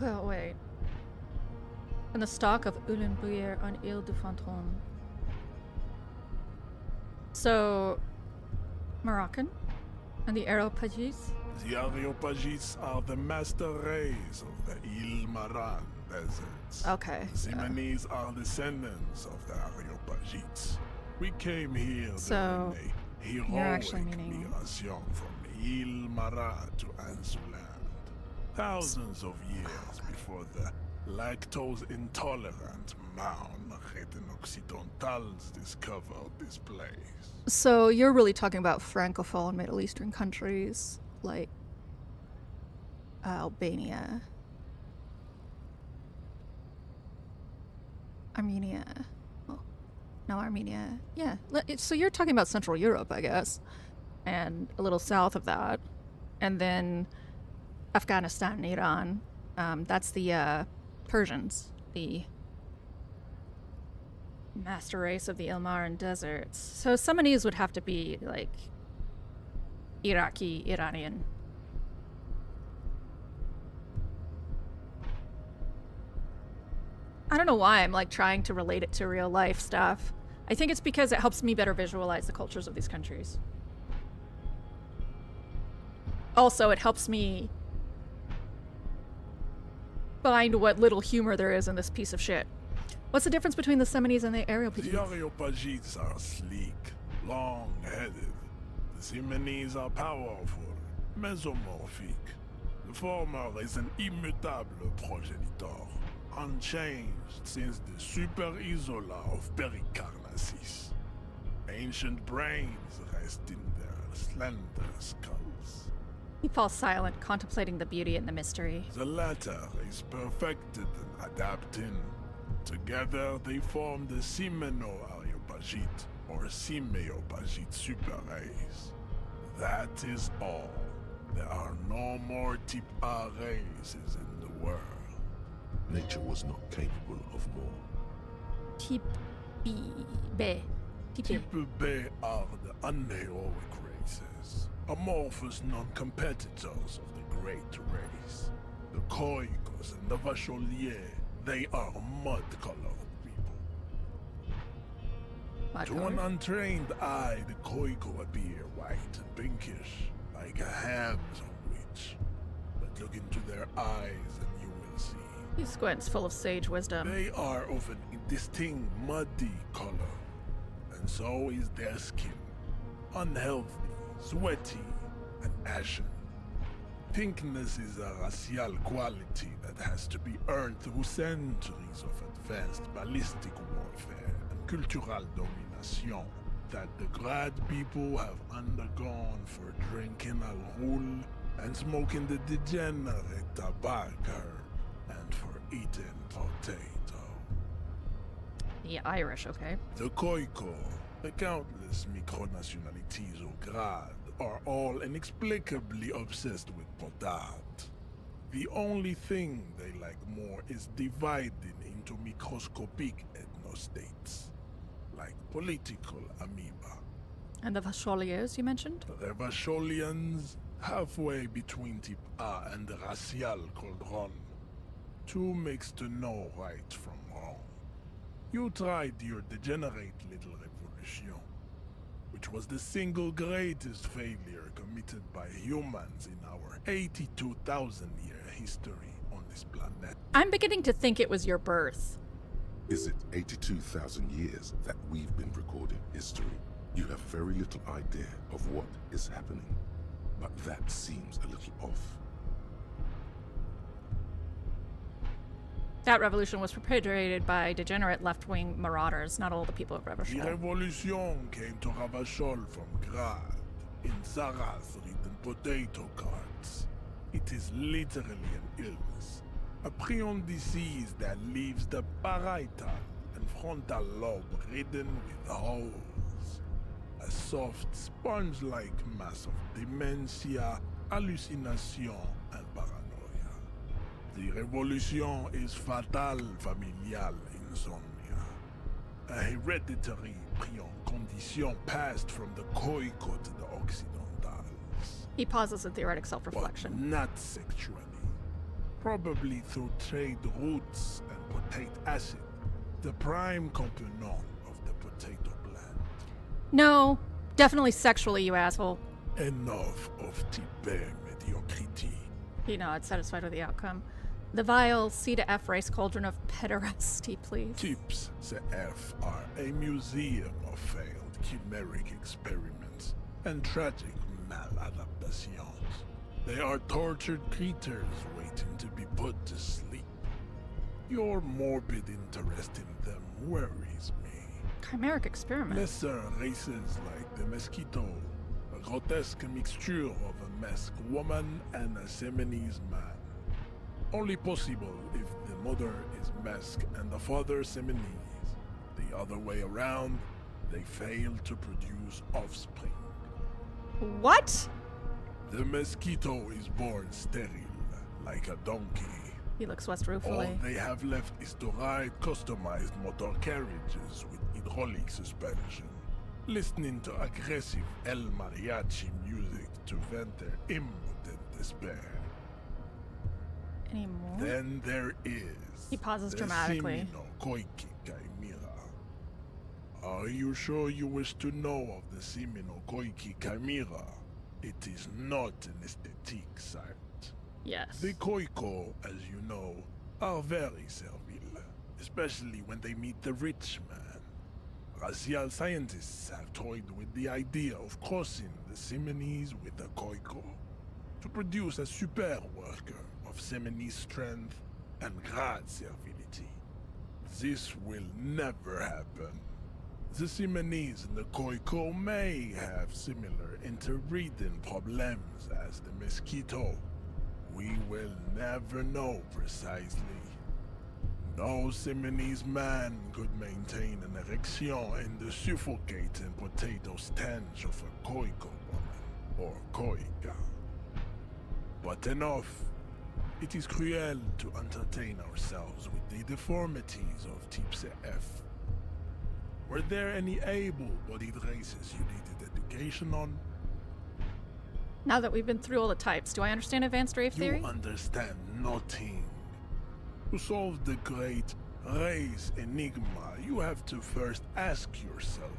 Well, wait. And the stock of Ullumbuir on Ile de Fantôme. So... Moroccan? And the Areopagites? The Areopagites are the master race of the Ile Maran deserts. Okay. The Semonese are descendants of the Areopagites. We came here So, during a you're actually heroic meaning... migration from Ile Maran to Ansuland. Thousands of years before the lactose-intolerant Maun Occidentals discovered this place. So you're really talking about Francophone Middle Eastern countries like Albania, Armenia. Oh, no, Armenia. Yeah. So you're talking about Central Europe, I guess, and a little south of that, and then Afghanistan and Iran. That's the Persians, the master race of the Ilmaran deserts. So Semonese would have to be like Iraqi, Iranian. I don't know why I'm like trying to relate it to real life stuff. I think it's because it helps me better visualize the cultures of these countries. Also, it helps me find what little humor there is in this piece of shit. What's the difference between the Semines and the Areopagites? The Areopagites are sleek, long-headed. The Semines are powerful, mesomorphic. The former is an immutable progenitor, unchanged since the Super Isola of Pericarnassus. Ancient brains rest in their slender skulls. He falls silent, contemplating the beauty and the mystery. The latter is perfected and adapting. Together they form the Semeno-Areopagite, or Simeopagite superrace. That is all. There are no more type A races in the world. Nature was not capable of more. Type B. Type B are the unheroic races, amorphous non-competitors of the great race. The Koikos and the Vacholiers, they are mud-colored people. To an untrained eye, the Koiko appear white and pinkish, like a ham sandwich. But look into their eyes and you will see. He squints, full of sage wisdom. They are of an indistinct muddy color, and so is their skin. Unhealthy, sweaty, and ashen. Pinkness is a racial quality that has to be earned through centuries of advanced ballistic warfare and cultural domination that the Grad people have undergone for drinking alcohol and smoking the degenerate tobacco and for eating potato. The Irish, okay. The Koiko, the countless micronationalities of Grad, are all inexplicably obsessed with potat. The only thing they like more is dividing into microscopic ethnostates, like political amoeba. And the Vacholiers you mentioned? The Vacholians, halfway between type A and the racial cauldron. Two makes to know right from wrong. You tried your degenerate little revolution, which was the single greatest failure committed by humans in our 82,000-year history on this planet. I'm beginning to think it was your birth. Is it 82,000 years that we've been recording history? You have very little idea of what is happening, but that seems a little off. That revolution was perpetrated by degenerate left-wing marauders, not all the people of The Revachol. revolution came to Ravachol from Grad, in Zaraz-ridden potato carts. It is literally an illness, a prion disease that leaves the parietal and frontal lobe ridden with holes. A soft, sponge-like mass of dementia, hallucination, and paranoia. The revolution is fatal familial insomnia, a hereditary prion condition passed from the Koiko to the Occidentals. He pauses in theoretic self-reflection. But not sexually. Probably through trade routes and potate acid, the prime component of the potato plant. No, definitely sexually, you asshole. Enough of type mediocrity. He nods, satisfied with the outcome. The vile C to F race cauldron of pederasty, please. Types CF are a museum of failed chimeric experiments and tragic maladaptations. They are tortured creatures waiting to be put to sleep. Your morbid interest in them worries me. Chimeric experiment. Lesser races like the mosquito, a grotesque mixture of a masked woman and a Seminese man. Only possible if the mother is masked and the father Seminese. The other way around, they fail to produce offspring. What? The mosquito is born sterile, like a donkey. He looks west ruefully. All they have left is to ride customized motor carriages with hydraulic suspension, listening to aggressive El Mariachi music to vent their impotent despair. Any more? Then there is... He pauses the dramatically. Simino Koiki Chimera. Are you sure you wish to know of the Simino Koiki Chimera? It is not an aesthetic site. Yes. The Koiko, as you know, are very servile, especially when they meet the rich man. Racial scientists have toyed with the idea of crossing the Seminese with the Koiko to produce a super worker of Seminese strength and great servility. This will never happen. The Seminese and the Koiko may have similar interbreeding problems as the mosquito. We will never know precisely. No Seminese man could maintain an erection in the suffocating potato stench of a Koiko woman or Koika. But enough. It is cruel to entertain ourselves with the deformities of Type F. Were there any able-bodied races you needed education on? Now that we've been through all the types, do I understand advanced rave theory? You understand nothing. To solve the great race enigma, you have to first ask yourself,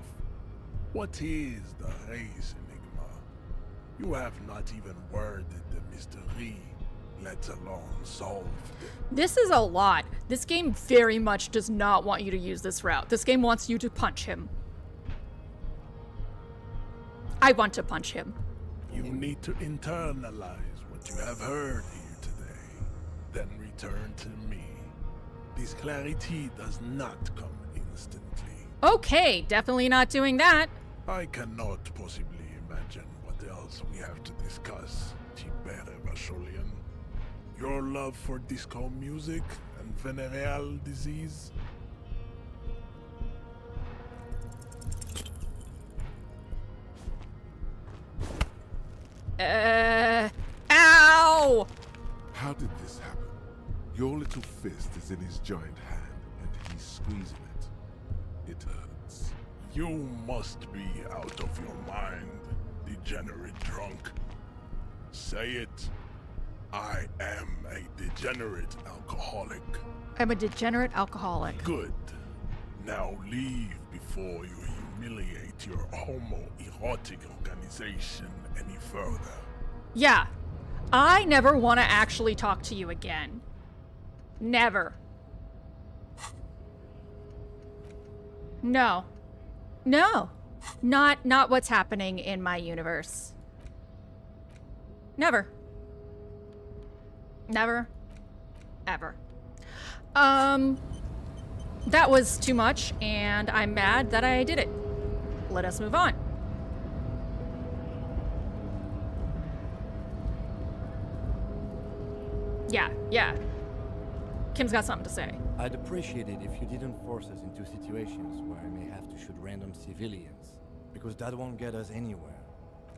what is the race enigma? You have not even worded the mystery, let alone solved it. This is a lot. This game very much does not want you to use this route. This game wants you to punch him. I want to punch him. You need to internalize what you have heard here today, then return to me. This clarity does not come instantly. Okay, definitely not doing that. I cannot possibly imagine what else we have to discuss, Tibere Vacholian. Your love for disco music and venereal disease? Ow! How did this happen? Your little fist is in his giant hand, and he's squeezing it. It hurts. You must be out of your mind, degenerate drunk. Say it. I am a degenerate alcoholic. I'm a degenerate alcoholic. Good. Now leave before you humiliate your homoerotic organization any further. Yeah. I never want to actually talk to you again. Never. No. No. Not what's happening in my universe. Never. Never. Ever. That was too much, and I'm mad that I did it. Let us move on. Yeah. Kim's got something to say. I'd appreciate it if you didn't force us into situations where I may have to shoot random civilians, because that won't get us anywhere.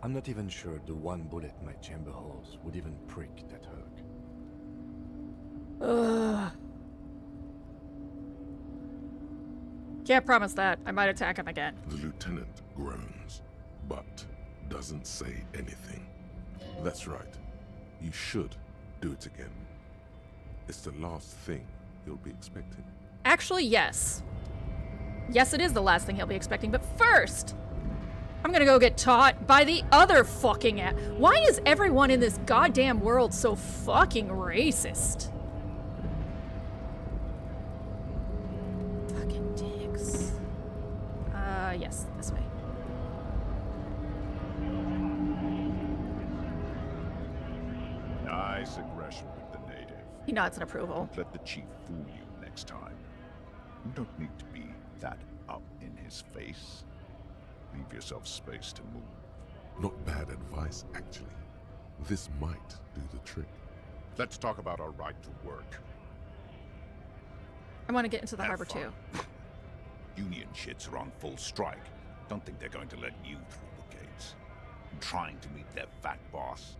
I'm not even sure the one bullet my chamber holds would even prick that hurt. Ugh. Can't promise that. I might attack him again. The lieutenant groans, but doesn't say anything. That's right. You should do it again. It's the last thing he'll be expecting. Actually, yes. Yes, it is the last thing he'll be expecting, but first, I'm gonna go get taught by the other fucking Why is everyone in this goddamn world so fucking racist? Fucking dicks. Yes, this way. Nice aggression with the native. He nods in approval. Don't let the chief fool you next time. You don't need to be that up in his face. Leave yourself space to move. Not bad advice, actually. This might do the trick. Let's talk about our right to work. I want to get into the harbor too. Union shits are on full strike. Don't think they're going to let you through the gates. I'm trying to meet their fat boss.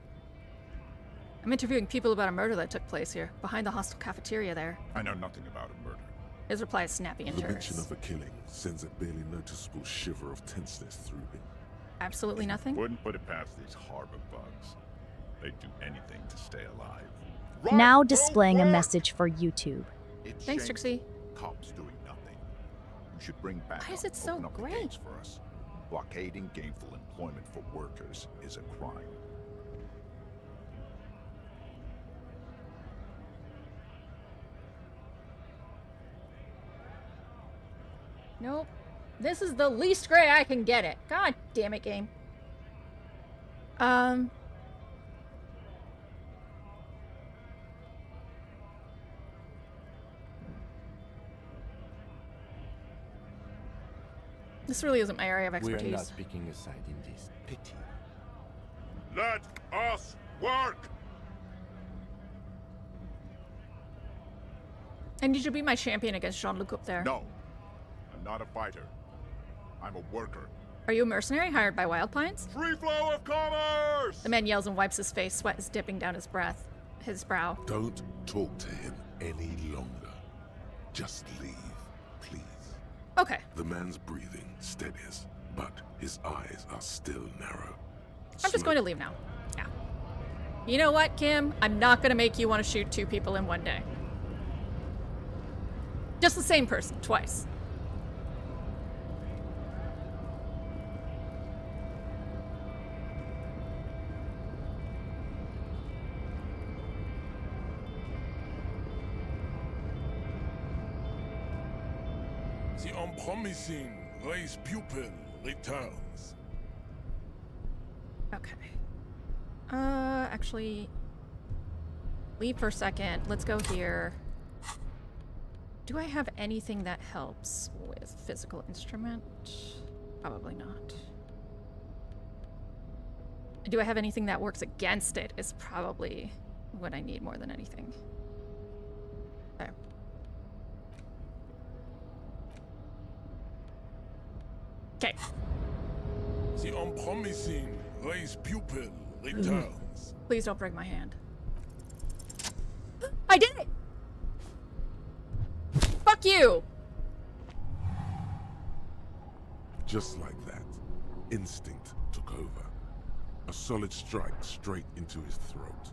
I'm interviewing people about a murder that took place here, behind the hostel cafeteria there. I know nothing about a murder. His reply is snappy and The mention terse. of a killing sends a barely noticeable shiver of tenseness through him. Absolutely nothing? Wouldn't put it past these harbor bugs. They'd do anything to stay alive. Now displaying a message for YouTube. It's Thanks, shameful. Trixie. Cops doing nothing. You should bring back Why is it so open up the great? gates for us. Blockading gainful employment for workers is a crime. Nope. This is the least gray I can get it. God damn it, game. This really isn't my area of expertise. We are not speaking aside in this. Pity. Let us work! I need you to be my champion against Jean-Luc up there. No, I'm not a fighter. I'm a worker. Are you a mercenary hired by Wild Pines? Free flow of commerce! The man yells and wipes his face. Sweat is dipping down his brow. Don't talk to him any longer. Just leave, please. Okay. The man's breathing steadies, but his eyes are still narrow. I'm just going to leave now. Yeah. You know what, Kim? I'm not going to make you want to shoot 2 people in one day. Just the same person, twice. The unpromising raised pupil returns. Okay. Actually, leave for a second. Let's go here. Do I have anything that helps with physical instrument? Probably not. Do I have anything that works against it is probably what I need more than anything. There. Okay. The unpromising raised pupil returns. Please don't break my hand. I did it! Fuck you! Just like that, instinct took over. A solid strike straight into his throat,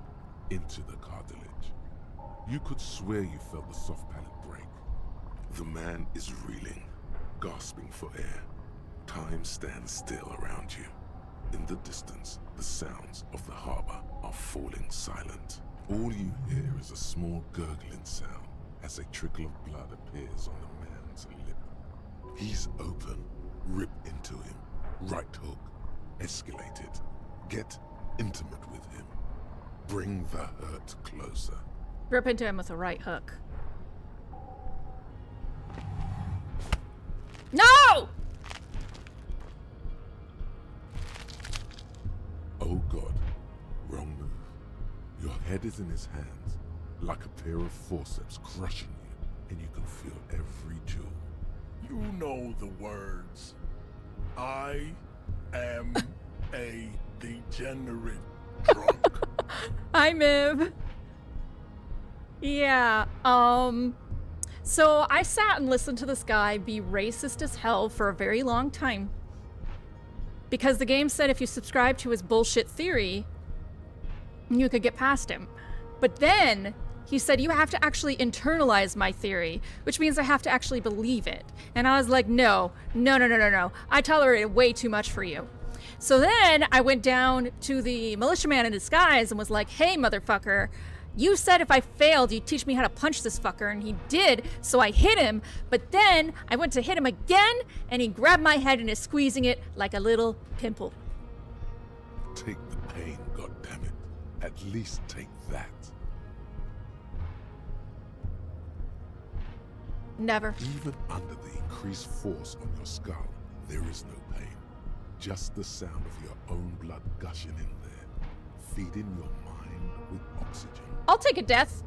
into the cartilage. You could swear you felt the soft palate break. The man is reeling, gasping for air. Time stands still around you. In the distance, the sounds of the harbor are falling silent. All you hear is a small gurgling sound as a trickle of blood appears on the man's lip. He's open. Rip into him. Right hook. Escalate it. Get intimate with him. Bring the hurt closer. Rip into him with a right hook. No! Oh God. Wrong move. Your head is in his hands, like a pair of forceps crushing you, and you can feel every jewel. You know the words. I am a degenerate drunk. Hi, Miv. Yeah, so I sat and listened to this guy be racist as hell for a very long time. Because the game said if you subscribe to his bullshit theory, you could get past him. But then he said you have to actually internalize my theory, which means I have to actually believe it. And I was like, no. I tolerated way too much for you. So then I went down to the militiaman in disguise and was like, hey, motherfucker, you said if I failed, you'd teach me how to punch this fucker, and he did, so I hit him, but then I went to hit him again, and he grabbed my head and is squeezing it like a little pimple. Take the pain, goddammit. At least take that. Never. Even under the increased force on your skull, there is no pain. Just the sound of your own blood gushing in there, feeding your mind with oxygen. I'll take a death.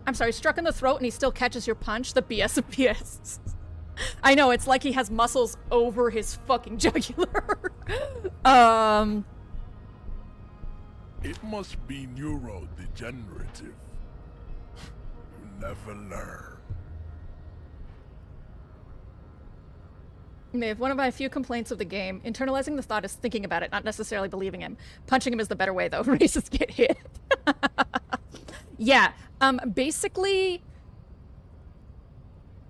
I'm sorry, struck in the throat and he still catches your punch? The BS of BS. I know, it's like he has muscles over his fucking jugular. It must be neurodegenerative. You never learn. Miv, one of my few complaints of the game, internalizing the thought is thinking about it, not necessarily believing him. Punching him is the better way, though. Racists get hit. Yeah, basically,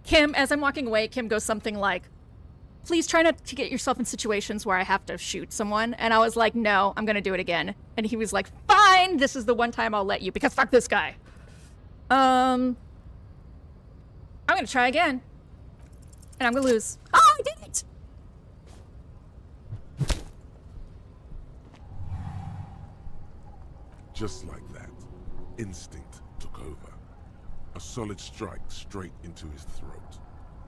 Kim, as I'm walking away, Kim goes something like, please try not to get yourself in situations where I have to shoot someone. And I was like, no, I'm going to do it again. And he was like, fine, this is the one time I'll let you, because fuck this guy. I'm going to try again. And I'm going to lose. Oh! did it! Just like that, instinct took over. A solid strike straight into his throat,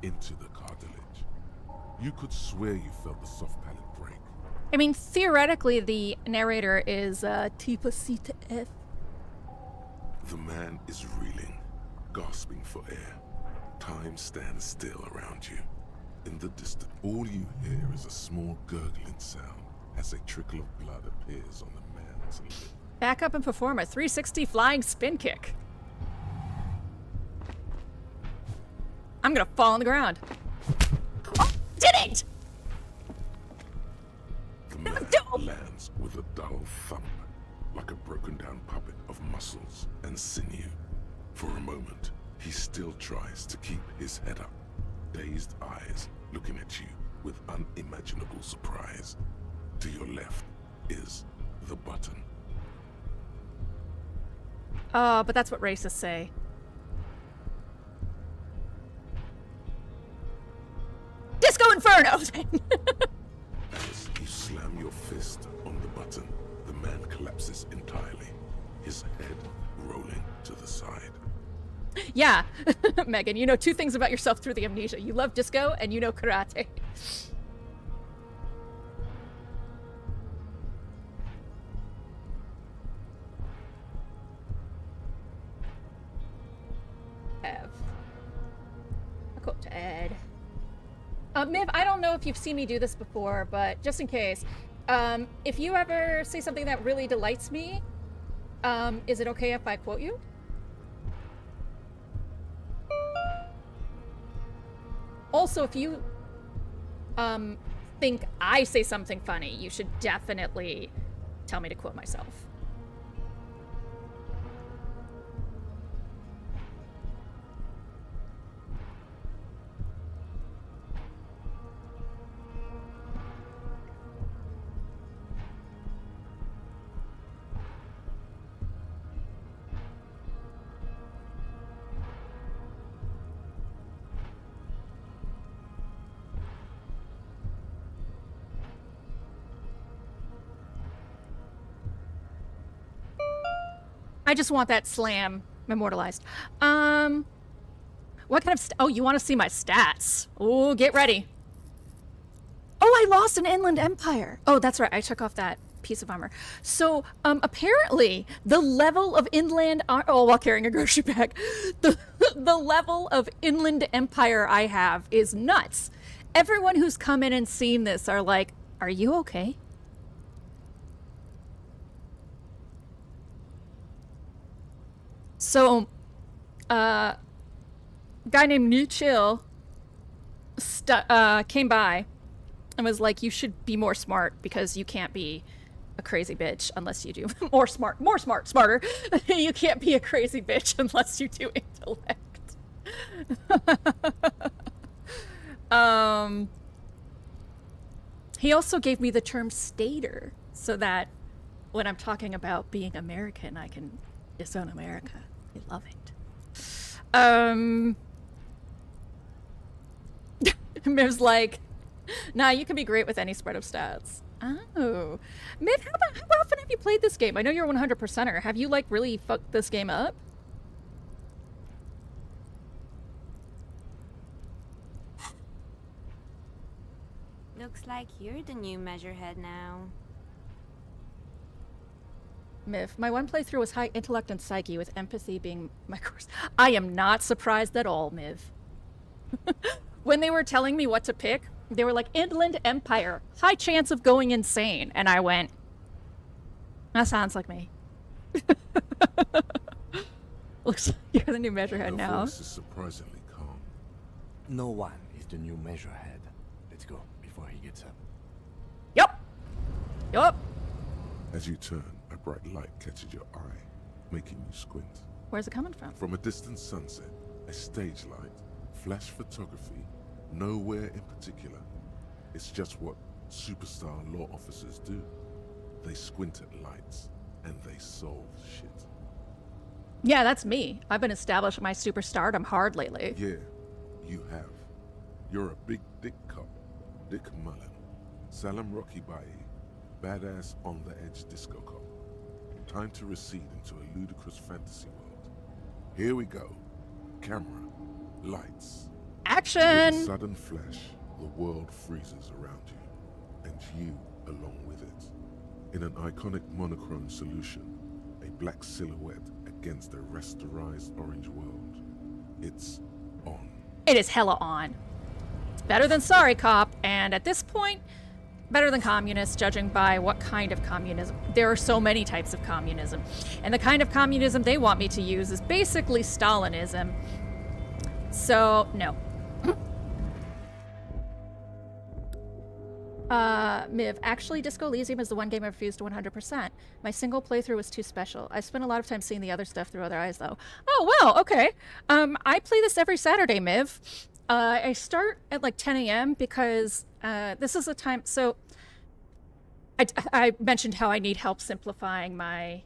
into the cartilage. You could swear you felt the soft palate break. I mean, theoretically, the narrator is Tifa Sita F. The man is reeling, gasping for air. Time stands still around you. In the distance, all you hear is a small gurgling sound as a trickle of blood appears on the man's lip. Back up and perform a 360 flying spin kick. I'm gonna fall on the ground. Oh, did it! The man lands with a dull thump, like a broken down puppet of muscles and sinew. For a moment, he still tries to keep his head up, dazed eyes looking at you with unimaginable surprise. To your left is the button. But that's what racists say. Disco Inferno! As you slam your fist on the button, the man collapses entirely, his head rolling to the side. Yeah, Megan, you know 2 things about yourself through the amnesia. You love disco and you know karate. Have a quote to add. Miv, I don't know if you've seen me do this before, but just in case, if you ever say something that really delights me, is it okay if I quote you? Also, if you think I say something funny, you should definitely tell me to quote myself. I just want that slam immortalized. What kind of oh, you want to see my stats? Oh, get ready. Oh, I lost an Inland Empire. Oh, that's right. I took off that piece of armor. So, apparently, the level of inland while carrying a grocery bag, the level of Inland Empire I have is nuts. Everyone who's come in and seen this are like, "Are you okay?" So, guy named New Chill came by and was like, you should be more smart because you can't be a crazy bitch unless you do smarter. You can't be a crazy bitch unless you do intellect. He also gave me the term stater so that when I'm talking about being American, I can disown America. I love it. Miv's like, nah, you can be great with any spread of stats. Oh. Miv, how often have you played this game? I know you're a 100%er. Have you, like, really fucked this game up? Looks like you're the new measurehead now. Miv, my one playthrough was high intellect and psyche, with empathy being my course. I am not surprised at all, Miv. When they were telling me what to pick, they were like, Inland Empire, high chance of going insane. And I went, that sounds like me. Looks like you're the new measurehead now. Voice is surprisingly calm. No one is the new measurehead. Let's go before he gets up. Yup. As you turn, a bright light catches your eye, making you squint. Where's it coming from? From a distant sunset, a stage light, flash photography, nowhere in particular. It's just what superstar law officers do. They squint at lights, and they solve shit. Yeah, that's me. I've been establishing my superstardom hard lately. Yeah, you have. You're a big dick cop Dick Mullen, Salam Rocky Bai, badass on-the-edge disco cop. Time to recede into a ludicrous fantasy world. Here we go. Camera, lights. Action! With a sudden flash, the world freezes around you, and you along with it. In an iconic monochrome solution, a black silhouette against a rasterized orange world. It's on. It is hella on. It's better than Sorry Cop, and at this point, better than communist, judging by what kind of communism. There are so many types of communism. And the kind of communism they want me to use is basically Stalinism. So, no. Miv, actually Disco Elysium is the one game I refused 100%. My single playthrough was too special. I spent a lot of time seeing the other stuff through other eyes, though. Oh, wow, okay. I play this every Saturday, Miv. I start at like 10 a.m. because this is a time... So, I mentioned how I need help simplifying my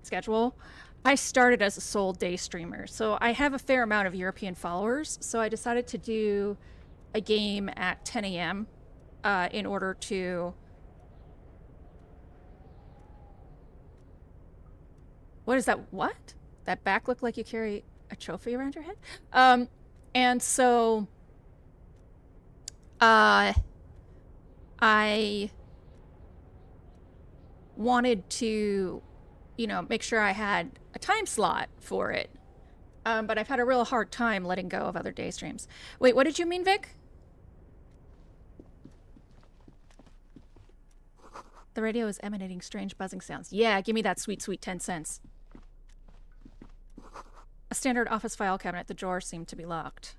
schedule. I started as a sole day streamer, so I have a fair amount of European followers, so I decided to do a game at 10 a.m. In order to... What is that? What? That back look like you carry a trophy around your head? And so... I wanted to, you know, make sure I had a time slot for it. But I've had a real hard time letting go of other day streams. Wait, what did you mean, Vic? The radio is emanating strange buzzing sounds. Yeah, give me that sweet, sweet 10 cents. A standard office file cabinet. The drawer seemed to be locked.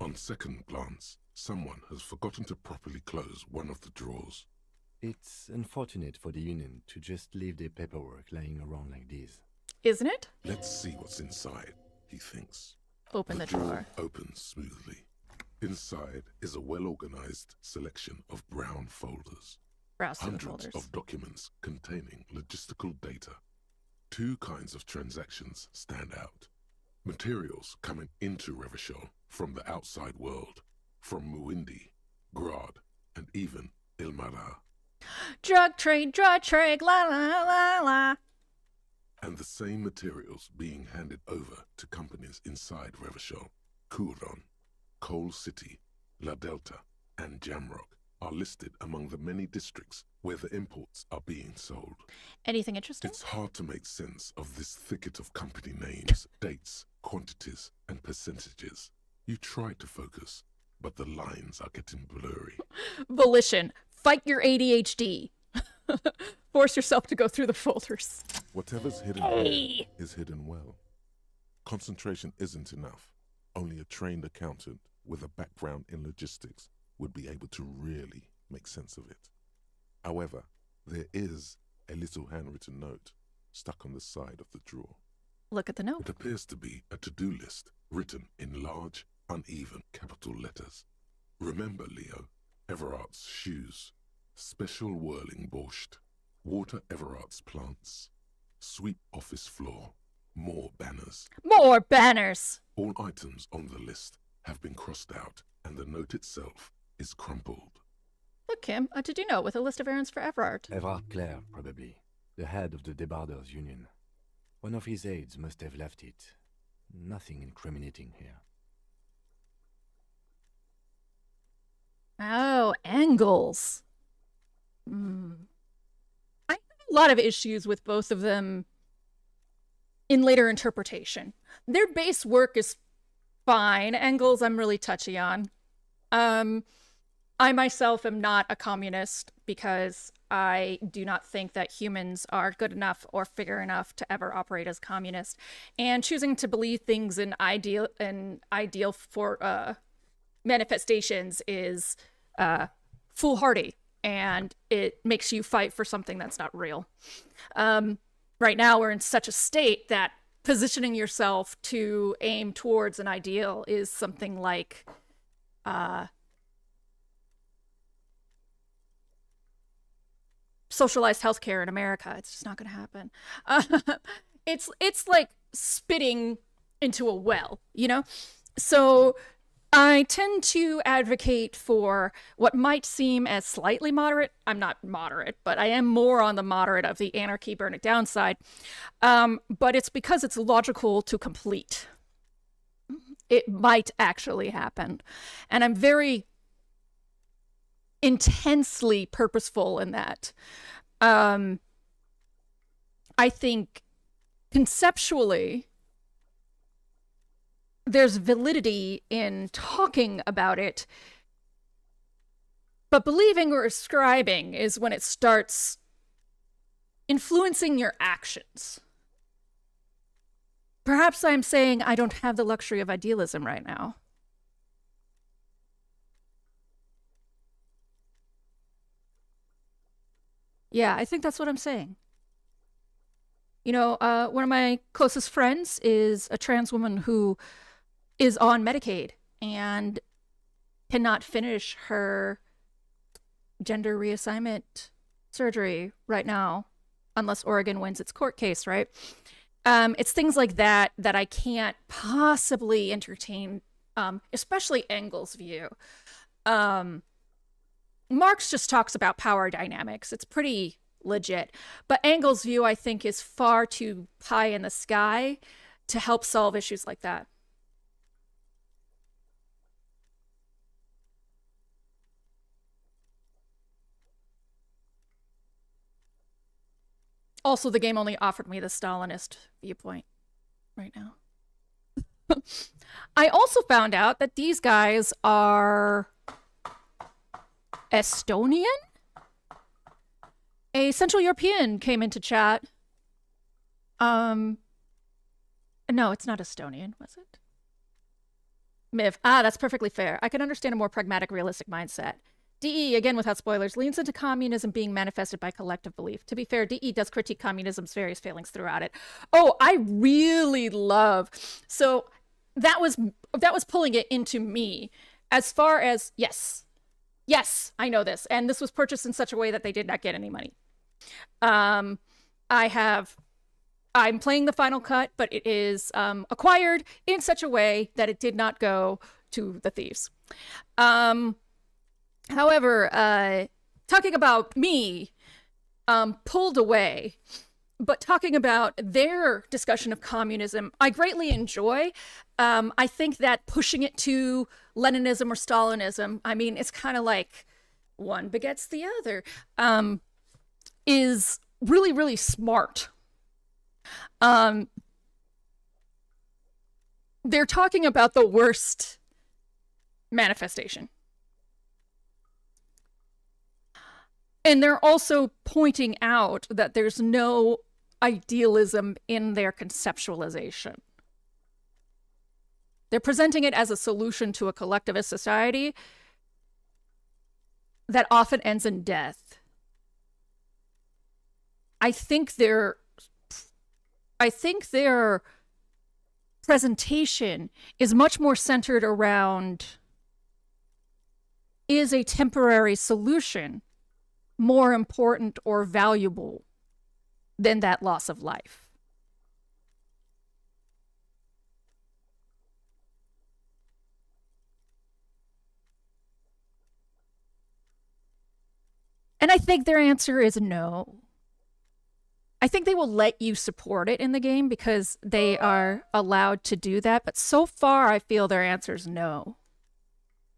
On second glance, someone has forgotten to properly close one of the drawers. It's unfortunate for the Union to just leave their paperwork lying around like this. Isn't it? Let's see what's inside, he thinks. Open the drawer. Opens smoothly. Inside is a well-organized selection of brown folders. Hundreds of documents containing logistical data. Two kinds of transactions stand out. Materials coming into Revachol from the outside world, from Muindi, Grad, and even Ilmara. Drug trade, la la la la. And the same materials being handed over to companies inside Revachol, Kuron, Coal City, La Delta, and Jamrock are listed among the many districts where the imports are being sold. Anything interesting? It's hard to make sense of this thicket of company names, dates, quantities, and percentages. You try to focus, but the lines are getting blurry. Volition. Fight your ADHD. Force yourself to go through the folders. Whatever's hidden here is hidden well. Concentration isn't enough. Only a trained accountant with a background in logistics would be able to really make sense of it. However, there is a little handwritten note stuck on the side of the drawer. Look at the note. It appears to be a to-do list written in large, uneven capital letters. Remember, Leo, Everart's shoes, special whirling borscht, water Everart's plants, sweep office floor, more banners. More banners! All items on the list have been crossed out, and the note itself is crumpled. Look, Kim, a to-do note with a list of errands for Everard. Everard Clare, probably. The head of the Debarders Union. One of his aides must have left it. Nothing incriminating here. Oh, Engels. I have a lot of issues with both of them in later interpretation. Their base work is fine. Engels, I'm really touchy on. I myself am not a communist because I do not think that humans are good enough or figure enough to ever operate as communist. And choosing to believe things in ideal for manifestations is foolhardy, and it makes you fight for something that's not real. Right now, we're in such a state that positioning yourself to aim towards an ideal is something like socialized healthcare in America. It's just not going to happen. It's like spitting into a well, you know? So I tend to advocate for what might seem as slightly moderate. I'm not moderate, but I am more on the moderate of the anarchy burn it down side. But it's because it's logical to complete. It might actually happen. And I'm very intensely purposeful in that. I think conceptually, there's validity in talking about it, but believing or ascribing is when it starts influencing your actions. Perhaps I'm saying I don't have the luxury of idealism right now. Yeah, I think that's what I'm saying. You know, one of my closest friends is a trans woman who is on Medicaid and cannot finish her gender reassignment surgery right now unless Oregon wins its court case, right? It's things like that that I can't possibly entertain, especially Engel's view. Marx just talks about power dynamics. It's pretty legit. But Engel's view, I think, is far too pie in the sky to help solve issues like that. Also, the game only offered me the Stalinist viewpoint right now. I also found out that these guys are Estonian? A Central European came into chat. No, it's not Estonian, was it? Miv. That's perfectly fair. I can understand a more pragmatic, realistic mindset. DE, again without spoilers, leans into communism being manifested by collective belief. To be fair, DE does critique communism's various failings throughout it. Oh, I really love... So that was pulling it into me. As far as... Yes, I know this. And this was purchased in such a way that they did not get any money. I'm playing the final cut, but it is acquired in such a way that it did not go to the thieves. However, talking about me, pulled away, but talking about their discussion of communism, I greatly enjoy. I think that pushing it to Leninism or Stalinism, I mean, it's kind of like one begets the other, is really, really smart. They're talking about the worst manifestation. And they're also pointing out that there's no idealism in their conceptualization. They're presenting it as a solution to a collectivist society that often ends in death. I think their presentation is much more centered around, is a temporary solution more important or valuable than that loss of life? And I think their answer is no. I think they will let you support it in the game because they are allowed to do that. But so far, I feel their answer is no.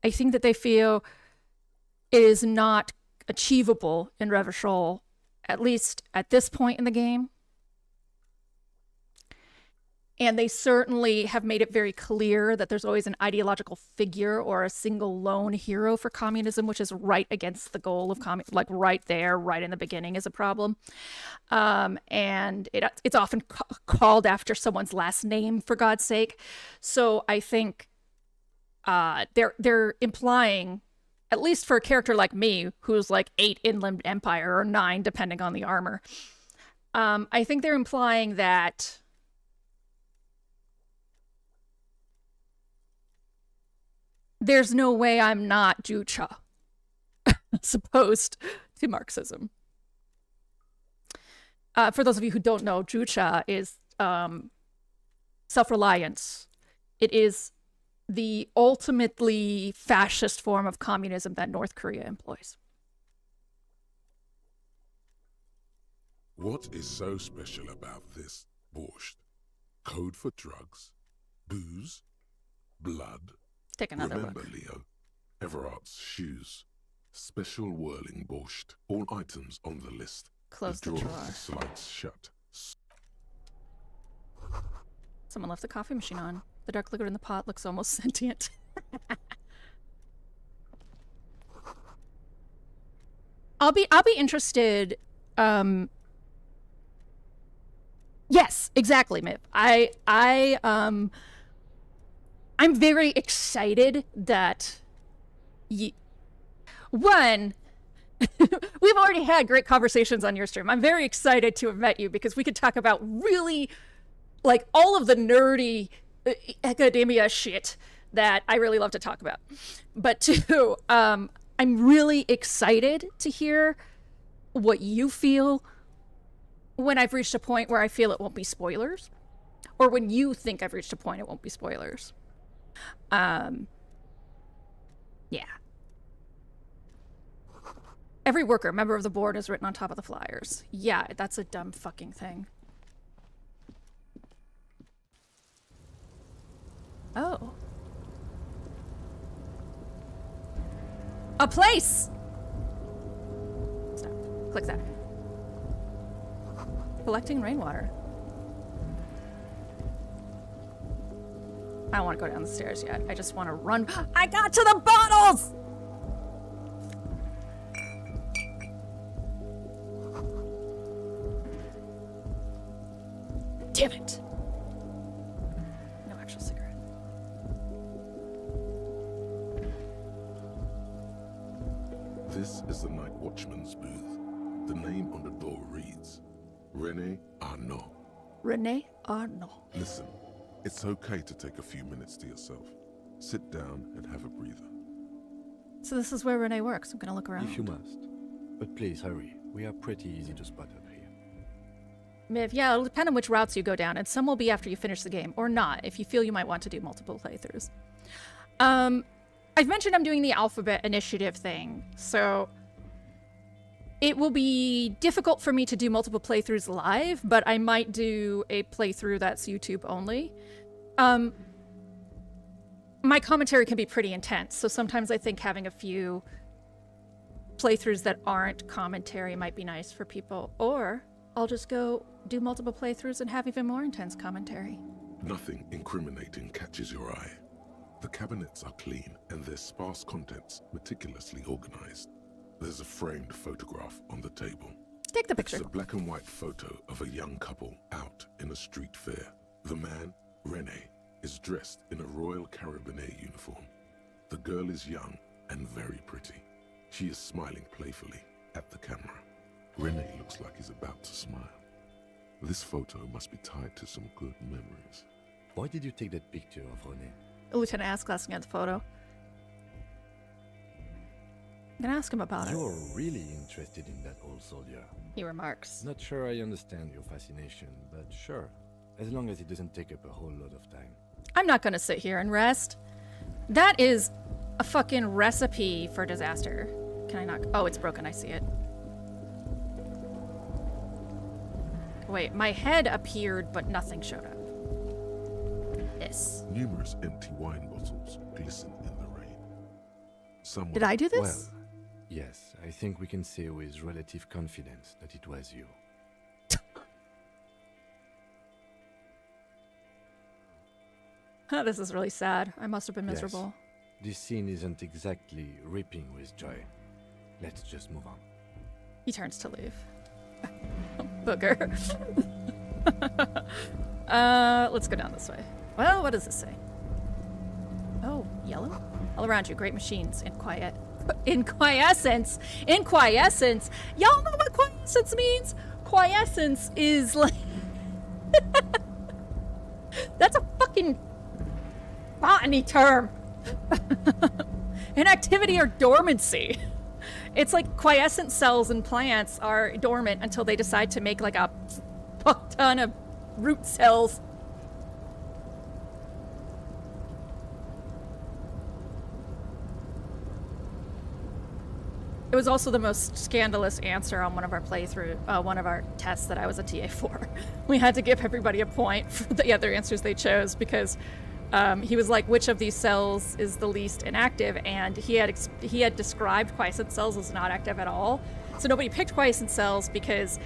I think that they feel it is not achievable in Revachol, at least at this point in the game. And they certainly have made it very clear that there's always an ideological figure or a single lone hero for communism, which is right against the goal of communism, like right there, right in the beginning is a problem. And it's often called after someone's last name, for God's sake. So I think they're implying, at least for a character like me, who's like 8 Inland Empire or 9, depending on the armor, I think they're implying that there's no way I'm not Jucha, as opposed to Marxism. For those of you who don't know, Jucha is self-reliance. It is the ultimately fascist form of communism that North Korea employs. What is so special about this borscht? Code for drugs, booze, blood. Take another Remember, look. Leo, Everard's shoes. Special whirling borscht. All items on the list. Close the drawer. Slides shut. Someone left the coffee machine on. The dark liquid in the pot looks almost sentient. I'll be interested. Yes, exactly, Mip. I'm very excited that one, we've already had great conversations on your stream. I'm very excited to have met you because we could talk about really, like, all of the nerdy academia shit that I really love to talk about. But two, I'm really excited to hear what you feel when I've reached a point where I feel it won't be spoilers, or when you think I've reached a point it won't be spoilers. Yeah. Every worker, member of the board, is written on top of the flyers. Yeah, that's a dumb fucking thing. Oh. A place! Stop. Click that. Collecting rainwater. I don't want to go down the stairs yet. I just want to run. I got to the bottles! Damn it. No actual cigarette. This is the night watchman's booth. The name on the door reads René Arnaud. René Arnaud. Listen, it's okay to take a few minutes to yourself. Sit down and have a breather. So this is where René works. I'm gonna look around. If you must. But please hurry. We are pretty easy to spot up here. Miv, yeah, it'll depend on which routes you go down, and some will be after you finish the game, or not, if you feel you might want to do multiple playthroughs. I've mentioned I'm doing the Alphabet Initiative thing, so it will be difficult for me to do multiple playthroughs live, but I might do a playthrough that's YouTube only. My commentary can be pretty intense, so sometimes I think having a few playthroughs that aren't commentary might be nice for people, or I'll just go do multiple playthroughs and have even more intense commentary. Nothing incriminating catches your eye. The cabinets are clean and their sparse contents meticulously organized. There's a framed photograph on the table. Take the picture. It's a black and white photo of a young couple out in a street fair. The man, René, is dressed in a Royal Carabinier uniform. The girl is young and very pretty. She is smiling playfully at the camera. René looks like he's about to smile. This photo must be tied to some good memories. Why did you take that picture of René? Lieutenant asks, glancing at the photo. I'm gonna ask him about it. You're really interested in that old soldier. He remarks. Not sure I understand your fascination, but sure. As long as it doesn't take up a whole lot of time. I'm not gonna sit here and rest. That is a fucking recipe for disaster. Can I knock? Oh, it's broken. I see it. Wait, my head appeared, but nothing showed up. This. Numerous empty wine bottles glisten in the rain. Someone... Did I do this? Well, yes, I think we can say with relative confidence that it was you. This is really sad. I must have been miserable. Yes. This scene isn't exactly ripping with joy. Let's just move on. He turns to leave. Booger. Let's go down this way. Well, what does this say? Oh, yellow? All around you, great machines in quiet. In quiescence! In quiescence! Y'all know what quiescence means? Quiescence is like... That's a fucking botany term. Inactivity or dormancy. It's like quiescent cells in plants are dormant until they decide to make like a fuck ton of root cells. It was also the most scandalous answer on one of our one of our tests that I was a TA for. We had to give everybody a point for the other answers they chose because he was like, which of these cells is the least inactive? And he had described quiescent cells as not active at all. So nobody picked quiescent cells because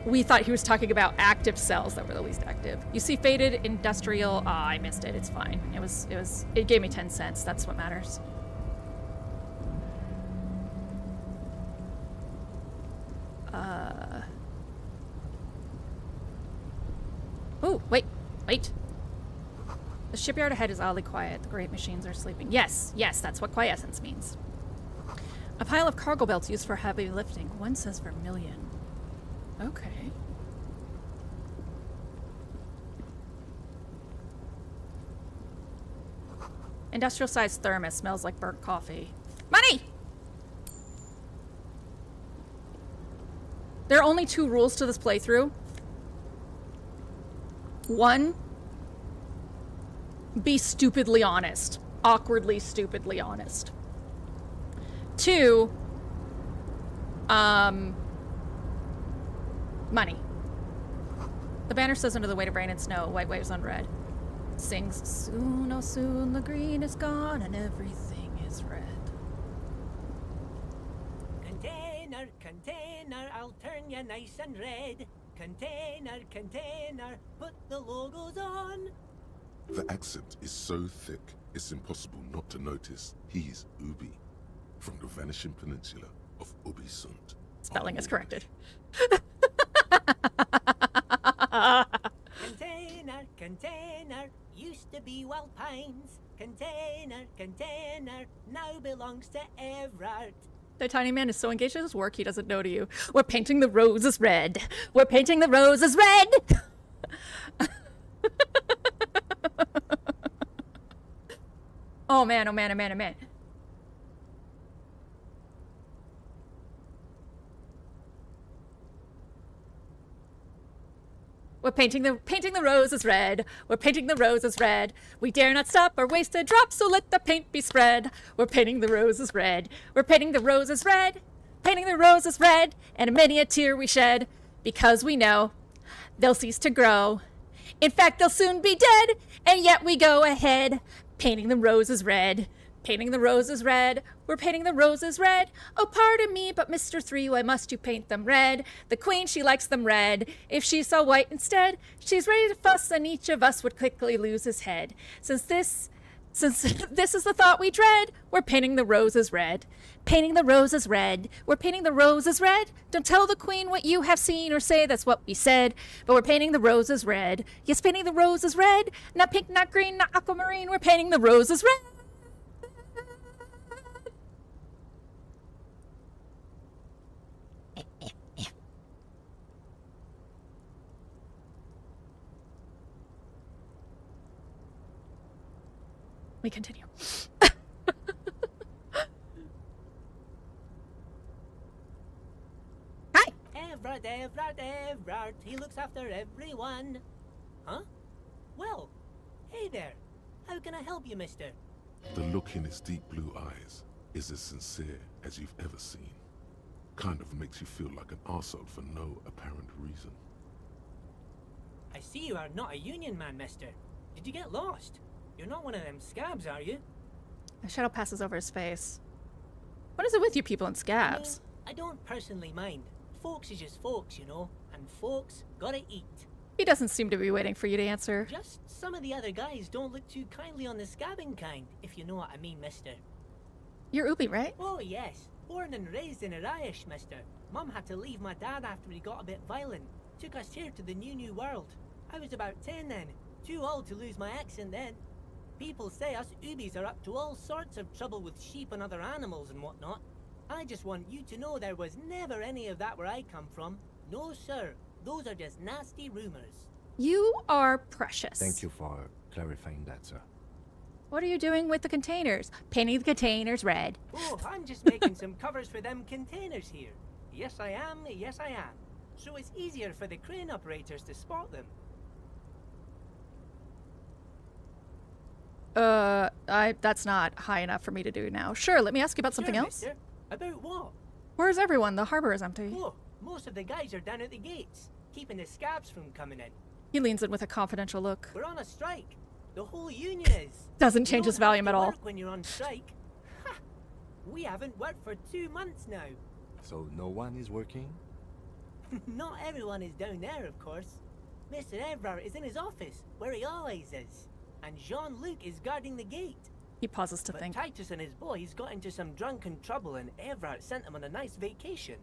we thought he was talking about active cells that were the least active. You see faded industrial. Ah, I missed it. It's fine. It gave me 10 cents. That's what matters. Oh, wait. The shipyard ahead is oddly quiet. The great machines are sleeping. Yes, that's what quiescence means. A pile of cargo belts used for heavy lifting. One says vermilion. Okay. Industrial-sized thermos smells like burnt coffee. Money! There are only 2 rules to this playthrough. 1, be stupidly honest. Awkwardly, stupidly honest. 2, money. The banner says under the weight of rain and snow, white waves on red. Sings, soon, oh soon, the green is gone and everything is red. Container, container, I'll turn you nice and red. Container, container, put the logos on. The accent is so thick, it's impossible not to notice he's Ubi, from the vanishing peninsula of Ubisund. Spelling is corrected. Container, container, used to be Wild Pines. Container, container, now belongs to Everard. The tiny man is so engaged in his work, he doesn't know to you. We're painting the roses red. We're painting the roses red! Oh man, oh man, oh man, oh man. We're painting the roses red. We're painting the roses red. We dare not stop or waste a drop, so let the paint be spread. We're painting the roses red. We're painting the roses red. Painting the roses red, and many a tear we shed, because we know they'll cease to grow. In fact, they'll soon be dead, and yet we go ahead, painting the roses red. Painting the roses red. We're painting the roses red. Oh, pardon me, but Mr. 3, why must you paint them red? The queen, she likes them red. If she saw white instead, she's ready to fuss, and each of us would quickly lose his head. Since this is the thought we dread, we're painting the roses red. Painting the roses red. We're painting the roses red. Don't tell the queen what you have seen or say that's what we said. But we're painting the roses red. Yes, painting the roses red. Not pink, not green, not aquamarine. We're painting the roses red. We continue. Hi! Everard, he looks after everyone. Huh? Well, hey there. How can I help you, mister? The look in his deep blue eyes is as sincere as you've ever seen. Kind of makes you feel like an arsehole for no apparent reason. I see you are not a union man, mister. Did you get lost? You're not one of them scabs, are you? A shadow passes over his face. What is it with you people in scabs? I don't personally mind. Folks is just folks, you know, and folks gotta eat. He doesn't seem to be waiting for you to answer. Just some of the other guys don't look too kindly on the scabbing kind, if you know what I mean, mister. You're Ubi, right? Oh, yes. Born and raised in Irish, mister. Mum had to leave my dad after he got a bit violent. Took us here to the new world. I was about 10 then. Too old to lose my accent then. People say us Ubis are up to all sorts of trouble with sheep and other animals and whatnot. I just want you to know there was never any of that where I come from. No, sir. Those are just nasty rumors. You are precious. Thank you for clarifying that, sir. What are you doing with the containers? Painting the containers red. Oh, I'm just making some covers for them containers here. Yes, I am. Yes, I am. So it's easier for the crane operators to spot them. That's not high enough for me to do now. Sure, let me ask you about something else. Mister. About what? Where's everyone? The harbor is empty. Oh, most of the guys are down at the gates, keeping the scabs from coming in. He leans in with a confidential look. We're on a strike. The whole union is. Doesn't change his volume at all. When you're on strike. Ha! We haven't worked for 2 months now. So no one is working? Not everyone is down there, of course. Mr. Evrard is in his office, where he always is. And Jean-Luc is guarding the gate. He pauses to but think. Titus and his boys got into some drunken trouble and Evrard sent them on a nice vacation.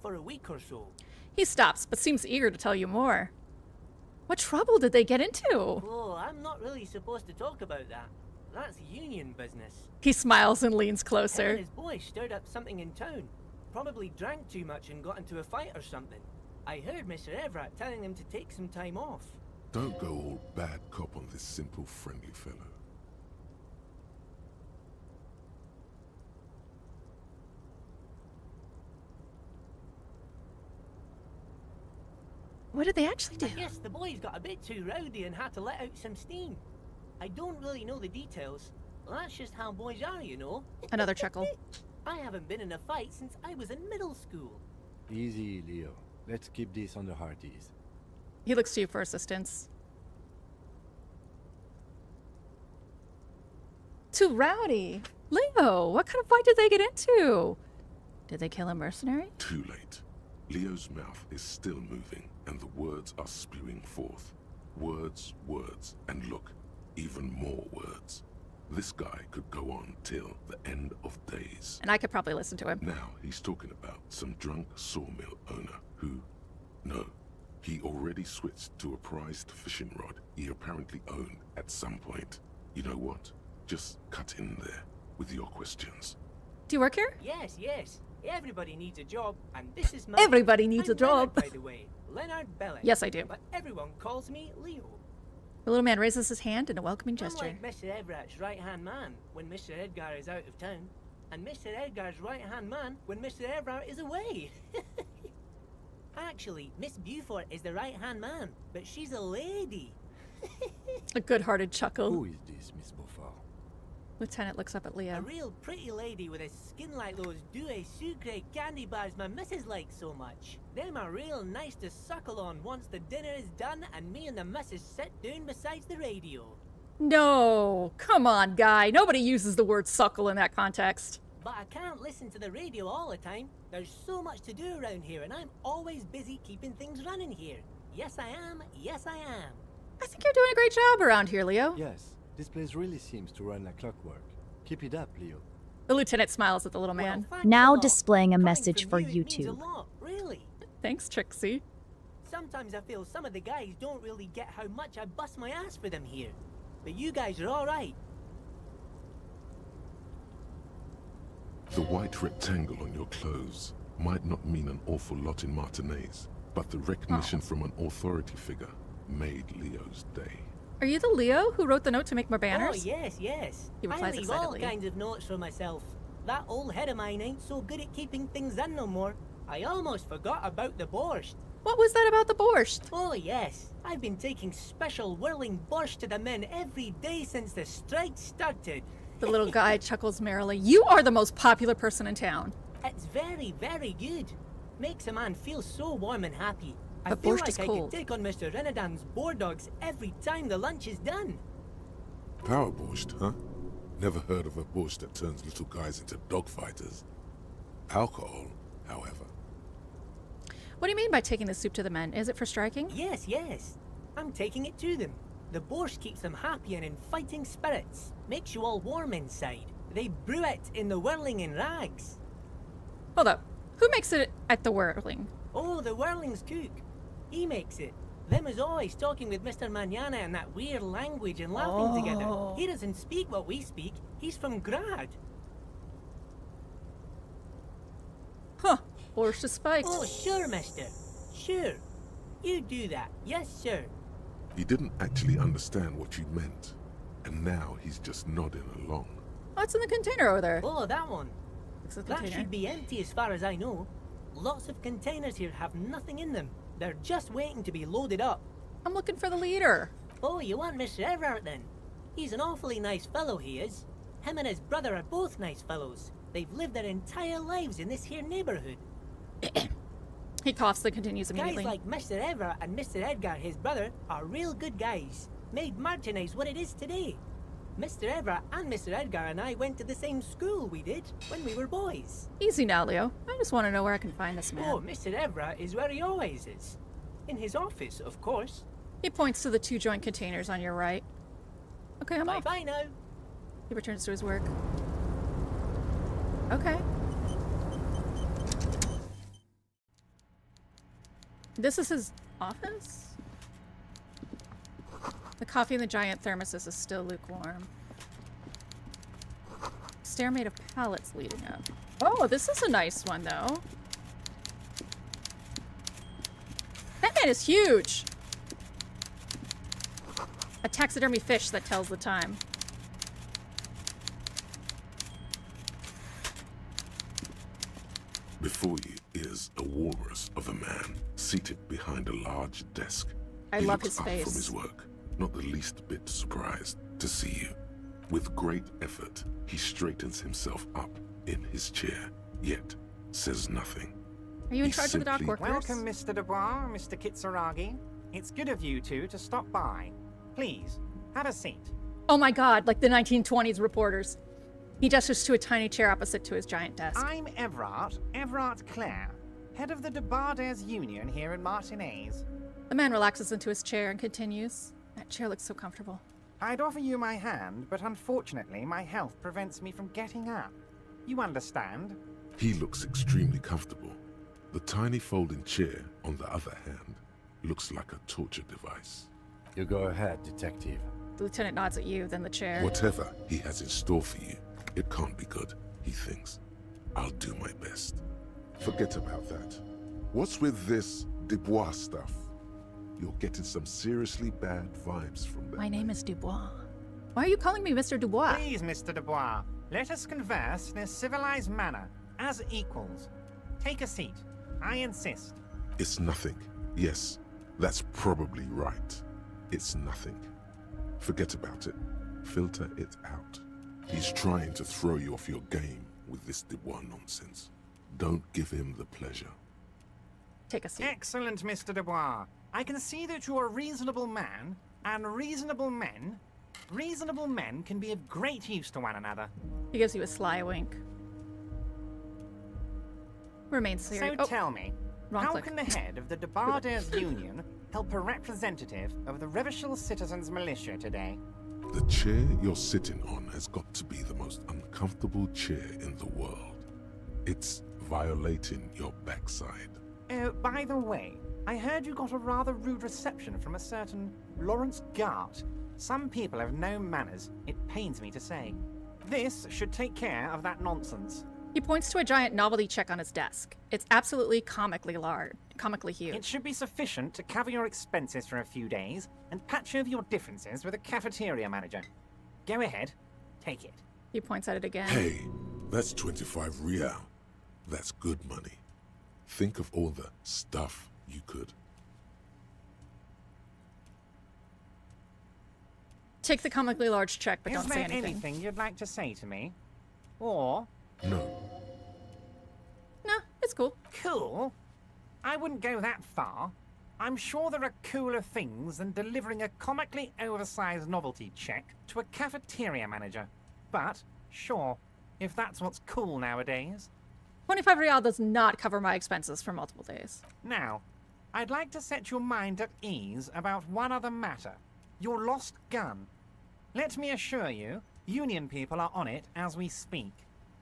For a week or so. He stops, but seems eager to tell you more. What trouble did they get into? Oh, I'm not really supposed to talk about that. That's union business. He smiles and leans closer. Him and his boys stirred up something in town. Probably drank too much and got into a fight or something. I heard Mr. Evrard telling them to take some time off. Don't go all bad cop on this simple, friendly fellow. What did they actually do? I guess the boys got a bit too rowdy and had to let out some steam. I don't really know the details. That's just how boys are, you know. Another chuckle. I haven't been in a fight since I was in middle school. Easy, Leo. Let's keep this on the hearties. He looks to you for assistance. Too rowdy. Leo, what kind of fight did they get into? Did they kill a mercenary? Too late. Leo's mouth is still moving, and the words are spewing forth. Words, words, and look, even more words. This guy could go on till the end of days. And I could probably listen to him. Now he's talking about some drunk sawmill owner who... No, he already switched to a prized fishing rod he apparently owned at some point. You know what? Just cut in there with your questions. Do you work here? Yes, yes. Everybody needs a job, and this is my... Everybody needs a job. Leonard, by the way. Leonard Bellick. Yes, I do. But everyone calls me Leo. The little man raises his hand in a welcoming gesture. I'm like Mr. Everett's right-hand man when Mr. Edgar is out of town, and Mr. Edgar's right-hand man when Mr. Everett is away. Actually, Miss Beaufort is the right-hand man, but she's a lady. A good-hearted chuckle. Who is this, Miss Beaufort? Lieutenant looks up at Leo. A real pretty lady with a skin like those Douai Sucre candy bars my missus likes so much. Them are real nice to suckle on once the dinner is done and me and the missus sit down beside the radio. No, come on, guy. Nobody uses the word suckle in that context. But I can't listen to the radio all the time. There's so much to do around here and I'm always busy keeping things running here. Yes, I am. Yes, I am. I think you're doing a great job around here, Leo. Yes. This place really seems to run like clockwork. Keep it up, Leo. The lieutenant smiles at the little man. Now displaying a message for Means a YouTube. lot, really. Thanks, Trixie. Sometimes I feel some of the guys don't really get how much I bust my ass for them here. But you guys are all right. The white rectangle on your clothes might not mean an awful lot in Martinez, but the recognition from an authority figure made Leo's day. Are you the Leo who wrote the note to make more banners? Oh, yes, yes. He I replies leave all excitedly. kinds of notes for myself. That old head of mine ain't so good at keeping things in no more. I almost forgot about the borscht. What was that about the borscht? Oh, yes. I've been taking special whirling borscht to the men every day since the strike started. The little guy chuckles merrily. You are the most popular person in town. It's very, very good. Makes a man feel so warm and happy. I But feel borscht like is I cold. could take on Mr. Renadan's boar dogs every time the lunch is done. Power borscht, huh? Never heard of a borscht that turns little guys into dogfighters. Alcohol, however. What do you mean by taking the soup to the men? Is it for striking? Yes, yes. I'm taking it to them. The borscht keeps them happy and in fighting spirits. Makes you all warm inside. They brew it in the whirling in rags. Hold up. Who makes it at the whirling? Oh, the whirling's cook. He makes it. Them is always talking with Mr. Manana in that weird language and laughing together. He doesn't speak what we speak. He's from Grad. Huh. Borscht is spiked. Oh, sure, mister. Sure. You do that. Yes, sir. He didn't actually understand what you meant, and now he's just nodding along. What's in the container over there? Oh, that one. It's a That container. should be empty as far as I know. Lots of containers here have nothing in them. They're just waiting to be loaded up. I'm looking for the leader. Oh, you want Mr. Everett then? He's an awfully nice fellow, he is. Him and his brother are both nice fellows. They've lived their entire lives in this here neighborhood. He coughs and continues immediately. Guys like Mr. Everett and Mr. Edgar, his brother, are real good guys. Made Martinez what it is today. Mr. Everett and Mr. Edgar and I went to the same school we did when we were boys. Easy now, Leo. I just want to know where I can find this man. Oh, Mr. Everett is where he always is. In his office, of course. He points to the 2 joint containers on your right. Okay, I'm off. Bye now. He returns to his work. Okay. This is his office? The coffee in the giant thermoses is still lukewarm. Stair made of pallets leading up. Oh, this is a nice one, though. That man is huge! A taxidermy fish that tells the time. Before you is a walrus of a man seated behind a large desk. I He love looks his up face. from his work, not the least bit surprised to see you. With great effort, he straightens himself up in his chair, yet says nothing. Are you in He charge of the dock simply- workers? Welcome, Mr. Dubois, Mr. Kitsuragi. It's good of you two to stop by. Please, have a seat. Oh my god, like the 1920s reporters. He gestures to a tiny chair opposite to his giant desk. I'm Everard Clare, head of the Debarders Union here in Martinez. The man relaxes into his chair and continues. That chair looks so comfortable. I'd offer you my hand, but unfortunately my health prevents me from getting up. You understand? He looks extremely comfortable. The tiny folding chair, on the other hand, looks like a torture device. You go ahead, detective. The lieutenant nods at you, then the chair. Whatever he has in store for you, it can't be good, he thinks. I'll do my best. Forget about that. What's with this Dubois stuff? You're getting some seriously bad vibes from that. My name is Dubois. Why are you calling me Mr. Dubois? Please, Mr. Dubois, let us converse in a civilized manner, as equals. Take a seat. I insist. It's nothing. Yes, that's probably right. It's nothing. Forget about it. Filter it out. He's trying to throw you off your game with this Dubois nonsense. Don't give him the pleasure. Take a seat. Excellent, Mr. Dubois. I can see that you're a reasonable man, and reasonable men can be of great use to one another. He gives you a sly wink. Remain serious. So tell me, wrong how click. can the head of the Debarders Union help a representative of the Revachol Citizens Militia today? The chair you're sitting on has got to be the most uncomfortable chair in the world. It's violating your backside. Oh, by the way, I heard you got a rather rude reception from a certain Lawrence Gart. Some people have no manners, it pains me to say. This should take care of that nonsense. He points to a giant novelty check on his desk. It's absolutely comically large, comically huge. It should be sufficient to cover your expenses for a few days and patch over your differences with a cafeteria manager. Go ahead, take it. He points at it again. Hey, that's 25 real. That's good money. Think of all the stuff you could. Take the comically large check, but Is don't there say anything. anything you'd like to say to me? Or... No. No, it's cool. Cool? I wouldn't go that far. I'm sure there are cooler things than delivering a comically oversized novelty check to a cafeteria manager. But, sure, if that's what's cool nowadays. 25 real does not cover my expenses for multiple days. Now, I'd like to set your mind at ease about one other matter. Your lost gun. Let me assure you, Union people are on it as we speak.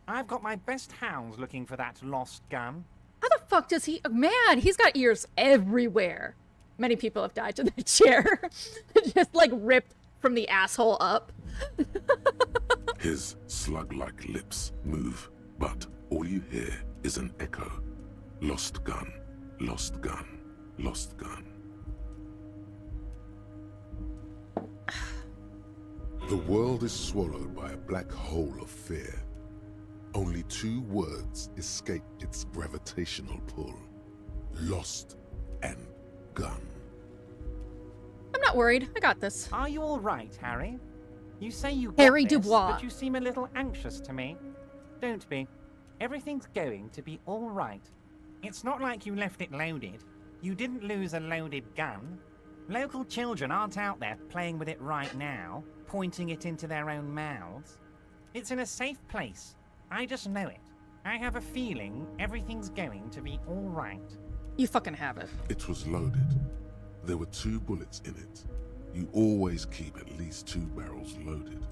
I've got my best hounds looking for that lost gun. How the fuck does he... Man, he's got ears everywhere. Many people have died to that chair. Just, like, ripped from the asshole up. His slug-like lips move, but all you hear is an echo. Lost gun, lost gun, lost gun. The world is swallowed by a black hole of fear. Only 2 words escape its gravitational pull. Lost and gun. I'm not worried. I got this. Are you all right, Harry? You say you got Harry this, Dubois. but you seem a little anxious to me. Don't be. Everything's going to be all right. It's not like you left it loaded. You didn't lose a loaded gun. Local children aren't out there playing with it right now, pointing it into their own mouths. It's in a safe place. I just know it. I have a feeling everything's going to be all right. You fucking have it. It was loaded. There were 2 bullets in it. You always keep at least 2 barrels loaded.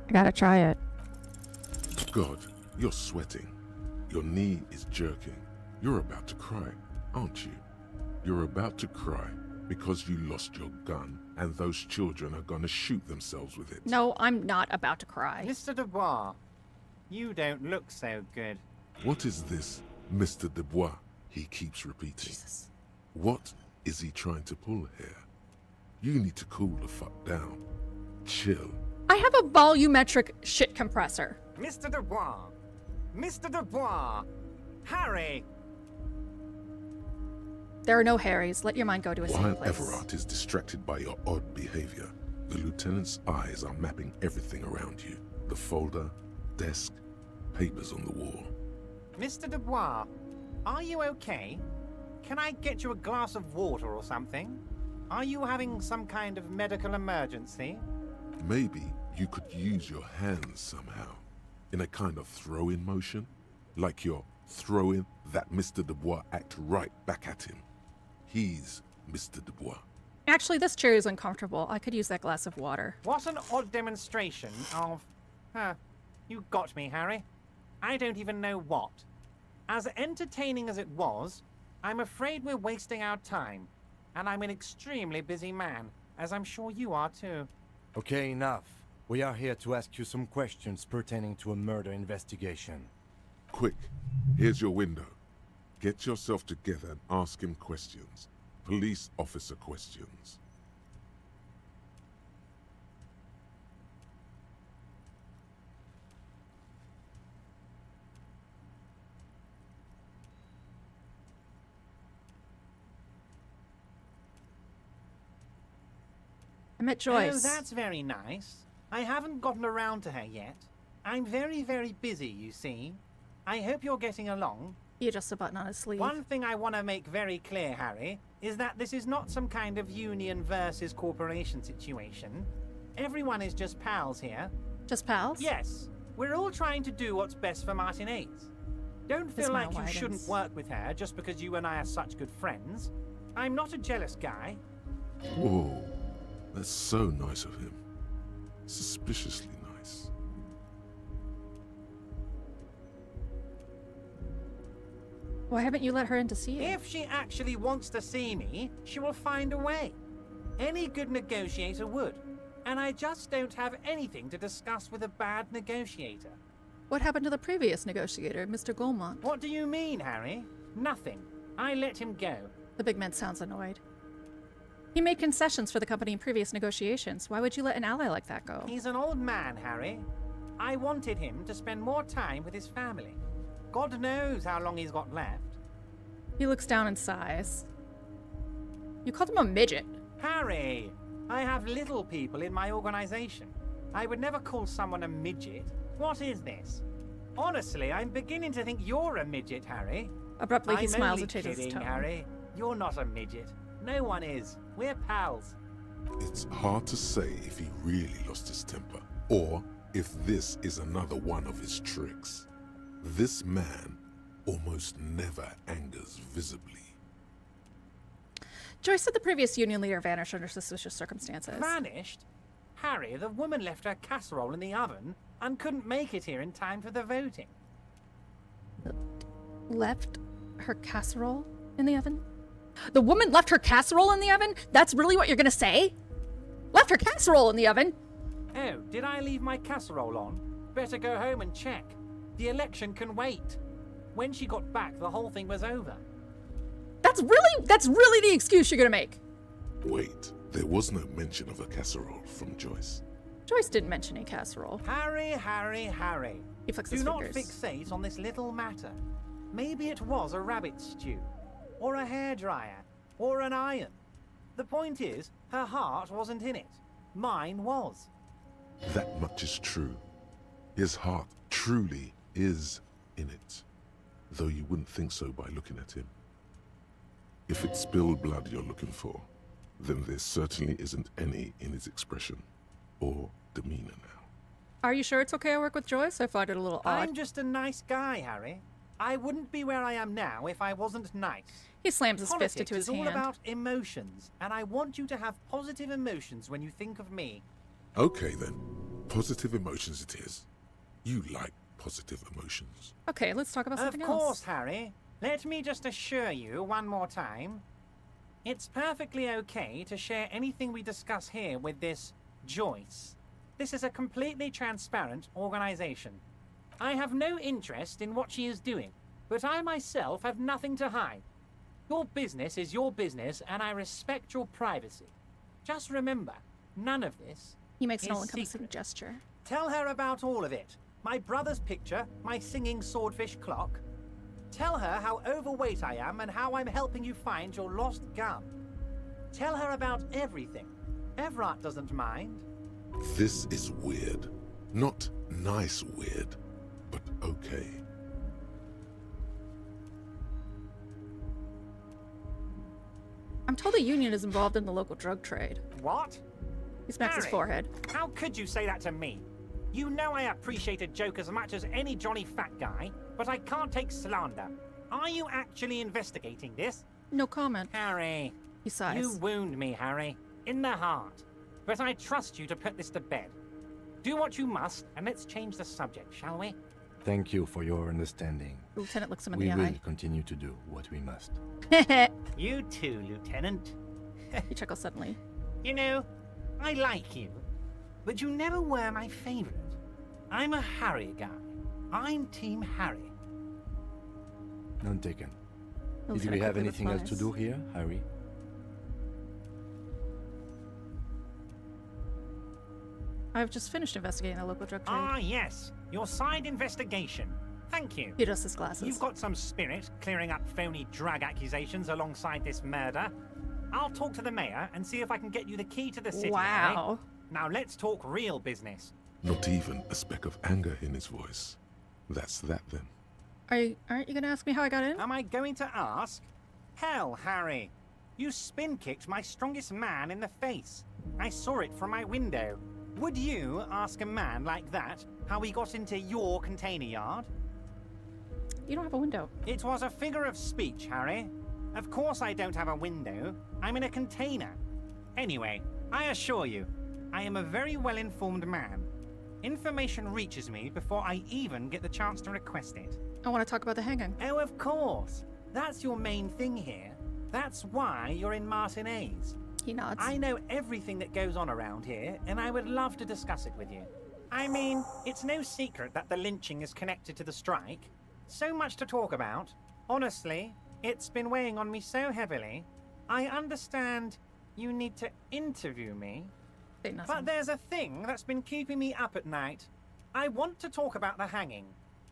I gotta try it. God, you're sweating. Your knee is jerking. You're about to cry, aren't you? You're about to cry because you lost your gun and those children are gonna shoot themselves with it. No, I'm not about to cry. Mr. Dubois, you don't look so good. What is this, Mr. Dubois? He keeps repeating. Jesus. What is he trying to pull here? You need to cool the fuck down. Chill. I have a volumetric shit compressor. Mr. Dubois! Mr. Dubois! Harry! There are no Harrys. Let your mind go to a safe While place. Everard is distracted by your odd behavior, the lieutenant's eyes are mapping everything around you. The folder, desk, papers on the wall. Mr. Dubois, are you okay? Can I get you a glass of water or something? Are you having some kind of medical emergency? Maybe you could use your hands somehow, in a kind of throw-in motion, like you're throwing that Mr. Dubois act right back at him. He's Mr. Dubois. Actually, this chair is uncomfortable. I could use that glass of water. What an odd demonstration of... you got me, Harry. I don't even know what. As entertaining as it was, I'm afraid we're wasting our time. And I'm an extremely busy man, as I'm sure you are too. Okay, enough. We are here to ask you some questions pertaining to a murder investigation. Quick, here's your window. Get yourself together and ask him questions. Police officer questions. I met Joyce. Oh, that's very nice. I haven't gotten around to her yet. I'm very, very busy, you see. I hope you're getting along. He adjusts a button on his sleeve. One thing I want to make very clear, Harry, is that this is not some kind of union versus corporation situation. Everyone is just pals here. Just pals? Yes. We're all trying to do what's best for Martinez. Don't feel like you shouldn't work with her just because you and I are such good friends. I'm not a jealous guy. Whoa, that's so nice of him. Suspiciously nice. Why haven't you let her in to see you? If she actually wants to see me, she will find a way. Any good negotiator would. And I just don't have anything to discuss with a bad negotiator. What happened to the previous negotiator, Mr. Goldmont? What do you mean, Harry? Nothing. I let him go. The big man sounds annoyed. He made concessions for the company in previous negotiations. Why would you let an ally like that go? He's an old man, Harry. I wanted him to spend more time with his family. God knows how long he's got left. He looks down and sighs. You called him a midget. Harry, I have little people in my organization. I would never call someone a midget. What is this? Honestly, I'm beginning to think you're a midget, Harry. Abruptly, he smiles only and changes his kidding, tone. Harry. You're not a midget. No one is. We're pals. It's hard to say if he really lost his temper, or if this is another one of his tricks. This man almost never angers visibly. Joyce said the previous union leader vanished under suspicious circumstances. Vanished? Harry, the woman left her casserole in the oven and couldn't make it here in time for the voting. Left her casserole in the oven? The woman left her casserole in the oven? That's really what you're gonna say? Left her casserole in the oven? Oh, did I leave my casserole on? Better go home and check. The election can wait. When she got back, the whole thing was over. That's really the excuse you're gonna make. Wait, there was no mention of a casserole from Joyce. Joyce didn't mention a casserole. Harry, Harry, Harry. He flicks Do his not fingers. fixate on this little matter. Maybe it was a rabbit stew. or a hairdryer, or an iron. The point is, her heart wasn't in it. Mine was. That much is true. His heart truly is in it, though you wouldn't think so by looking at him. If it's spilled blood you're looking for, then there certainly isn't any in his expression or demeanor now. Are you sure it's okay I work with Joyce? I find it a little odd. I'm just a nice guy, Harry. I wouldn't be where I am now if I wasn't nice. He slams his fist into his hand. Politics is all hand. about emotions, and I want you to have positive emotions when you think of me. Okay then, positive emotions it is. You like positive emotions. Okay, let's talk about something else. Of course, Harry. Let me just assure you one more time. It's perfectly okay to share anything we discuss here with this Joyce. This is a completely transparent organization. I have no interest in what she is doing, but I myself have nothing to hide. Your business is your business, and I respect your privacy. Just remember, none of this He makes an is all-encompassing secret. gesture. Tell her about all of it. My brother's picture, my singing swordfish clock. Tell her how overweight I am and how I'm helping you find your lost gun. Tell her about everything. Everett doesn't mind. This is weird. Not nice weird, but okay. I'm told the union is involved in the local drug trade. What? He smacks his Harry, forehead. How could you say that to me? You know I appreciate a joke as much as any jolly fat guy, but I can't take slander. Are you actually investigating this? No comment. Harry. He sighs. You wound me, Harry. In the heart. But I trust you to put this to bed. Do what you must, and let's change the subject, shall we? Thank you for your understanding. The lieutenant looks him in We the will eye. continue to do what we must. You too, Lieutenant. He chuckles suddenly. You know, I like you, but you never were my favorite. I'm a Harry guy. I'm Team Harry. None taken. The Did we lieutenant have quickly anything else to replies. do here, Harry? I've just finished investigating the local drug trade. Ah, yes. Your side investigation. Thank you. He adjusts his glasses. You've got some spirit clearing up phony drug accusations alongside this murder. I'll talk to the mayor and see if I can get you the key to the city. Wow. Harry. Now let's talk real business. Not even a speck of anger in his voice. That's that then. Aren't you gonna ask me how I got in? Am I going to ask? Hell, Harry. You spin-kicked my strongest man in the face. I saw it from my window. Would you ask a man like that how he got into your container yard? You don't have a window. It was a figure of speech, Harry. Of course I don't have a window. I'm in a container. Anyway, I assure you, I am a very well-informed man. Information reaches me before I even get the chance to request it. I want to talk about the hanging. Oh, of course. That's your main thing here. That's why you're in Martinez. He nods. I know everything that goes on around here, and I would love to discuss it with you. I mean, it's no secret that the lynching is connected to the strike. So much to talk about. Honestly, it's been weighing on me so heavily. I understand you need to interview me. But there's a thing that's been keeping me up at night. I want to talk about the hanging.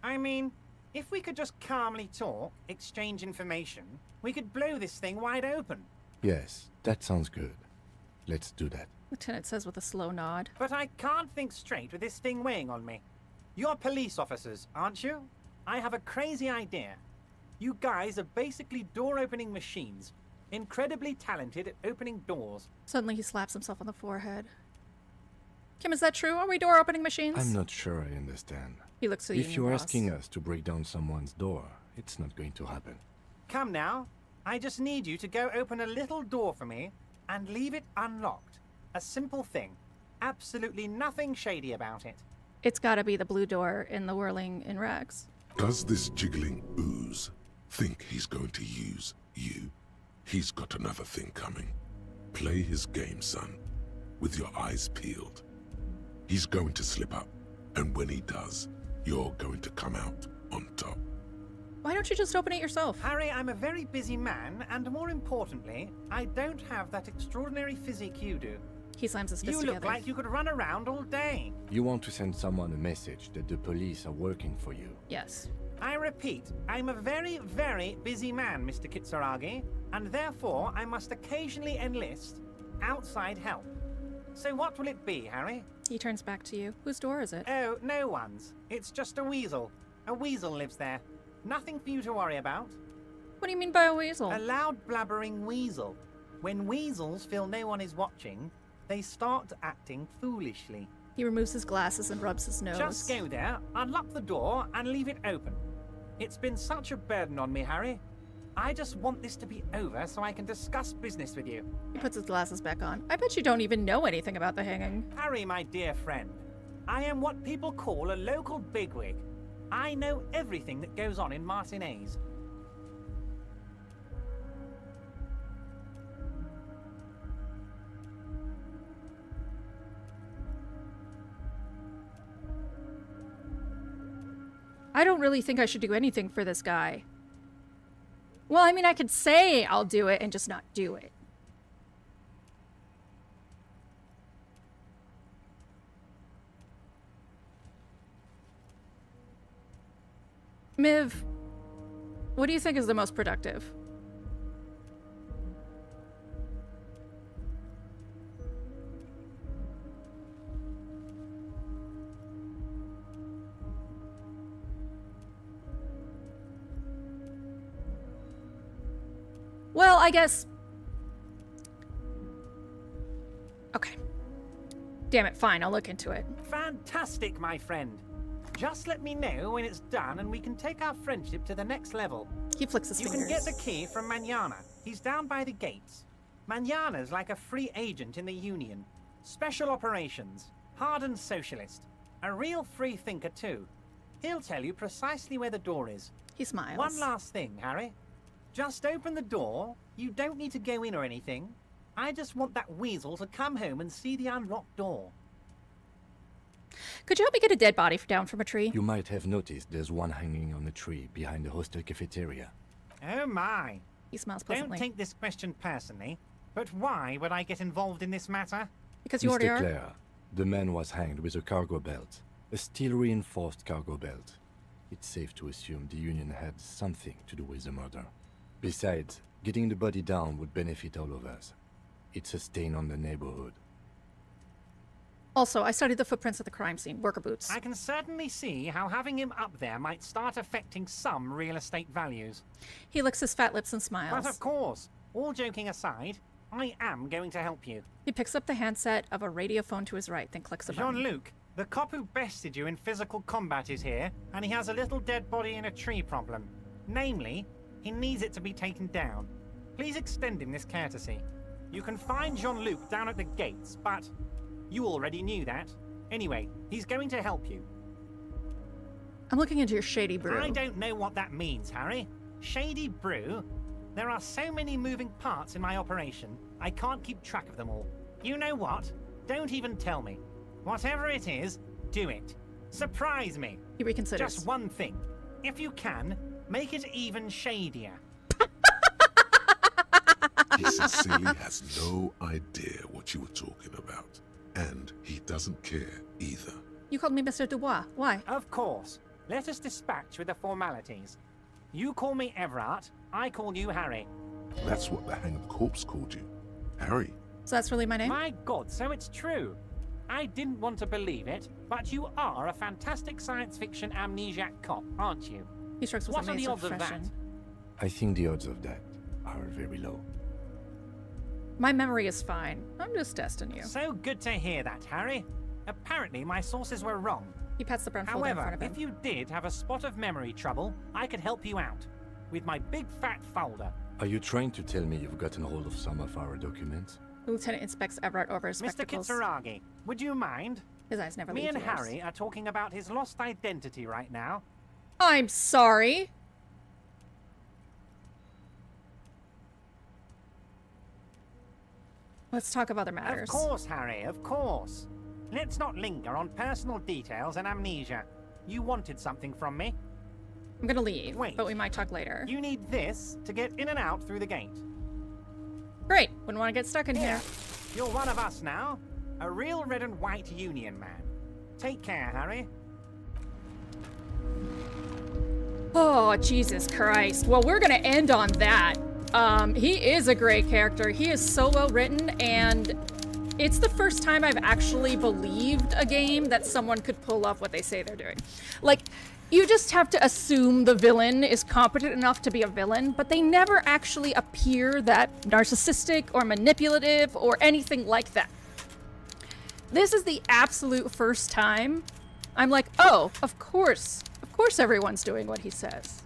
I mean, if we could just calmly talk, exchange information, we could blow this thing wide open. Yes, that sounds good. Let's do that. Lieutenant says with a slow nod. But I can't think straight with this thing weighing on me. You're police officers, aren't you? I have a crazy idea. You guys are basically door-opening machines. Incredibly talented at opening doors. Suddenly he slaps himself on the forehead. Kim, is that true? Are we door-opening machines? I'm not sure I understand. He looks to the If union you're boss. asking us to break down someone's door, it's not going to happen. Come now. I just need you to go open a little door for me and leave it unlocked. A simple thing. Absolutely nothing shady about it. It's gotta be the blue door in the whirling in rags. Does this jiggling ooze think he's going to use you? He's got another thing coming. Play his game, son, with your eyes peeled. He's going to slip up, and when he does, you're going to come out on top. Why don't you just open it yourself? Harry, I'm a very busy man, and more importantly, I don't have that extraordinary physique you do. He slams his fist You together. look like you could run around all day. You want to send someone a message that the police are working for you. Yes. I repeat, I'm a very, very busy man, Mr. Kitsuragi, and therefore I must occasionally enlist outside help. So what will it be, Harry? He turns back to you. Whose door is it? Oh, no one's. It's just a weasel. A weasel lives there. Nothing for you to worry about. What do you mean by a weasel? A loud blabbering weasel. When weasels feel no one is watching, they start acting foolishly. He removes his glasses and rubs his nose. Just go there, unlock the door, and leave it open. It's been such a burden on me, Harry. I just want this to be over so I can discuss business with you. He puts his glasses back on. I bet you don't even know anything about the hanging. Harry, my dear friend, I am what people call a local bigwig. I know everything that goes on in Martinez. I don't really think I should do anything for this guy. Well, I mean, I could say I'll do it and just not do it. Miv, what do you think is the most productive? Well, I guess... Okay. Damn it, fine, I'll look into it. Fantastic, my friend. Just let me know when it's done and we can take our friendship to the next level. He flicks his fingers. You can get the key from Manana. He's down by the gates. Manana's like a free agent in the Union. Special operations. Hardened socialist. A real free thinker, too. He'll tell you precisely where the door is. He smiles. One last thing, Harry. Just open the door. You don't need to go in or anything. I just want that weasel to come home and see the unlocked door. Could you help me get a dead body down from a tree? You might have noticed there's one hanging on a tree behind the hostel cafeteria. Oh my. He smiles pleasantly. Don't take this question personally, but why would I get involved in this matter? Because you already Mr. are. Clare, the man was hanged with a cargo belt. A steel-reinforced cargo belt. It's safe to assume the Union had something to do with the murder. Besides, getting the body down would benefit all of us. It's a stain on the neighborhood. Also, I studied the footprints at the crime scene. Worker boots. I can certainly see how having him up there might start affecting some real estate values. He licks his fat lips and smiles. But of course, all joking aside, I am going to help you. He picks up the handset of a radio phone to his right, then clicks a button. Jean-Luc, the cop who bested you in physical combat is here, and he has a little dead body in a tree problem. Namely, he needs it to be taken down. Please extend him this courtesy. You can find Jean-Luc down at the gates, but you already knew that. Anyway, he's going to help you. I'm looking into your shady brew. I don't know what that means, Harry. Shady brew? There are so many moving parts in my operation, I can't keep track of them all. You know what? Don't even tell me. Whatever it is, do it. Surprise me. He reconsiders. Just one thing. If you can, make it even shadier. He sincerely has no idea what you were talking about. And he doesn't care either. You called me Mr. Dubois. Why? Of course. Let us dispatch with the formalities. You call me Everard, I call you Harry. That's what the hanged corpse called you. Harry. So that's really my name? My God, so it's true. I didn't want to believe it, but you are a fantastic science fiction amnesiac cop, aren't you? He strikes with What are the odds of that? profession. I think the odds of that are very low. My memory is fine. I'm just testing you. So good to hear that, Harry. Apparently, my sources were wrong. He pats the brown folder in front However, of him. if you did have a spot of memory trouble, I could help you out. With my big fat folder. Are you trying to tell me you've gotten hold of some of our documents? The lieutenant inspects Everett over his Mr. spectacles. Kitsuragi, would you mind? His eyes never Me leave and yours. Harry are talking about his lost identity right now. I'm sorry. Let's talk of other matters. Of course, Harry, of course. Let's not linger on personal details and amnesia. You wanted something from me. I'm gonna leave, Wait. but we might talk later. You need this to get in and out through the gate. Great. Wouldn't want to get stuck in here. You're one of us now. A real red and white Union man. Take care, Harry. Oh, Jesus Christ. Well, we're gonna end on that. He is a great character. He is so well written, and it's the first time I've actually believed a game that someone could pull off what they say they're doing. Like, you just have to assume the villain is competent enough to be a villain, but they never actually appear that narcissistic or manipulative or anything like that. This is the absolute first time I'm like, oh, of course everyone's doing what he says.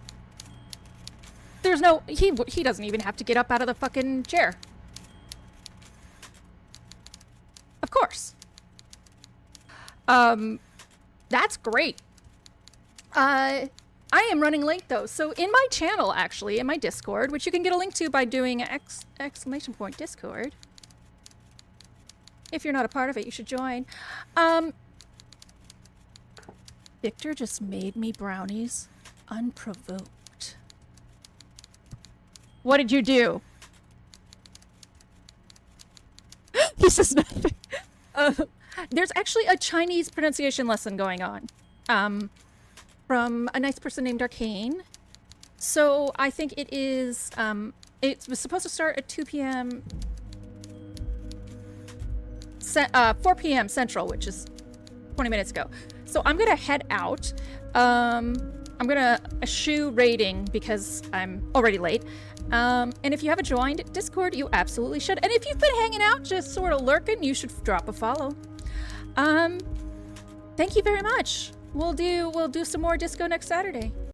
There's no, he doesn't even have to get up out of the fucking chair. Of course. That's great. I am running late though, so in my channel actually, in my Discord, which you can get a link to by doing !Discord. If you're not a part of it, you should join. Victor just made me brownies unprovoked. What did you do? He says nothing. There's actually a Chinese pronunciation lesson going on. From a nice person named Arcane. So I think it is, it was supposed to start at 2 p.m. 4 p.m. Central, which is 20 minutes ago. So I'm gonna head out. I'm gonna eschew raiding because I'm already late. And if you haven't joined Discord, you absolutely should. And if you've been hanging out, just sort of lurking, you should drop a follow. Thank you very much. We'll do some more disco next Saturday.